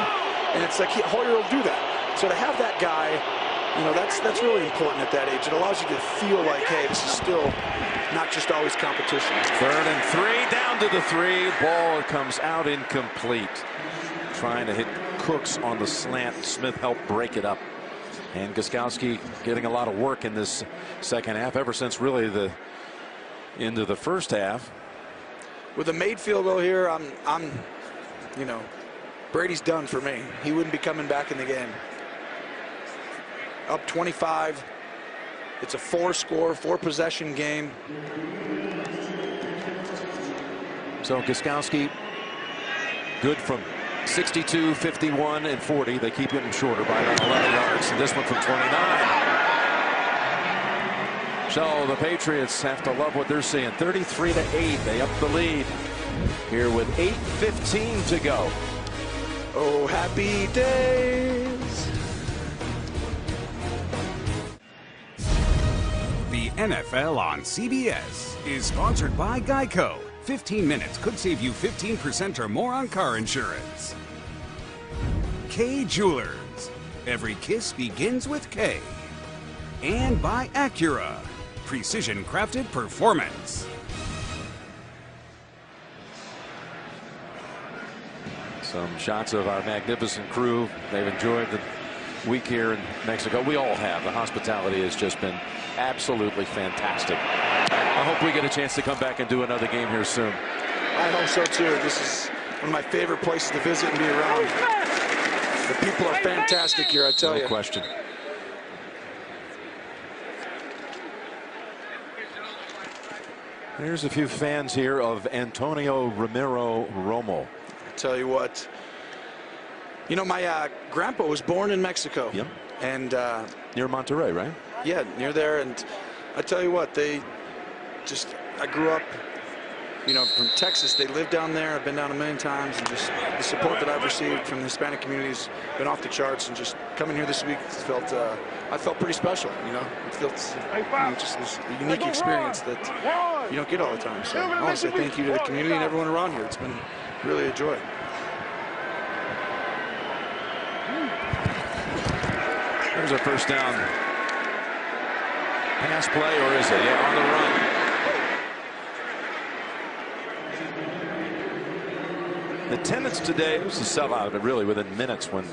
And it's like, Hoyer will do that. So to have that guy, you know, that's really important at that age. It allows you to feel like, hey, this is still not just always competition. 3rd and 3, down to the 3. Ball comes out incomplete. Trying to hit Cooks on the slant. Smith helped break it up. And Gostkowski getting a lot of work in this second half, ever since really the into the first half. With a made field goal here, I'm, you know, Brady's done for me. He wouldn't be coming back in the game. Up 25. It's a 4-score, 4-possession game. So Gostkowski good from 62, 51, and 40. They keep getting shorter by about 11 yards. And this one from 29. So the Patriots have to love what they're seeing. 33-8. They up the lead here with 8:15 to go. Oh, happy days. The NFL on CBS is sponsored by Geico. 15 minutes could save you 15% or more on car insurance. K Jewelers. Every kiss begins with K. And by Acura. Precision crafted performance. Some shots of our magnificent crew. They've enjoyed the week here in Mexico. We all have. The hospitality has just been absolutely fantastic. I hope we get a chance to come back and do another game here soon. I hope so too. This is one of my favorite places to visit and be around. The people are fantastic here, I tell you. No question. There's a few fans here of Antonio Romero Romo. I tell you what, you know, my grandpa was born in Mexico. Yep. And near Monterrey, right? Yeah, near there. And I tell you what, I grew up, you know, from Texas. They live down there. I've been down a million times, and just the support that I've received from the Hispanic community has been off the charts. And just coming here this week, I felt pretty special. You know, it felt just this unique experience that you don't get all the time. So I want to say thank you to the community and everyone around here. It's been really a joy. There's a first down. Pass play, or is it? Yeah, on the run. The attendance today, it was a sellout, really, within minutes when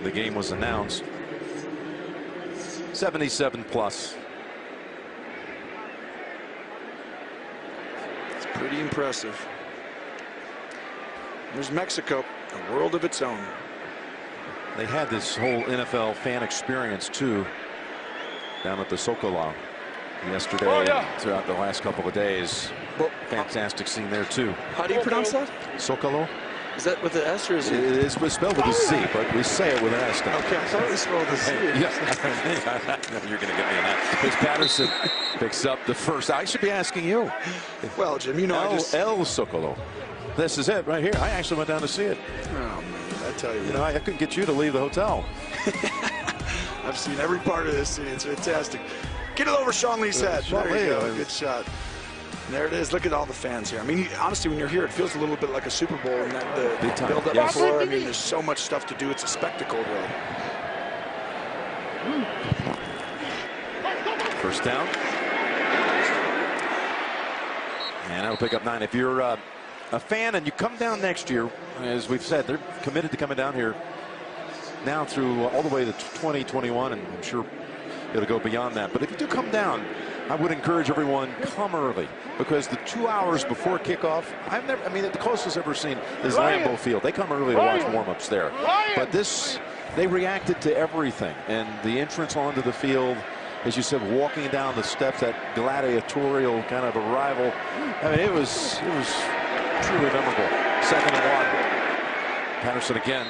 the game was announced. 77 plus. It's pretty impressive. There's Mexico, a world of its own. They had this whole NFL fan experience too down at the Sokolow yesterday and throughout the last couple of days. Fantastic scene there too. How do you pronounce that? Sokolow. Is that with the S or is it? It's spelled with a Z, but we say it with an S now. Okay, I thought it was spelled with a Z. You're going to get me on that. Because Patterson picks up the first. I should be asking you. Well, Jim, you know, El Sokolow. This is it right here. I actually went down to see it. Oh man, I tell you. You know, I couldn't get you to leave the hotel. I've seen every part of this scene. It's fantastic. Get it over Sean Lee's head. There you go. Good shot. And there it is. Look at all the fans here. I mean, honestly, when you're here, it feels a little bit like a Super Bowl. And the build-up before. I mean, there's so much stuff to do. It's a spectacle, really. First down. And that'll pick up 9. If you're a fan and you come down next year, as we've said, they're committed to coming down here now through all the way to 2021, and I'm sure it'll go beyond that. But if you do come down, I would encourage everyone, come early, because the 2 hours before kickoff, I mean, the closest I've ever seen is Lambeau Field. They come early to watch warm-ups there. But this, they reacted to everything. And the entrance onto the field, as you said, walking down the steps, that gladiatorial kind of arrival. I mean, it was truly memorable. 2nd and 1. Patterson again.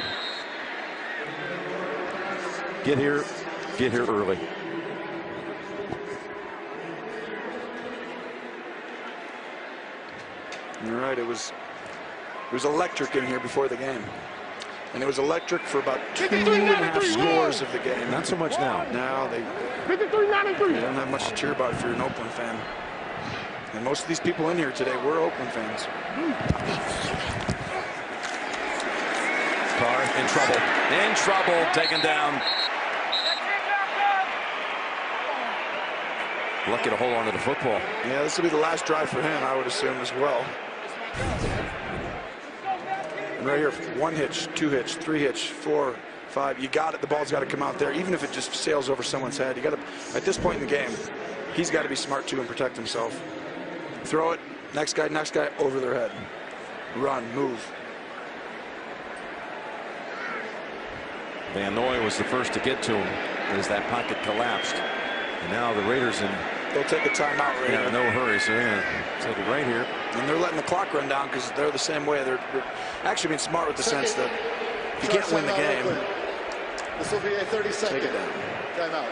Get here early. You're right. It was electric in here before the game, and it was electric for about 2.5 scores of the game. Not so much now. Now they don't have much to cheer about if you're an Oakland fan. And most of these people in here today were Oakland fans. Carr in trouble. In trouble. Taken down. Lucky to hold on to the football. Yeah, this will be the last drive for him, I would assume, as well. And right here, 1 hitch, 2 hitch, 3 hitch, 4, 5. You got it. The ball's got to come out there, even if it just sails over someone's head. You got to. At this point in the game, he's got to be smart too and protect himself. Throw it. Next guy, over their head. Run, move. Van Noy was the first to get to him as that pocket collapsed. And now the Raiders they'll take a timeout right here. No hurry, so they're going to take it right here. And they're letting the clock run down because they're the same way. They're actually being smart with the sense that you can't win the game. This will be a 30-second timeout.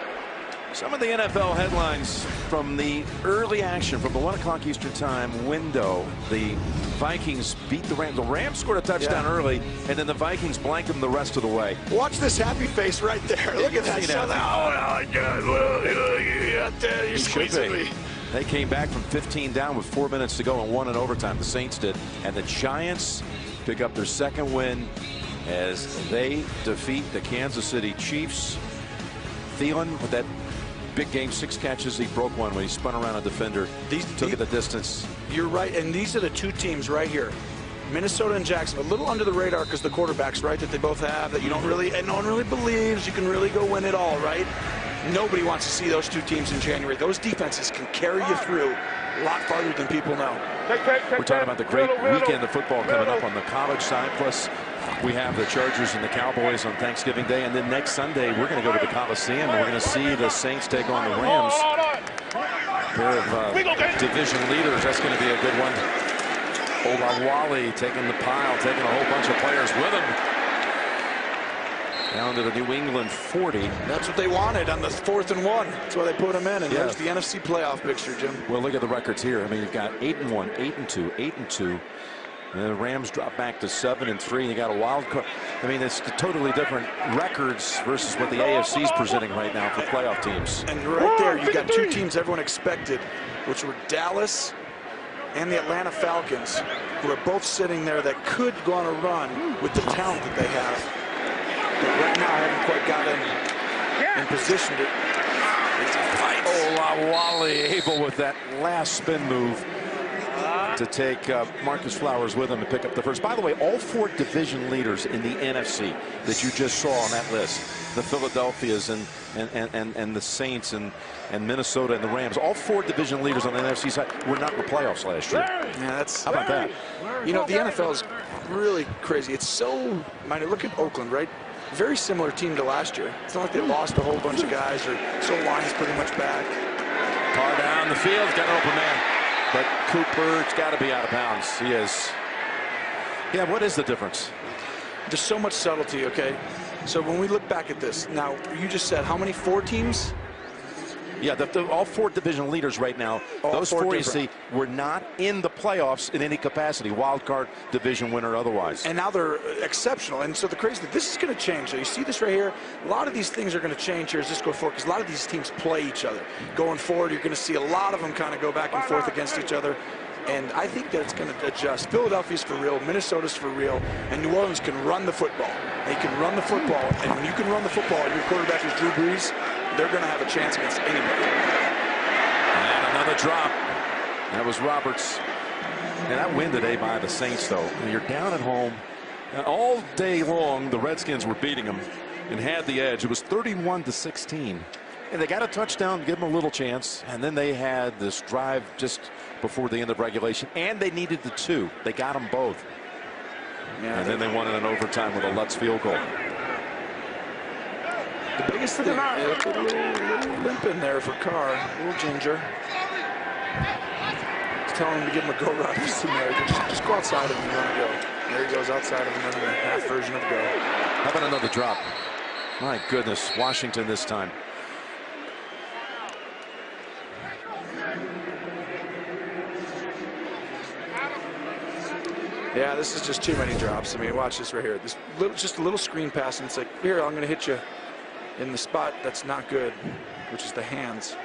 Some of the NFL headlines from the early action from the 1 o'clock Eastern time window. The Vikings beat the Rams. The Rams scored a touchdown early, and then the Vikings blanked them the rest of the way. Watch this happy face right there. Look at that. You're squeezing me. They came back from 15 down with 4 minutes to go and won in overtime. The Saints did. And the Giants pick up their 2nd win as they defeat the Kansas City Chiefs. Thielen with that big game, 6 catches. He broke one when he spun around a defender. Took it the distance. You're right. And these are the 2 teams right here. Minnesota and Jackson, a little under the radar because the quarterbacks, right, that they both have, that you don't really, and no one really believes you can really go win it all, right? Nobody wants to see those 2 teams in January. Those defenses can carry you through a lot farther than people know. We're talking about the great weekend of football coming up on the college side. Plus, we have the Chargers and the Cowboys on Thanksgiving Day. And then next Sunday, we're going to go to the Coliseum, and we're going to see the Saints take on the Rams. Pair of division leaders. That's going to be a good one. Olawale taking the pile, taking a whole bunch of players with him. Down to the New England 40. That's what they wanted on the 4th and 1. That's why they put him in. And there's the NFC playoff picture, Jim. Well, look at the records here. I mean, you've got 8-1, 8-2, 8-2. And the Rams drop back to 7-3. You got a wild card. I mean, it's totally different records versus what the AFC is presenting right now for playoff teams. And right there, you've got 2 teams everyone expected, which were Dallas and the Atlanta Falcons, who are both sitting there that could go on a run with the talent that they have. But right now, I haven't quite gotten in position to. Olawale able with that last spin move to take Marcus Flowers with him to pick up the first. By the way, all 4 division leaders in the NFC that you just saw on that list, the Philadelphias and the Saints and Minnesota and the Rams, all 4 division leaders on the NFC side were not in the playoffs last year. Yeah, that's. How about that? You know, the NFL is really crazy. It's so minor. Look at Oakland, right? very similar team to last year. It's not like they lost a whole bunch of guys, or so line's pretty much back. Carr down the field, got an open man. But Cooper's got to be out of bounds. He is. Yeah, what is the difference? There's so much subtlety, okay? So when we look back at this, now you just said how many? 4 teams? Yeah, all 4 division leaders right now, those 4 you see, were not in the playoffs in any capacity, wild card, division winner, otherwise. And now they're exceptional. And so the crazy thing, this is going to change. So you see this right here. A lot of these things are going to change here as this goes forward, because a lot of these teams play each other. Going forward, you're going to see a lot of them kind of go back and forth against each other. And I think that it's going to adjust. Philadelphia's for real, Minnesota's for real, and New Orleans can run the football. They can run the football, and when you can run the football and your quarterback is Drew Brees, they're going to have a chance against anybody. And another drop. That was Roberts. And that win today by the Saints, though. You're down at home. All day long, the Redskins were beating them and had the edge. It was 31-16. And they got a touchdown to give them a little chance. And then they had this drive just before the end of regulation. And they needed the 2. They got them both. Yeah, and then they won it in overtime with a Lutz field goal. The biggest thing, put a little limp in there for Carr, a little ginger. He's telling him to give him a go route. Just go outside of him and run a go. There he goes outside of him, running the half version of the go. How about another drop? My goodness, Washington this time. Yeah, this is just too many drops. I mean, watch this right here. This just a little screen pass, and it's like, here, I'm going to hit you in the spot that's not good, which is the hands.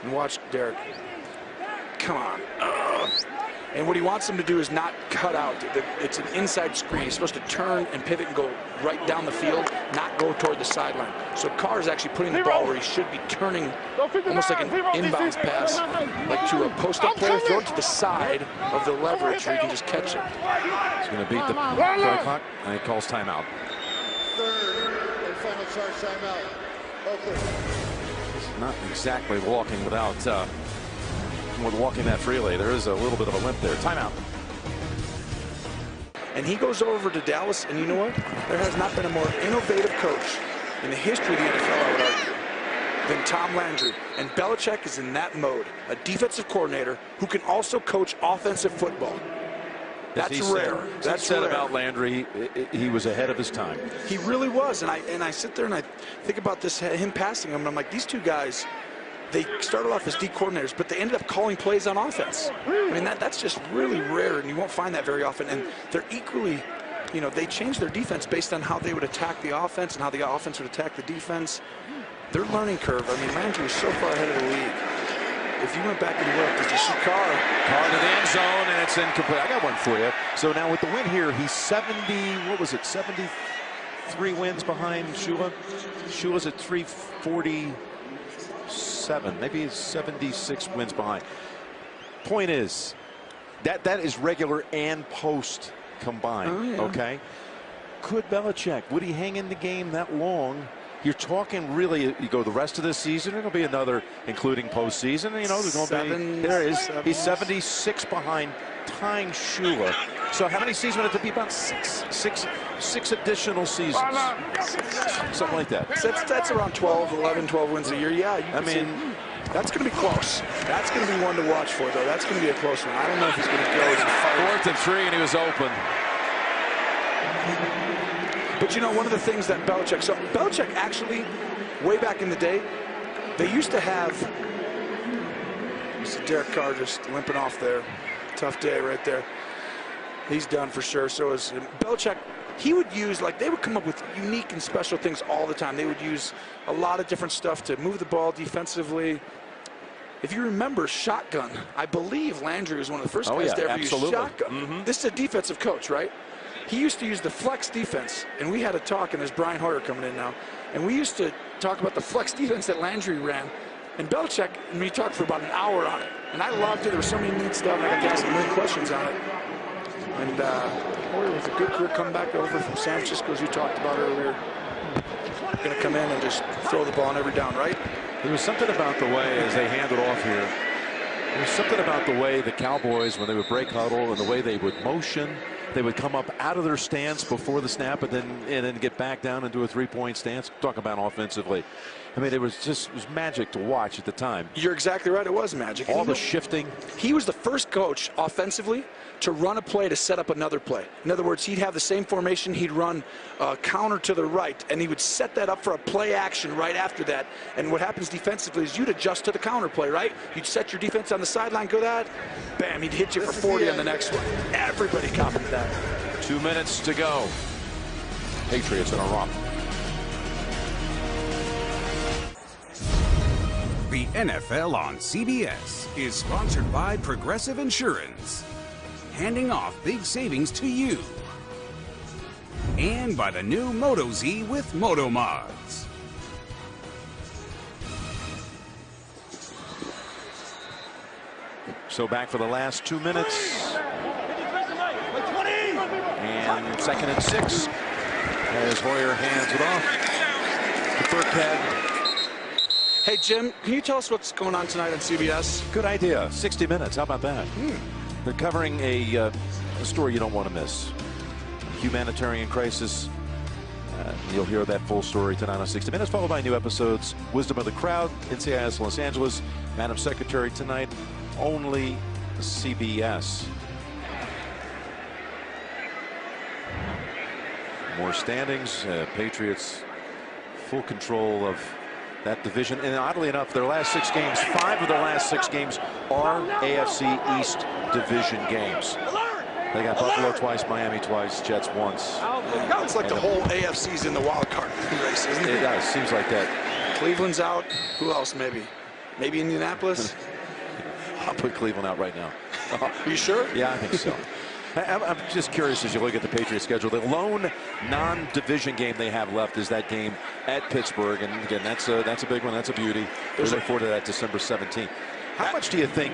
And watch Derek. Come on. And what he wants him to do is not cut out. It's an inside screen. He's supposed to turn and pivot and go right down the field, not go toward the sideline. So Carr is actually putting the ball where he should be turning, almost like an inbounds pass, like to a post-up player, throw it to the side of the leverage where you can just catch it. He's going to beat the play clock, and he calls timeout. Third and final charge timeout. Oakland. He's not exactly walking without walking that freely. There is a little bit of a limp there. Timeout. And he goes over to Dallas, and you know what? There has not been a more innovative coach in the history of the NFL, I would argue, than Tom Landry. And Belichick is in that mode, a defensive coordinator who can also coach offensive football. That's rare. That's said about Landry, he was ahead of his time. He really was. And I sit there and I think about this, him passing him, and I'm like, these two guys, they started off as D coordinators, but they ended up calling plays on offense. I mean, that's just really rare, and you won't find that very often. And they're equally, you know, they changed their defense based on how they would attack the offense and how the offense would attack the defense. Their learning curve, I mean, Landry was so far ahead of the league. If you went back and looked, did you see Carr to the end zone, and it's incomplete. I got one for you. So now with the win here, he's 73 wins behind Shula. Shula's at 347. Maybe he's 76 wins behind. Point is, that is regular and post combined. Oh, yeah. Okay. Could Belichick, would he hang in the game that long? You're talking really, you go the rest of this season, it'll be another, including postseason. You know, there's going to be, there is, he's 76 behind, tying Shula. So how many seasons would it be? About six additional seasons. Something like that. That's around 11, 12 wins a year. Yeah, I mean, that's going to be close. That's going to be one to watch for, though. That's going to be a close one. I don't know if he's going to go. 4th and 3, and he was open. But you know, one of the things that Belichick actually, way back in the day, they used to have, Derek Carr just limping off there. Tough day right there. He's done for sure. So is Belichick. He would use, like, they would come up with unique and special things all the time. They would use a lot of different stuff to move the ball defensively. If you remember shotgun, I believe Landry was one of the first guys to ever use shotgun. This is a defensive coach, right? He used to use the flex defense, and we had a talk, and there's Brian Hoyer coming in now, and we used to talk about the flex defense that Landry ran, and Belichick and me talked for about an hour on it, and I loved it. There was so many neat stuff, and I got to ask some million questions on it. And Hoyer with a good career coming back over from San Francisco, as you talked about earlier, going to come in and just throw the ball on every down, right? There was something about the way, as they hand it off here, there was something about the way the Cowboys, when they would break huddle and the way they would motion, they would come up out of their stance before the snap and then get back down and do a three-point stance. Talk about offensively. I mean, it was magic to watch at the time. You're exactly right. It was magic. All the shifting. He was the first coach offensively to run a play to set up another play. In other words, he'd have the same formation. He'd run a counter to the right, and he would set that up for a play action right after that. And what happens defensively is you'd adjust to the counter play, right? You'd set your defense on the sideline, go that, bam, he'd hit you for 40 on the next one. Everybody copied that. 2 minutes to go. Patriots in a romp. The NFL on CBS is sponsored by Progressive Insurance, handing off big savings to you. And by the new Moto Z with Moto Mods. So back for the last 2 minutes. And 2nd and 6 as Hoyer hands it off to Burkhead. Hey, Jim, can you tell us what's going on tonight on CBS? Good idea. 60 minutes. How about that? They're covering a story you don't want to miss. Humanitarian crisis. You'll hear that full story tonight on 60 Minutes, followed by new episodes. Wisdom of the Crowd, NCIS Los Angeles. Madam Secretary tonight, only CBS. More standings. Patriots full control of that division. And oddly enough, their last 6 games, 5 of their last 6 games are AFC East division games. They got Buffalo twice, Miami twice, Jets once. It's like the whole AFC's in the wild card race, isn't it? It does. Seems like that. Cleveland's out. Who else maybe? Maybe Indianapolis? I'll put Cleveland out right now. Are you sure? Yeah, I think so. I'm just curious as you look at the Patriots schedule. The lone non-division game they have left is that game at Pittsburgh, and again, that's a big one. That's a beauty. We look forward to that December 17th. How much do you think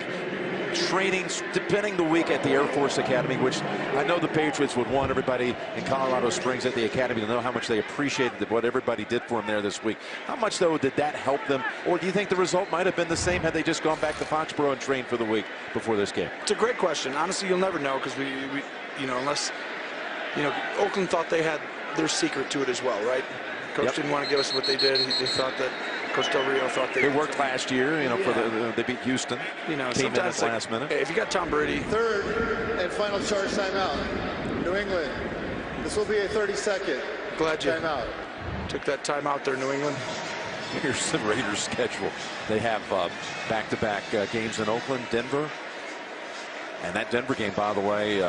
training, depending the week at the Air Force Academy, which I know the Patriots would want everybody in Colorado Springs at the Academy to know how much they appreciated what everybody did for them there this week. How much, though, did that help them? Or do you think the result might have been the same had they just gone back to Foxborough and trained for the week before this game? It's a great question. Honestly, you'll never know because we unless, Oakland thought they had their secret to it as well, right? Coach didn't want to give us what they did. They thought that Coach Del Rio thought they worked last year, for they beat Houston. Came in at the last minute. Hey, if you got Tom Brady. 3rd and final charge timeout. New England. This will be a 30-second timeout. Took that timeout there, New England. Here's the Raiders' schedule. They have back-to-back games in Oakland, Denver. And that Denver game, by the way,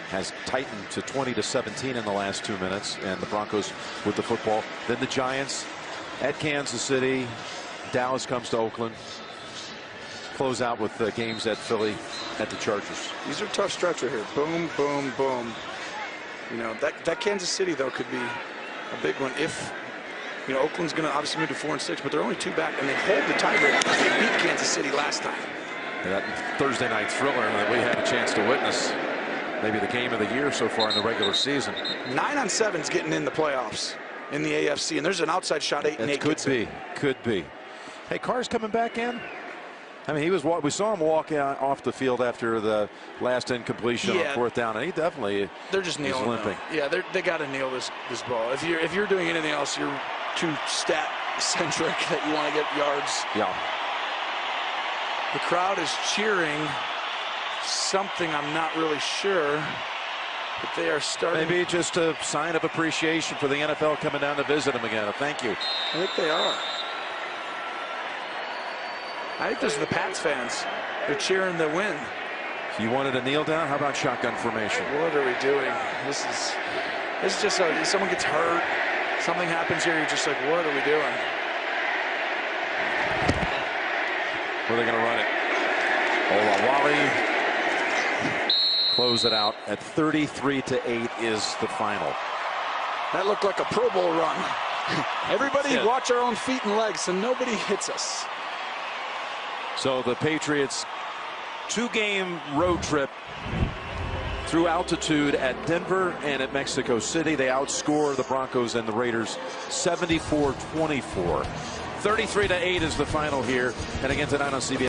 has tightened to 20-17 in the last 2 minutes. And the Broncos with the football. Then the Giants at Kansas City. Dallas comes to Oakland. Close out with games at Philly, at the Chargers. These are tough stretch right here. Boom, boom, boom. That Kansas City, though, could be a big one if, Oakland's going to obviously move to 4-6, but they're only 2 back, and they hold the tiebreaker because they beat Kansas City last time. And that Thursday night thriller that we had a chance to witness. Maybe the game of the year so far in the regular season. 9-7's getting in the playoffs in the AFC, and there's an outside shot 8-8. Could be. Hey, Carr's coming back in. I mean, we saw him walk out off the field after the last incompletion on 4th down, and he definitely they're just kneeling limping. Yeah, they got to kneel this ball. If you're doing anything else, you're too stat centric that you want to get yards. Yeah. The crowd is cheering something I'm not really sure, but they are starting. Maybe just a sign of appreciation for the NFL coming down to visit them again. Thank you. I think they are. I think this is the Pats fans. They're cheering the win. You wanted to kneel down? How about shotgun formation? What are we doing? This is just someone gets hurt. Something happens here. You're just like, what are we doing? Where are they going to run it? Olawale. Close it out at 33-8 is the final. That looked like a Pro Bowl run. Everybody watch our own feet and legs so nobody hits us. So the Patriots 2-game road trip through altitude at Denver and at Mexico City. They outscore the Broncos and the Raiders 74-24. 33-8 is the final here. And again tonight on CBS.